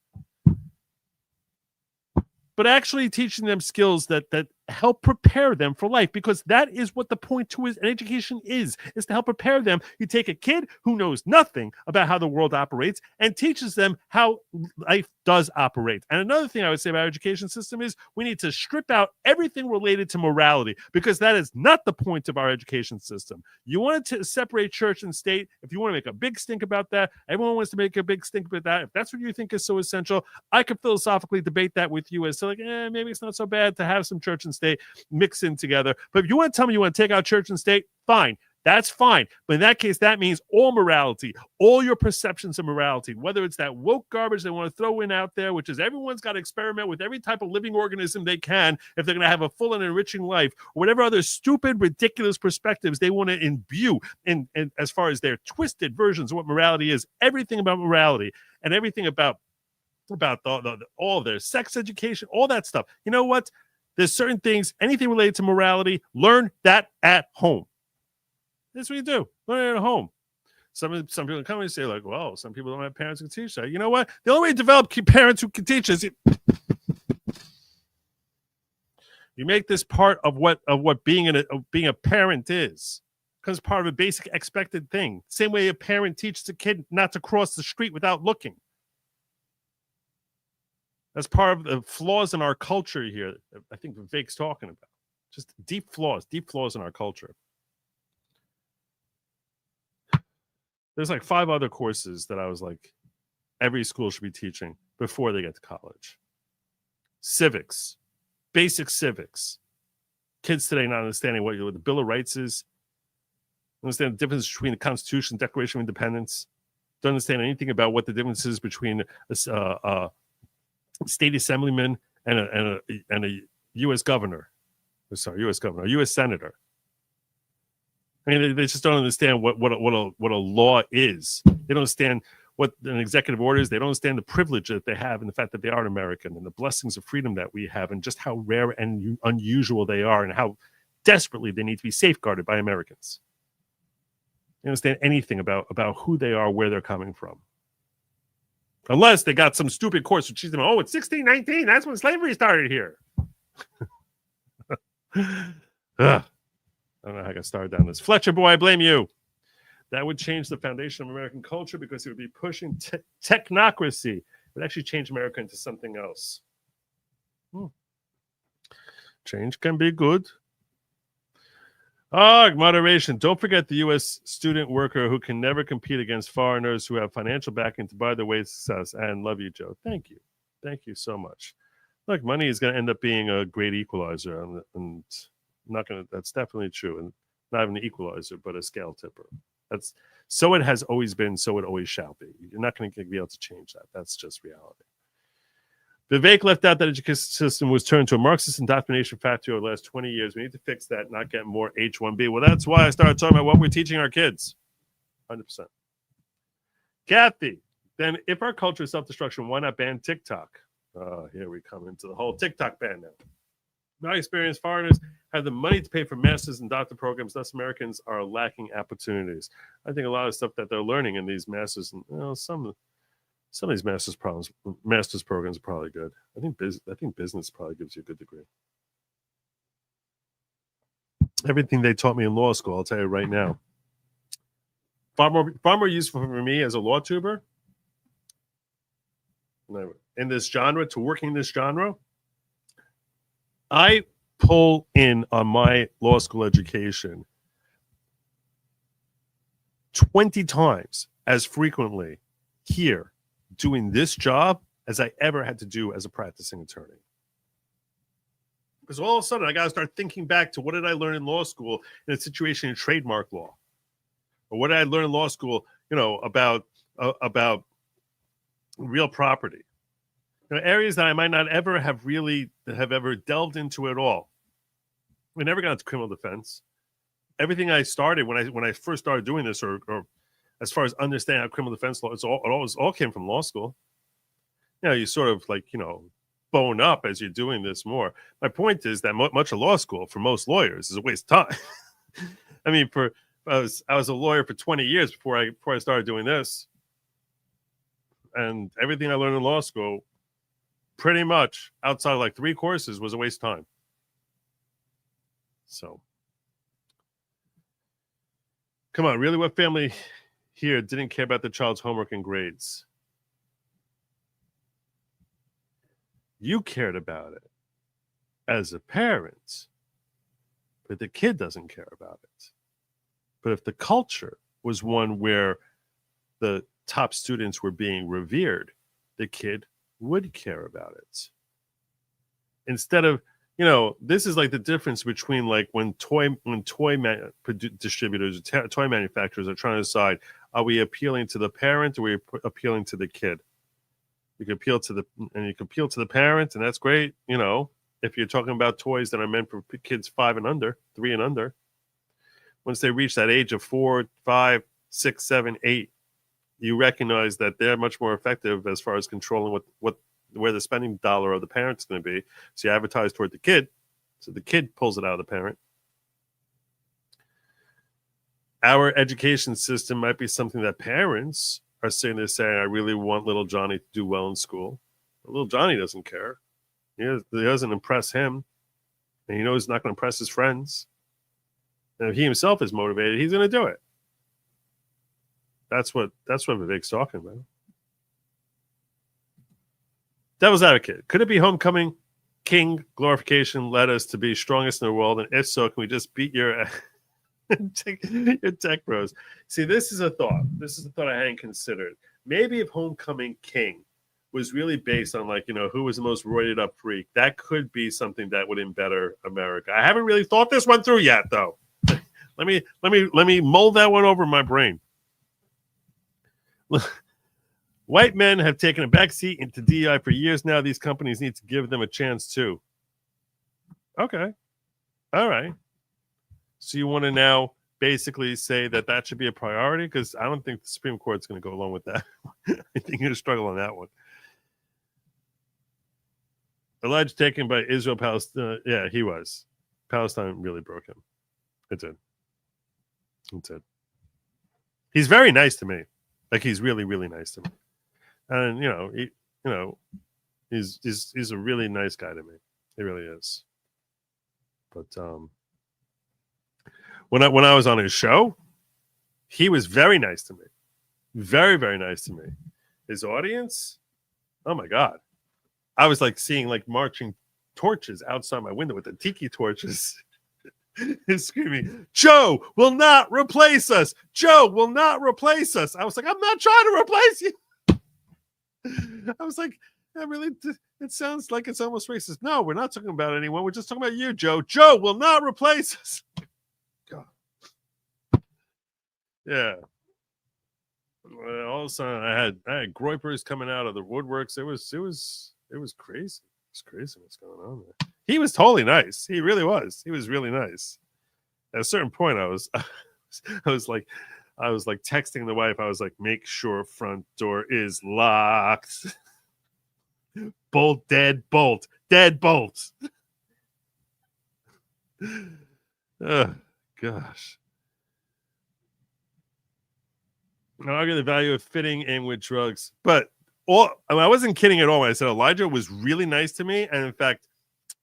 But actually teaching them skills that help prepare them for life, because that is what the point to an education is to help prepare them. You take a kid who knows nothing about how the world operates and teaches them how life does operate. And another thing I would say about our education system is we need to strip out everything related to morality, because that is not the point of our education system. You want to separate church and state. If you want to make a big stink about that, everyone wants to make a big stink about that. If that's what you think is so essential, I could philosophically debate that with you as to maybe it's not so bad to have some church and state mixed in together. But if you want to tell me you want to take out church and state, fine. That's fine. But in that case, that means all morality, all your perceptions of morality, whether it's that woke garbage they want to throw in out there, which is everyone's got to experiment with every type of living organism they can if they're going to have a full and enriching life, or whatever other stupid, ridiculous perspectives they want to imbue in as far as their twisted versions of what morality is. Everything about morality and everything about all their sex education, all that stuff. You know what? There's certain things, anything related to morality, learn that at home. That's what you do. Learn it at home. Some people come and say, like, well, some people don't have parents who can teach that. You know what? The only way to develop parents who can teach is you make this part of what being a parent is. Because part of a basic expected thing. Same way a parent teaches a kid not to cross the street without looking. That's part of the flaws in our culture here. I think Vivek's talking about just deep flaws in our culture. There's like 5 other courses that I was like, every school should be teaching before they get to college. Civics, basic civics. Kids today not understanding what the Bill of Rights is, understand the difference between the Constitution and Declaration of Independence, don't understand anything about what the difference is between a state assemblyman and a U.S. governor. Sorry, U.S. governor, a U.S. senator. I mean, they just don't understand what a law is. They don't understand what an executive order is. They don't understand the privilege that they have and the fact that they are an American and the blessings of freedom that we have and just how rare and unusual they are and how desperately they need to be safeguarded by Americans. They don't understand anything about who they are, where they're coming from. Unless they got some stupid course which teaches them, oh, it's 1619. That's when slavery started here. I don't know how I got started down this. Fletcher, boy, I blame you. That would change the foundation of American culture because it would be pushing technocracy. It would actually change America into something else. Change can be good. Moderation. Don't forget the U.S. student worker who can never compete against foreigners who have financial backing to buy their way to success. And love you, Joe. Thank you. Thank you so much. Look, money is going to end up being a great equalizer, and that's definitely true, and not even an equalizer, but a scale tipper. That's so it has always been, so it always shall be. You're not going to be able to change that. That's just reality. Vivek left out that education system was turned to a Marxist indoctrination factory over the last 20 years. We need to fix that, not get more H-1B. Well, that's why I started talking about what we're teaching our kids. 100%. Kathy, then if our culture is self-destruction, why not ban TikTok? Here we come into the whole TikTok ban now. My experience, foreigners have the money to pay for masters and doctor programs, thus Americans are lacking opportunities. I think a lot of stuff that they're learning in these masters, and some of these masters programs are probably good. I think business probably gives you a good degree. Everything they taught me in law school, I'll tell you right now, far more useful for me as a law tuber in this genre, to working in this genre. I pull in on my law school education 20 times as frequently here doing this job as I ever had to do as a practicing attorney. Because all of a sudden I got to start thinking back to what did I learn in law school in a situation in trademark law, or what did I learn in law school, about real property, areas that I might not ever have ever delved into at all. We never got into criminal defense. Everything I started when I first started doing this, or as far as understanding how criminal defense law, it all came from law school. You sort of bone up as you're doing this more. My point is that much of law school for most lawyers is a waste of time. I mean, I was a lawyer for 20 years before I started doing this, and everything I learned in law school, pretty much outside of like 3 courses, was a waste of time. So, come on, really? What family here didn't care about the child's homework and grades? You cared about it as a parent, but the kid doesn't care about it. But if the culture was one where the top students were being revered, the kid would care about it. Instead of, this is like the difference between like when toy distributors, toy manufacturers are trying to decide, are we appealing to the parent or are we appealing to the kid? You can appeal to the parent, and that's great. If you're talking about toys that are meant for kids 5 and under, 3 and under, once they reach that age of 4, 5, 6, 7, 8, you recognize that they're much more effective as far as controlling where the spending dollar of the parent's going to be. So you advertise toward the kid, so the kid pulls it out of the parent. Our education system might be something that parents are sitting there saying, I really want little Johnny to do well in school. But little Johnny doesn't care. It doesn't impress him. And he knows he's not going to impress his friends. And if he himself is motivated, he's going to do it. That's what Vivek's talking about. Devil's advocate. Could it be homecoming? King glorification led us to be strongest in the world. And if so, can we just beat your tech bros? See, this is a thought. This is a thought I hadn't considered. Maybe if homecoming king was really based on who was the most roided up freak, that could be something that would embetter America. I haven't really thought this one through yet, though. Let me mold that one over in my brain. White men have taken a backseat into DEI for years now. These companies need to give them a chance too. Okay. All right. So you want to now basically say that should be a priority? Because I don't think the Supreme Court's going to go along with that. I think you're going to struggle on that one. Alleged taken by Israel, Palestine. Yeah, he was. Palestine really broke him. It did. He's very nice to me. Like, he's really, really nice to me. And he's a really nice guy to me. He really is. But when I was on his show, he was very nice to me. Very, very nice to me. His audience, oh my God. I was seeing marching torches outside my window with the tiki torches. He's screaming, Joe will not replace us. Joe will not replace us. I was like, I'm not trying to replace you. I was like, it sounds like it's almost racist. No, we're not talking about anyone. We're just talking about you, Joe. Joe will not replace us. God. Yeah. All of a sudden, I had groypers coming out of the woodworks. It was crazy. It's crazy what's going on there. He was totally nice. He really was. He was really nice. At a certain point, I was like, I was like texting the wife. I was like, make sure front door is locked. Bolt, dead bolt. Oh, gosh. I argue the value of fitting in with drugs. But I wasn't kidding at all when I said Elijah was really nice to me. And in fact,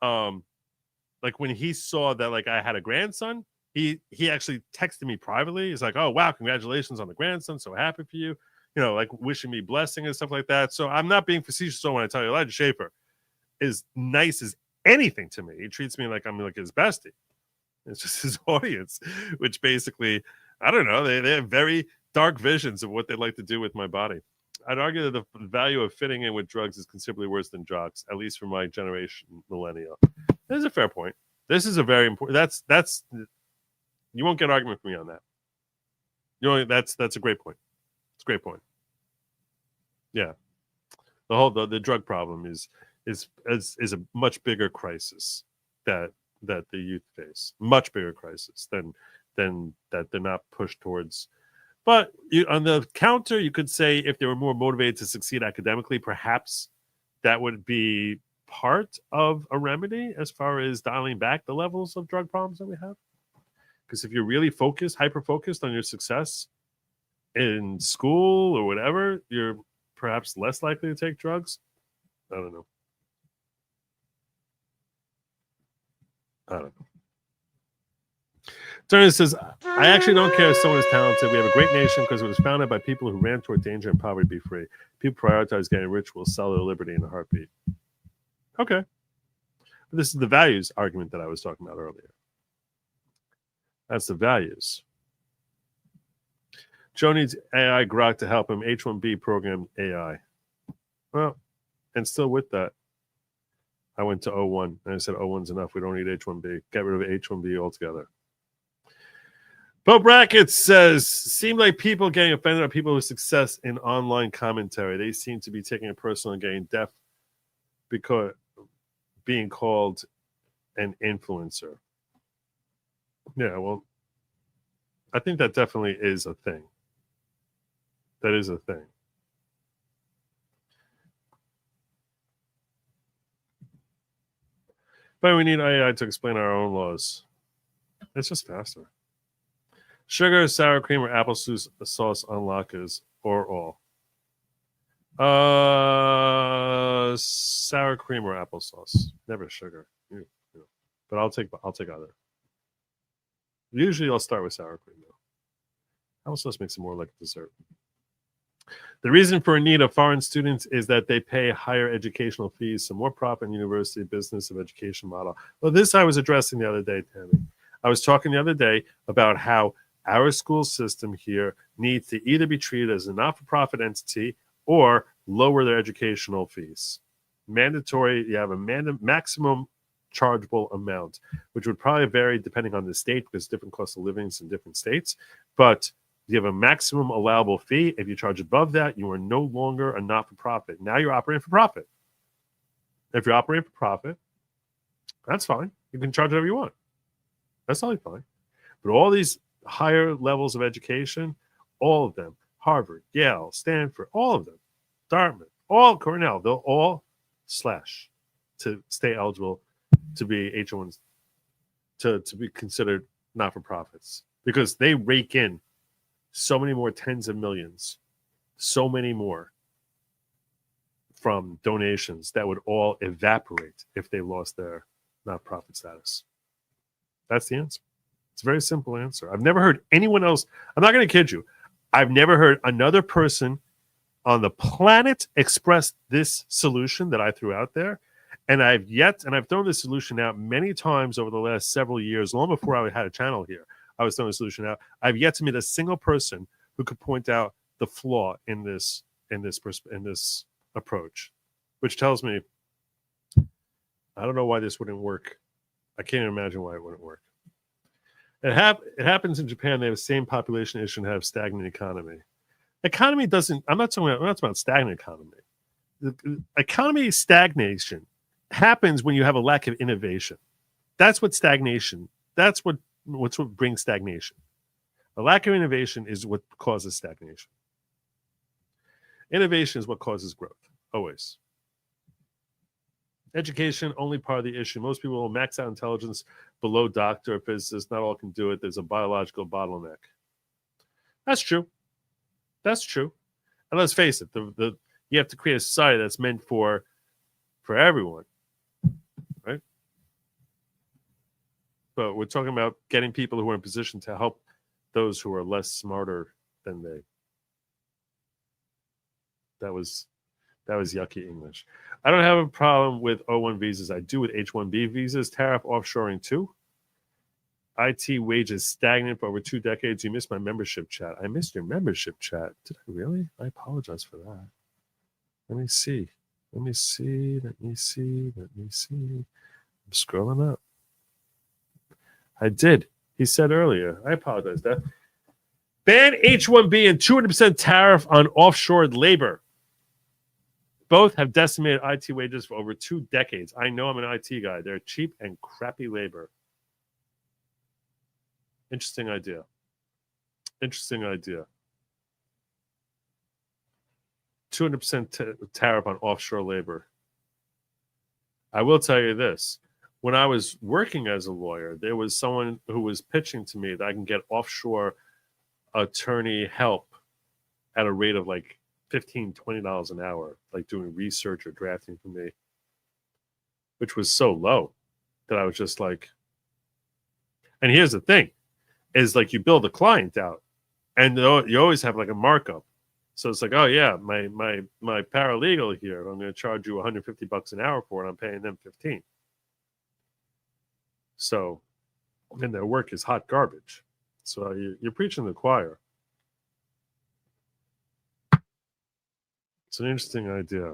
like when he saw that like I had a grandson, he actually texted me privately. He's like, "Oh wow, congratulations on the grandson! So happy for you." You know, like wishing me blessing and stuff like that. So I'm not being facetious. So when I tell you Elijah Schaefer is nice as anything to me, he treats me like I'm like his bestie. It's just his audience, which basically, I don't know, they have very dark visions of what they'd like to do with my body. I'd argue that the value of fitting in with drugs is considerably worse than jocks, at least for my generation, millennial. That's a fair point. This is a very important. That's you won't get an argument from me on that. You know, that's a great point. It's a great point. Yeah, the drug problem is a much bigger crisis that the youth face. Much bigger crisis than that they're not pushed towards. But on the counter, you could say if they were more motivated to succeed academically, perhaps that would be part of a remedy as far as dialing back the levels of drug problems that we have. Because if you're really focused, hyper-focused on your success in school or whatever, you're perhaps less likely to take drugs. I don't know. Turner says, I actually don't care if someone is talented. We have a great nation because it was founded by people who ran toward danger and poverty to be free. People prioritize getting rich will sell their liberty in a heartbeat. Okay. This is the values argument that I was talking about earlier. That's the values. Joe needs AI grok to help him. H1B programmed AI. Well, and still with that, I went to O1 and I said O1's enough. We don't need H1B. Get rid of H1B altogether. Bo Brackett says, seem like people getting offended are people with success in online commentary. They seem to be taking it personal and getting deaf because being called an influencer. Yeah, well, I think that definitely is a thing. That is a thing. But we need AI to explain our own laws. It's just faster. Sugar, sour cream, or apple sauce on latkes, or all? Sour cream or applesauce. Never sugar. But I'll take either. Usually I'll start with sour cream though. Applesauce makes it more like a dessert. The reason for a need of foreign students is that they pay higher educational fees, so more profit in university business of education model. Well, this I was addressing the other day, Tammy. I was talking the other day about how our school system here needs to either be treated as a not-for-profit entity or lower their educational fees. Mandatory, you have a maximum chargeable amount, which would probably vary depending on the state because different cost of living in different states. But you have a maximum allowable fee. If you charge above that, you are no longer a not-for-profit. Now you're operating for profit. If you're operating for profit, that's fine. You can charge whatever you want. That's totally fine. But all these higher levels of education, all of them, Harvard, Yale, Stanford, all of them, Dartmouth, all Cornell, they'll all slash to stay eligible to be H1s, to be considered not-for-profits because they rake in so many more tens of millions, so many more from donations that would all evaporate if they lost their not-profit status. That's the answer. It's a very simple answer. I've never heard anyone else. I'm not going to kid you. I've never heard another person on the planet express this solution that I threw out there. And I've thrown this solution out many times over the last several years, long before I had a channel here. I was throwing the solution out. I've yet to meet a single person who could point out the flaw in this approach, which tells me I don't know why this wouldn't work. I can't imagine why it wouldn't work. It happens in Japan. They have the same population issue and have stagnant economy. Economy doesn't. I'm not talking about stagnant economy. The economy stagnation happens when you have a lack of innovation. That's what stagnation. That's what brings stagnation. A lack of innovation is what causes stagnation. Innovation is what causes growth, always. Education, only part of the issue. Most people will max out intelligence below doctor or physicist. Not all can do it. There's a biological bottleneck. That's true. That's true. And let's face it, you have to create a society that's meant for everyone, right? But we're talking about getting people who are in position to help those who are less smarter than they. That was yucky English. I don't have a problem with O1 visas. I do with H1B visas. Tariff offshoring too. IT wages stagnant for over 2 decades. You missed my membership chat. I missed your membership chat. Did I really? I apologize for that. Let me see. I'm scrolling up. I did. He said earlier. I apologize. That ban H1B and 200% tariff on offshore labor. Both have decimated IT wages for over 2 decades. I know I'm an IT guy. They're cheap and crappy labor. Interesting idea. 200% tariff on offshore labor. I will tell you this. When I was working as a lawyer, there was someone who was pitching to me that I can get offshore attorney help at a rate of like $15, $20 an hour, like doing research or drafting for me, which was so low that I was just like, and here's the thing, is like you build a client out and you always have like a markup. So it's like, oh yeah, my paralegal here, I'm going to charge you $150 an hour for it. I'm paying them $15. So, and their work is hot garbage. So you're preaching to the choir. It's an interesting idea.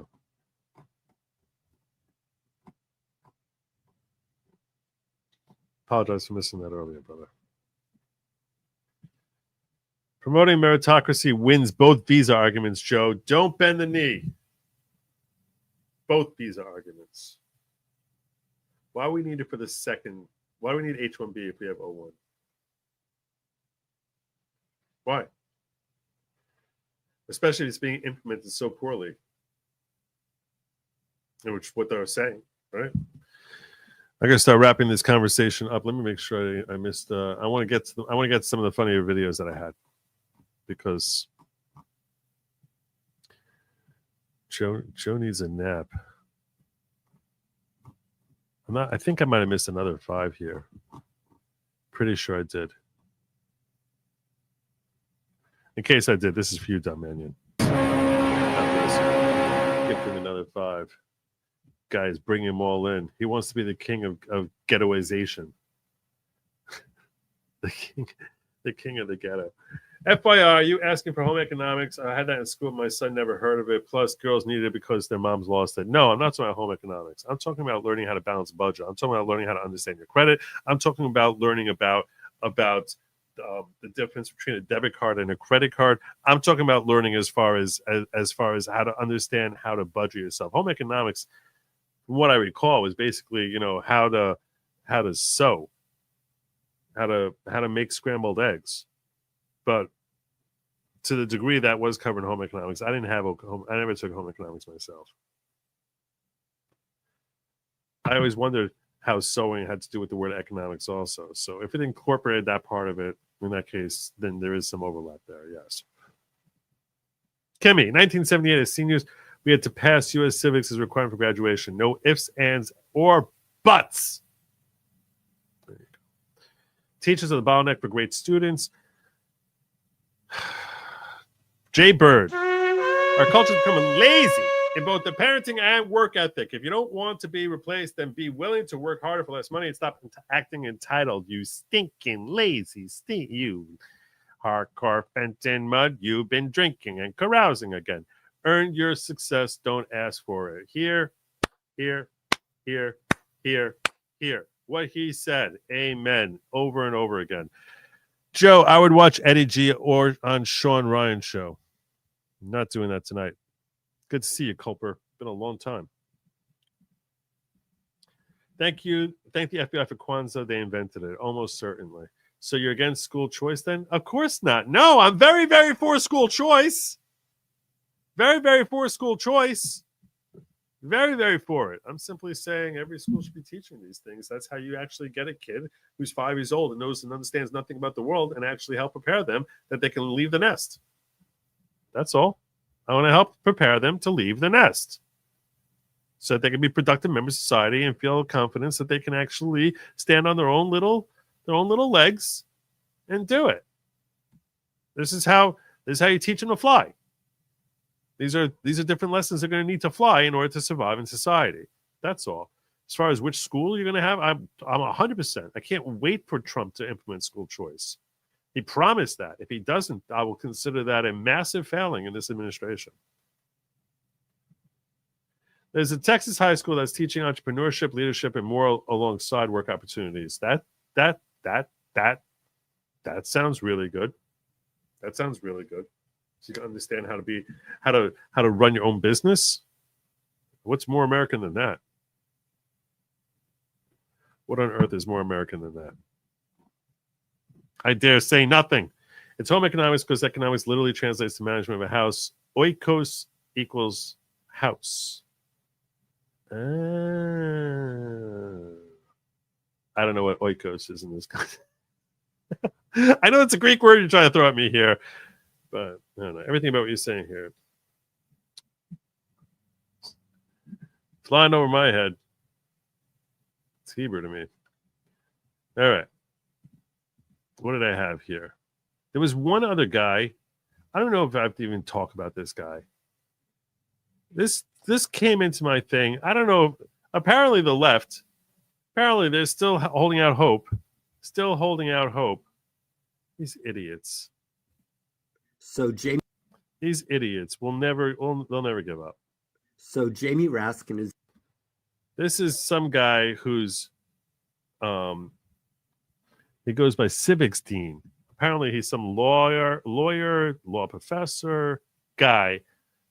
Apologize for missing that earlier, brother. Promoting meritocracy wins both visa arguments, Joe. Don't bend the knee. Both visa arguments. Why do we need it for the second? Why do we need H-1B if we have O-1? Why? Especially if it's being implemented so poorly. Which what they're saying, right? I gotta start wrapping this conversation up. Let me make sure I missed. I want to get to some of the funnier videos that I had, because Joe needs a nap. I think I might have missed another 5 here. Pretty sure I did. In case I did, this is for you, Dumb Manion. Give him another 5. Guys, bring him all in. He wants to be the king of ghettoization. the king of the ghetto. FYI, you asking for home economics? I had that in school. My son never heard of it. Plus, girls need it because their moms lost it. No, I'm not talking about home economics. I'm talking about learning how to balance a budget. I'm talking about learning how to understand your credit. I'm talking about learning about the difference between a debit card and a credit card. I'm talking about learning as far as how to understand how to budget yourself. Home economics, from what I recall, was basically how to sew, how to make scrambled eggs. But to the degree that was covered in home economics, I never took home economics myself. I always wondered how sewing had to do with the word economics also. So if it incorporated that part of it, in that case, then there is some overlap there, yes. Kimmy, 1978, as seniors, we had to pass U.S. civics as requirement for graduation. No ifs, ands, or buts. There you go. Teachers are the bottleneck for great students. Jay Bird. Our culture is becoming lazy in both the parenting and work ethic. If you don't want to be replaced, then be willing to work harder for less money and stop acting entitled. You stinking lazy you hardcore Fenton mud. You've been drinking and carousing again. Earn your success. Don't ask for it. Here. What he said. Amen. Over and over again. Joe, I would watch Eddie G or on Sean Ryan's show. I'm not doing that tonight. Good to see you, Culper. Been a long time. Thank you. Thank the FBI for Kwanzaa. They invented it. Almost certainly. So you're against school choice then? Of course not. No, I'm very, very for school choice. Very, very for school choice. Very, very for it. I'm simply saying every school should be teaching these things. That's how you actually get a kid who's 5 years old and knows and understands nothing about the world and actually help prepare them that they can leave the nest. That's all. I want to help prepare them to leave the nest so that they can be productive members of society and feel confidence that they can actually stand on their own little legs and do it. This is how you teach them to fly. These are different lessons they're going to need to fly in order to survive in society. That's all. As far as which school you're going to have, I'm 100%. I can't wait for Trump to implement school choice. He promised that. If he doesn't, I will consider that a massive failing in this administration. There's a Texas high school that's teaching entrepreneurship, leadership, and more alongside work opportunities. That sounds really good. That sounds really good. So you can understand how to run your own business. What's more American than that? What on earth is more American than that? I dare say nothing. It's home economics because economics literally translates to management of a house. Oikos equals house. I don't know what oikos is in this context. I know it's a Greek word you're trying to throw at me here, but I don't know. Everything about what you're saying here, flying over my head. It's Hebrew to me. All right. What did I have here? There was one other guy. I don't know if I have to even talk about this guy. This came into my thing. I don't know. Apparently the left, apparently they're still holding out hope. Still holding out hope. These idiots. So Jamie, these idiots they'll never give up. So Jamie Raskin is. This is some guy who's, he goes by civics dean. Apparently he's some lawyer, law professor guy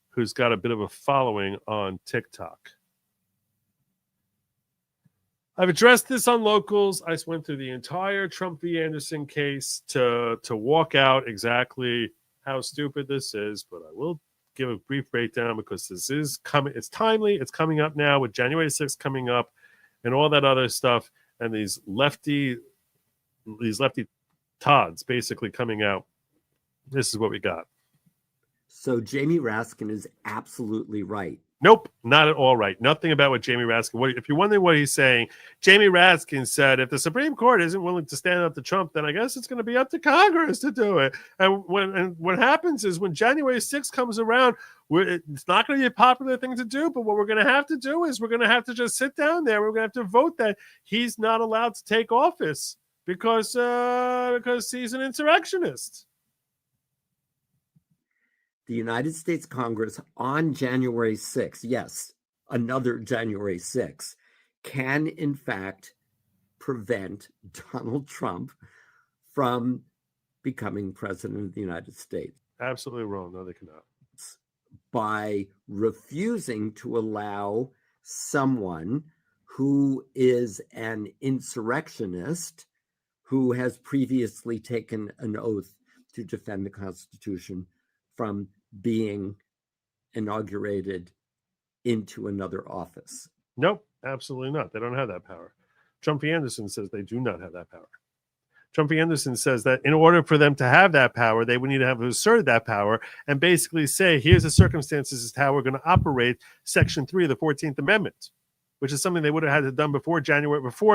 who's got a bit of a following on TikTok. I've addressed this on Locals. I went through the entire Trump v. Anderson case to walk out exactly how stupid this is, but I will give a brief breakdown because this is coming. It's timely. It's coming up now with January 6th coming up and all that other stuff. And these lefty Tods basically coming out. This is what we got. So Jamie Raskin is absolutely right. Nope, not at all right. Nothing about what Jamie Raskin. If you're wondering what he's saying, Jamie Raskin said, if the Supreme Court isn't willing to stand up to Trump, then I guess it's going to be up to Congress to do it. And what happens is when January 6th comes around, it's not going to be a popular thing to do. But what we're going to have to do is we're going to have to just sit down there. We're going to have to vote that he's not allowed to take office because he's an insurrectionist. The United States Congress on January 6th, yes, another January 6th, can in fact prevent Donald Trump from becoming president of the United States. Absolutely wrong. No, they cannot. By refusing to allow someone who is an insurrectionist, who has previously taken an oath to defend the Constitution, from being inaugurated into another office. Nope, absolutely not. They don't have that power. Trump v. Anderson says they do not have that power. Trump v. Anderson says that in order for them to have that power, they would need to have asserted that power and basically say, here's the circumstances as to how we're going to operate Section 3 of the 14th Amendment, which is something they would have had to done before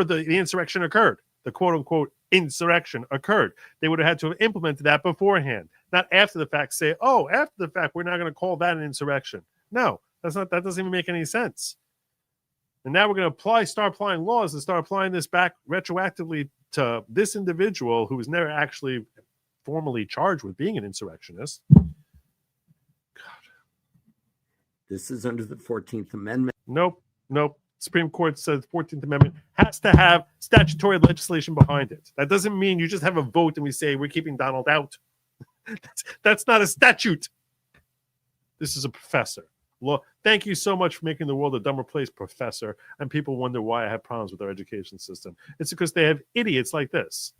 the insurrection occurred. The quote-unquote insurrection occurred. They would have had to have implemented that beforehand, not after the fact say, oh, after the fact, we're not going to call that an insurrection. No, that doesn't even make any sense. And now we're going to start applying laws and start applying this back retroactively to this individual who was never actually formally charged with being an insurrectionist. God. This is under the 14th Amendment. Nope. Supreme Court says the 14th Amendment has to have statutory legislation behind it. That doesn't mean you just have a vote and we say we're keeping Donald out. That's not a statute. This is a professor. Thank you so much for making the world a dumber place, professor. And people wonder why I have problems with our education system. It's because they have idiots like this.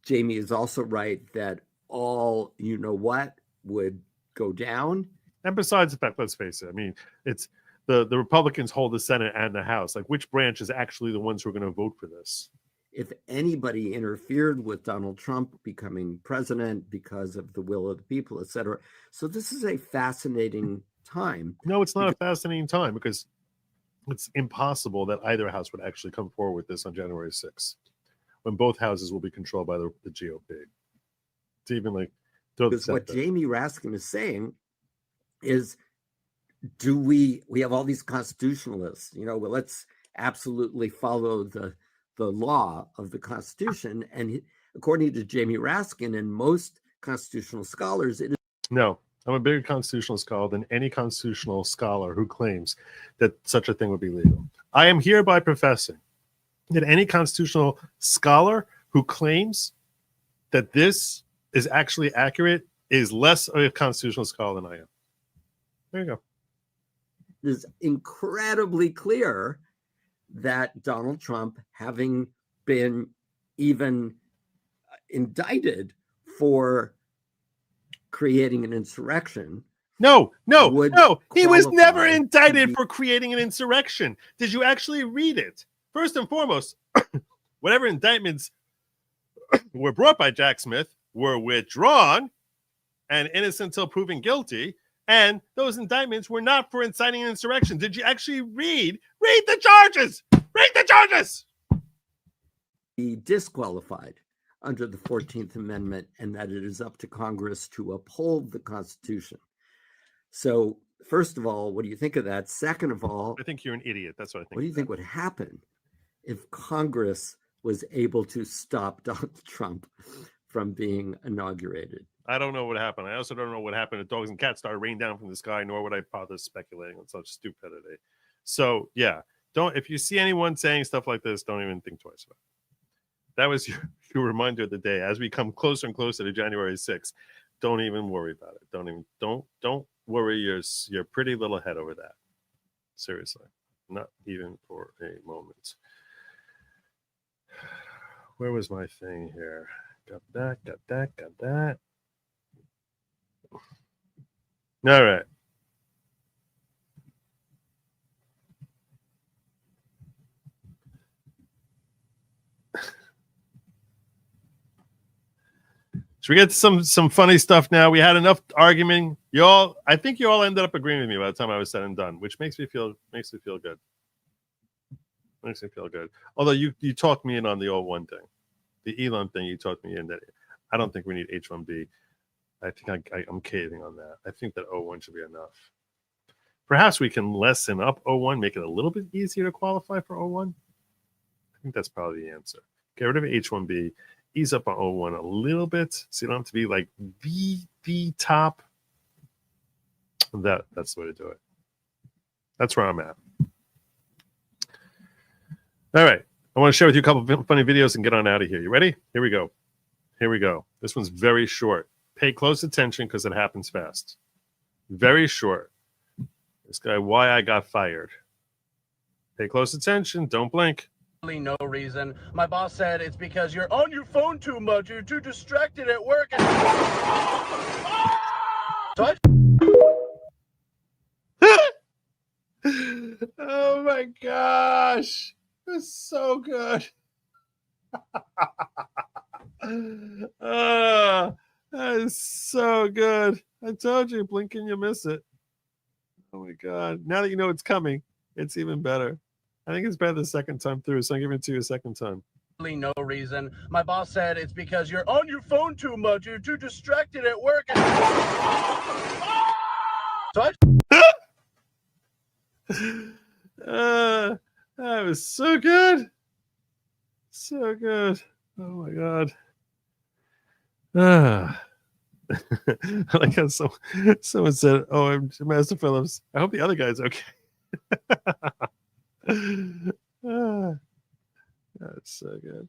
Jamie is also right that all you know what would go down. And besides the fact, let's face it, I mean, it's the Republicans hold the Senate and the House. Like, which branch is actually the ones who are going to vote for this? If anybody interfered with Donald Trump becoming president because of the will of the people, et cetera. So this is a fascinating time. No, it's not a fascinating time because it's impossible that either house would actually come forward with this on January 6th, when both houses will be controlled by the GOP. It's even like because what Jamie Raskin is saying is, do we have all these constitutionalists, well, let's absolutely follow the law of the Constitution. And according to Jamie Raskin and most constitutional scholars, it is. No, I'm a bigger constitutional scholar than any constitutional scholar who claims that such a thing would be legal. I am hereby professing that any constitutional scholar who claims that this is actually accurate is less of a constitutional scholar than I am. There you go. It is incredibly clear that Donald Trump, having been even indicted for creating an insurrection. No, he was never indicted for creating an insurrection. Did you actually read it? First and foremost, whatever indictments were brought by Jack Smith were withdrawn and innocent until proven guilty. And those indictments were not for inciting an insurrection. Did you actually read the charges? Read the charges! Be disqualified under the 14th Amendment, and that it is up to Congress to uphold the Constitution. So, first of all, what do you think of that? Second of all, I think you're an idiot. That's what I think. What do you think would happen if Congress was able to stop Donald Trump from being inaugurated? I don't know what happened. I also don't know what happened if dogs and cats started raining down from the sky, nor would I bother speculating on such stupidity. So, yeah, if you see anyone saying stuff like this, don't even think twice about it. That was your reminder of the day. As we come closer and closer to January 6th, don't even worry about it. Don't worry your pretty little head over that. Seriously, not even for a moment. Where was my thing here? Got that. All right. Should we get some funny stuff now? We had enough arguing. I think you all ended up agreeing with me by the time I was said and done, which makes me feel good. Makes me feel good. Although you talked me in on the O1 thing, the Elon thing. You talked me in that I don't think we need H1B. I think I'm caving on that. I think that O1 should be enough. Perhaps we can lessen up O1, make it a little bit easier to qualify for O1. I think that's probably the answer. Get rid of H1B, ease up on O1 a little bit, so you don't have to be like V top. That's the way to do it. That's where I'm at. All right. I want to share with you a couple of funny videos and get on out of here. You ready? Here we go. This one's very short. Pay close attention because it happens fast. Very short. This guy, why I got fired. Pay close attention. Don't blink. No reason. My boss said it's because you're on your phone too much. You're too distracted at work. Oh my gosh. It's so good. That is so good. I told you, blink and you miss it. Oh my God. Now that you know it's coming, it's even better. I think it's better the second time through, so I'm giving it to you a second time. No reason. My boss said it's because you're on your phone too much. You're too distracted at work. That was so good. So good. Oh my God. I like how someone said, "Oh, Master Phillips. I hope the other guy's okay." That's so good.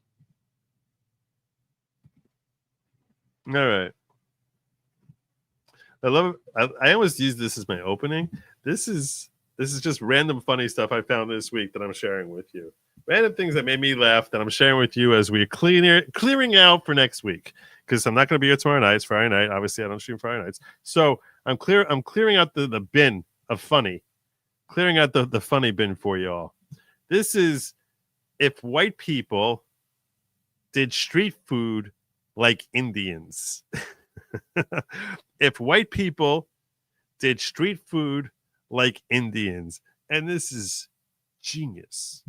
All right. I love it. I almost use this as my opening. This is just random funny stuff I found this week that I'm sharing with you. Random things that made me laugh that I'm sharing with you as we're clearing out for next week. Because I'm not going to be here tomorrow night. It's Friday night. Obviously, I don't stream Friday nights. So I'm clearing out the bin of funny. Clearing out the funny bin for you all. This is if white people did street food like Indians. If white people did street food like Indians. And this is genius.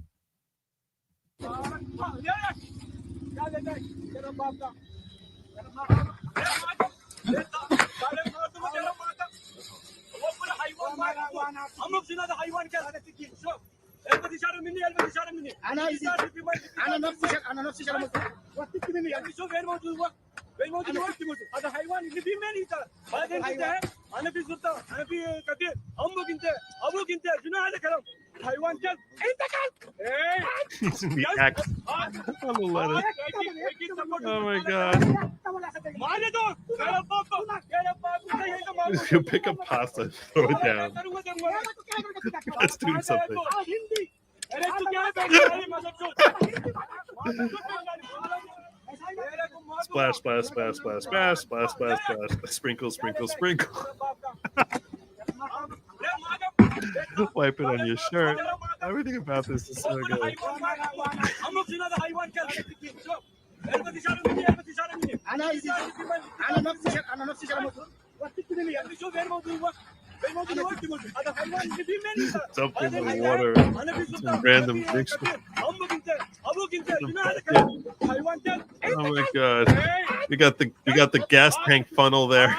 He's in the act on the letter. Oh my god. You pick up pasta and throw it down. That's doing something. Splash, splash, splash, splash, splash, splash, splash, splash. Sprinkle, sprinkle, sprinkle. Wipe it on your shirt. Everything about this is so good. Dumping the water. Some random mixture. Oh my god. We got the gas tank funnel there.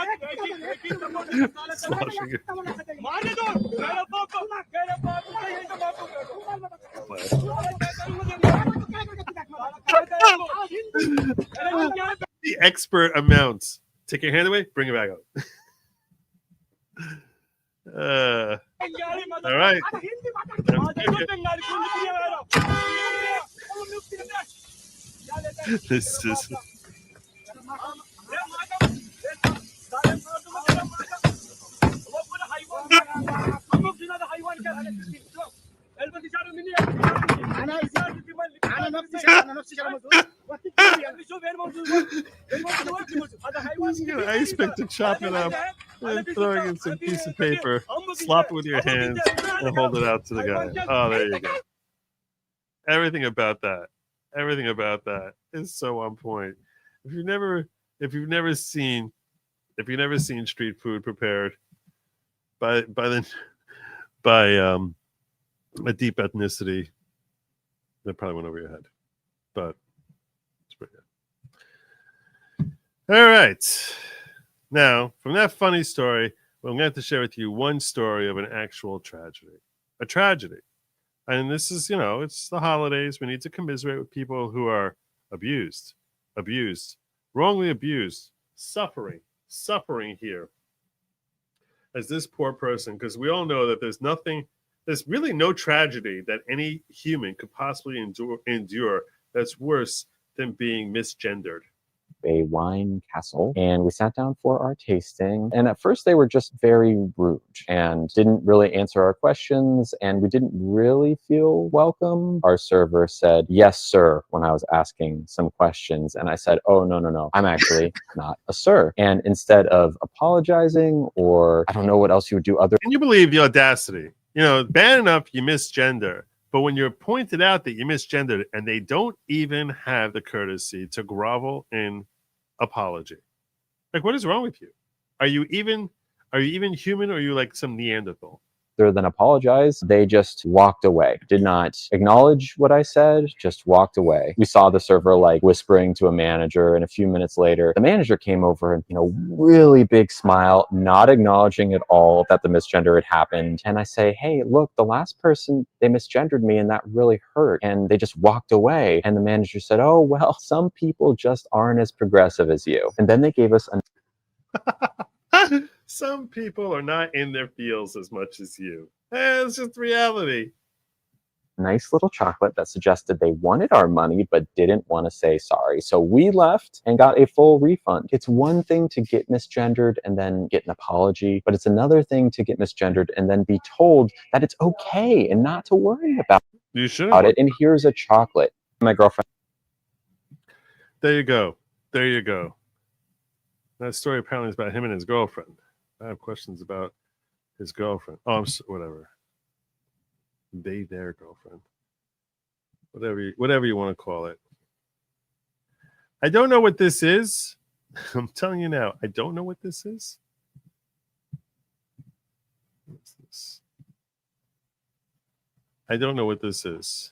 Sloshing it. The expert amounts. Take your hand away, bring it back up. All right. This is. Using an ice pick to chop it up and throwing in some piece of paper, slop it with your hands, and hold it out to the guy. Oh, there you go. Everything about that is so on point. If you've never seen street food prepared by a deep ethnicity, that probably went over your head, but it's pretty good. All right. Now, from that funny story, I'm going to have to share with you one story of an actual tragedy. A tragedy. And this is, it's the holidays. We need to commiserate with people who are abused, wrongly abused, suffering here. As this poor person, because we all know that there's really no tragedy that any human could possibly endure that's worse than being misgendered. A wine castle, and we sat down for our tasting, and at first they were just very rude and didn't really answer our questions, and we didn't really feel welcome. Our server said, "Yes, sir," when I was asking some questions, and I said, "Oh, no, I'm actually not a sir." And instead of apologizing, or I don't know what else you would do other. Can you believe the audacity? Bad enough you misgender, but when you're pointed out that you misgendered and they don't even have the courtesy to grovel in apology. Like, what is wrong with you? Are you even human, or are you like some Neanderthal? Rather than apologize, they just walked away. Did not acknowledge what I said, just walked away. We saw the server whispering to a manager, and a few minutes later, the manager came over and, really big smile, not acknowledging at all that the misgender had happened. And I say, "Hey, look, the last person, they misgendered me and that really hurt." And they just walked away. And the manager said, "Oh, well, some people just aren't as progressive as you." And then they gave us Some people are not in their feels as much as you. It's just reality. Nice little chocolate that suggested they wanted our money but didn't want to say sorry. So we left and got a full refund. It's one thing to get misgendered and then get an apology, but it's another thing to get misgendered and then be told that it's okay and not to worry about. You should about have. it. And here's a chocolate. My girlfriend. There you go. There you go. That story apparently is about him and his girlfriend. I have questions about his girlfriend. Oh, whatever. They, their girlfriend. Whatever you want to call it. I don't know what this is. I'm telling you now, I don't know what this is. What's this? I don't know what this is.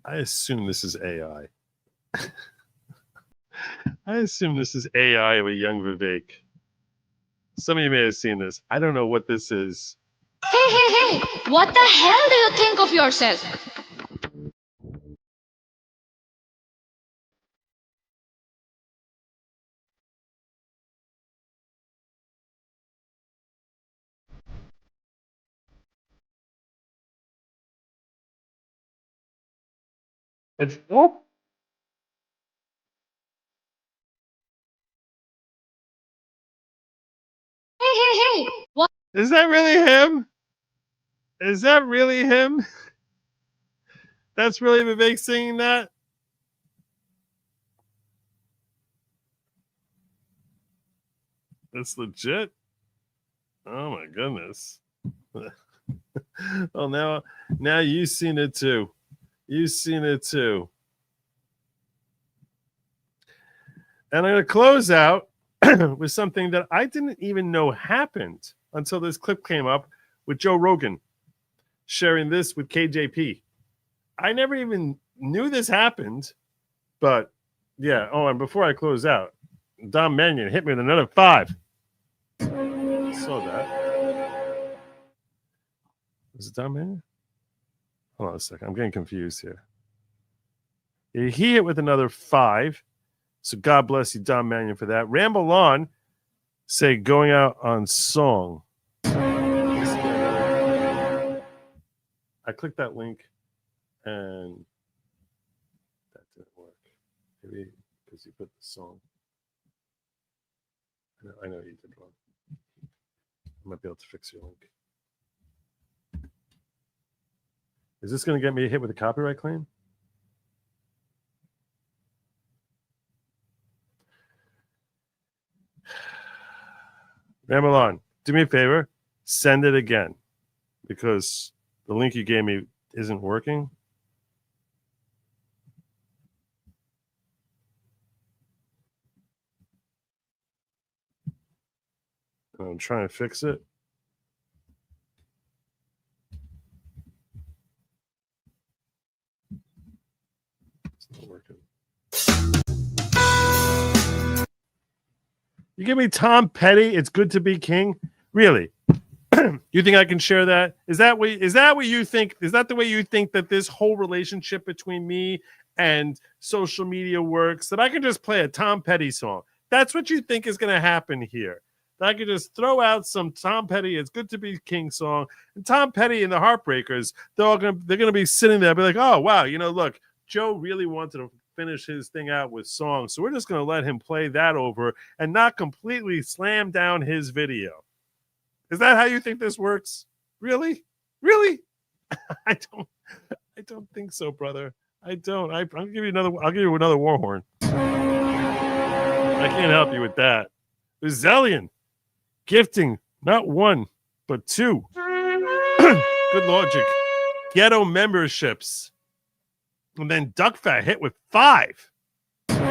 I assume this is AI. I assume this is AI of a young Vivek. Some of you may have seen this. I don't know what this is. Hey, what the hell do you think of yourself? It's what? Hey, what? Is that really him? Is that really him? That's really Vivek singing that? That's legit? Oh my goodness. Well, now you've seen it too. You've seen it too. And I'm going to close out with something that I didn't even know happened until this clip came up with Joe Rogan sharing this with KJP. I never even knew this happened, but yeah. Oh, and before I close out, Dom Mannion hit me with another 5. I saw that. Was it Dom Mannion? Hold on a second. I'm getting confused here. He hit with another 5. So God bless you, Dom Mannion, for that. Ramble On say going out on song. I clicked that link and that didn't work. Maybe because you put the song. I know you did wrong. I might be able to fix your link. Is this going to get me hit with a copyright claim? Ramble On, do me a favor, send it again because the link you gave me isn't working. I'm trying to fix it. It's not working. You give me Tom Petty, It's Good to Be King? Really? You think I can share that? Is that what you think? Is that the way you think that this whole relationship between me and social media works? That I can just play a Tom Petty song? That's what you think is going to happen here? That I can just throw out some Tom Petty, It's Good to Be King song, and Tom Petty and the Heartbreakers, they're gonna be sitting there, be like, oh wow, look, Joe really wanted to finish his thing out with songs, so we're just going to let him play that over and not completely slam down his video. Is that how you think this works? Really? I don't think so, brother. I don't. I'll give you another war horn. I can't help you with that. Zellion gifting not 1 but 2 good Lawgic ghetto memberships. And then Duckfat hit with 5. They're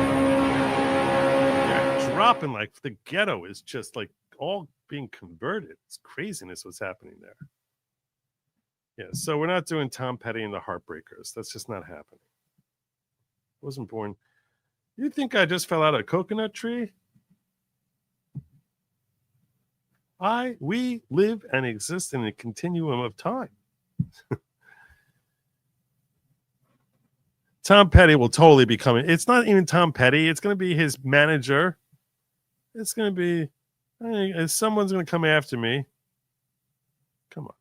dropping like the ghetto is just like all being converted. It's craziness what's happening there. Yeah, so we're not doing Tom Petty and the Heartbreakers. That's just not happening. I wasn't born. You think I just fell out of a coconut tree? We live and exist in a continuum of time. Tom Petty will totally be coming. It's not even Tom Petty. It's going to be his manager. It's going to be, someone's going to come after me. Come on.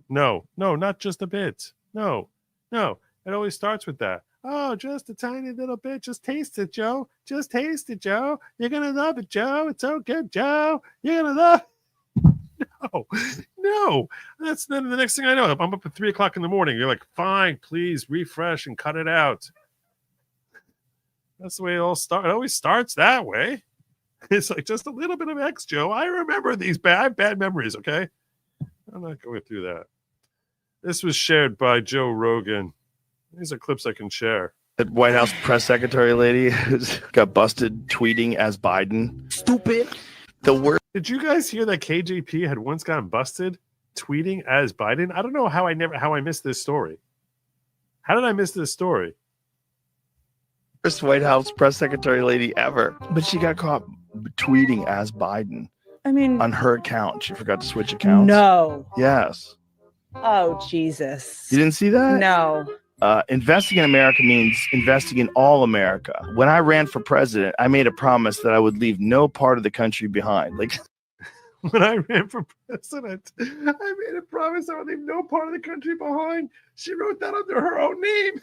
No, not just a bit. No. It always starts with that. Oh, just a tiny little bit. Just taste it, Joe. Just taste it, Joe. You're going to love it, Joe. It's so good, Joe. You're going to love it. No. That's then the next thing I know. I'm up at 3:00 in the morning. You're like, fine, please refresh and cut it out. That's the way it all starts. It always starts that way. It's like just a little bit of X, Joe. I remember these bad memories, okay? I'm not going through that. This was shared by Joe Rogan. These are clips I can share. That White House press secretary lady who's got busted tweeting as Biden. Stupid. The word. Did you guys hear that KJP had once gotten busted tweeting as Biden? I don't know how I missed this story. How did I miss this story? First White House press secretary lady ever, but she got caught tweeting as Biden. I mean, on her account, she forgot to switch accounts. No. Yes. Oh, Jesus. You didn't see that? No. Investing in America means investing in all America. When I ran for president, I made a promise that I would leave no part of the country behind. Like, when I ran for president, I made a promise I would leave no part of the country behind. She wrote that under her own name.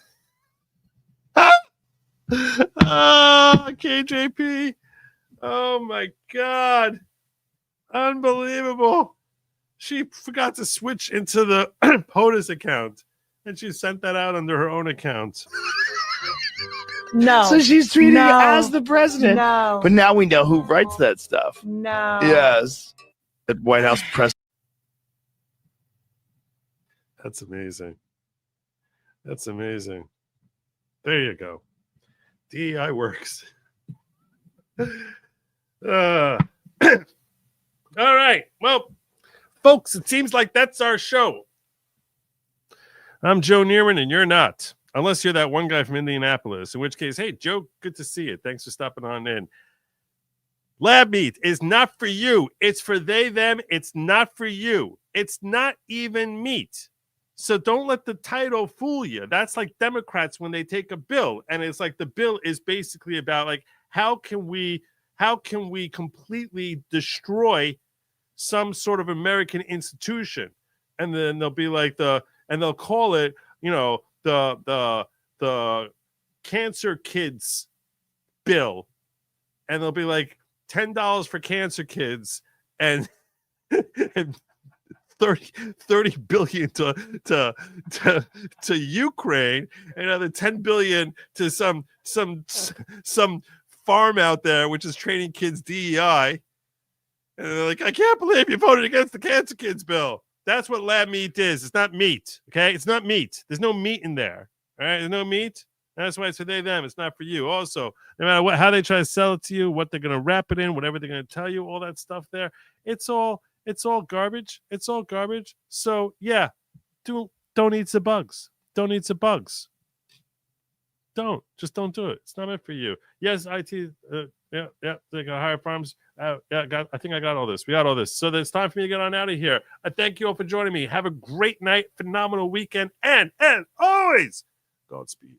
KJP. Oh my God. Unbelievable. She forgot to switch into the POTUS account, and she sent that out under her own account. No. So she's tweeting as the president. No. But now we know who writes that stuff. No. Yes. At White House press. That's amazing. That's amazing. There you go. DEI works. All right. Well, folks, it seems like that's our show. I'm Joe Neerman, and you're not. Unless you're that one guy from Indianapolis, in which case, hey, Joe, good to see you. Thanks for stopping on in. Lab meat is not for you. It's for they, them. It's not for you. It's not even meat. So don't let the title fool you. That's like Democrats when they take a bill, and it's like the bill is basically about like how can we completely destroy some sort of American institution, and then they'll be like they'll call it, you know, the cancer kids bill, and they'll be like $10 for cancer kids and 30 billion to Ukraine, and another 10 billion to some farm out there which is training kids DEI. And they're like, I can't believe you voted against the cancer kids bill. That's what lab meat is. It's not meat. Okay, it's not meat. There's no meat in there. All right, there's no meat. That's why it's for they, them. It's not for you. Also, no matter how they try to sell it to you, what they're going to wrap it in, whatever they're going to tell you, all that stuff there, it's all garbage. It's all garbage. So yeah, don't eat the bugs. Don't eat the bugs. Just don't do it. It's not meant for you. Yes, IT. Yeah. They got higher farms. I think I got all this. We got all this. So it's time for me to get on out of here. I thank you all for joining me. Have a great night, phenomenal weekend, and always, Godspeed.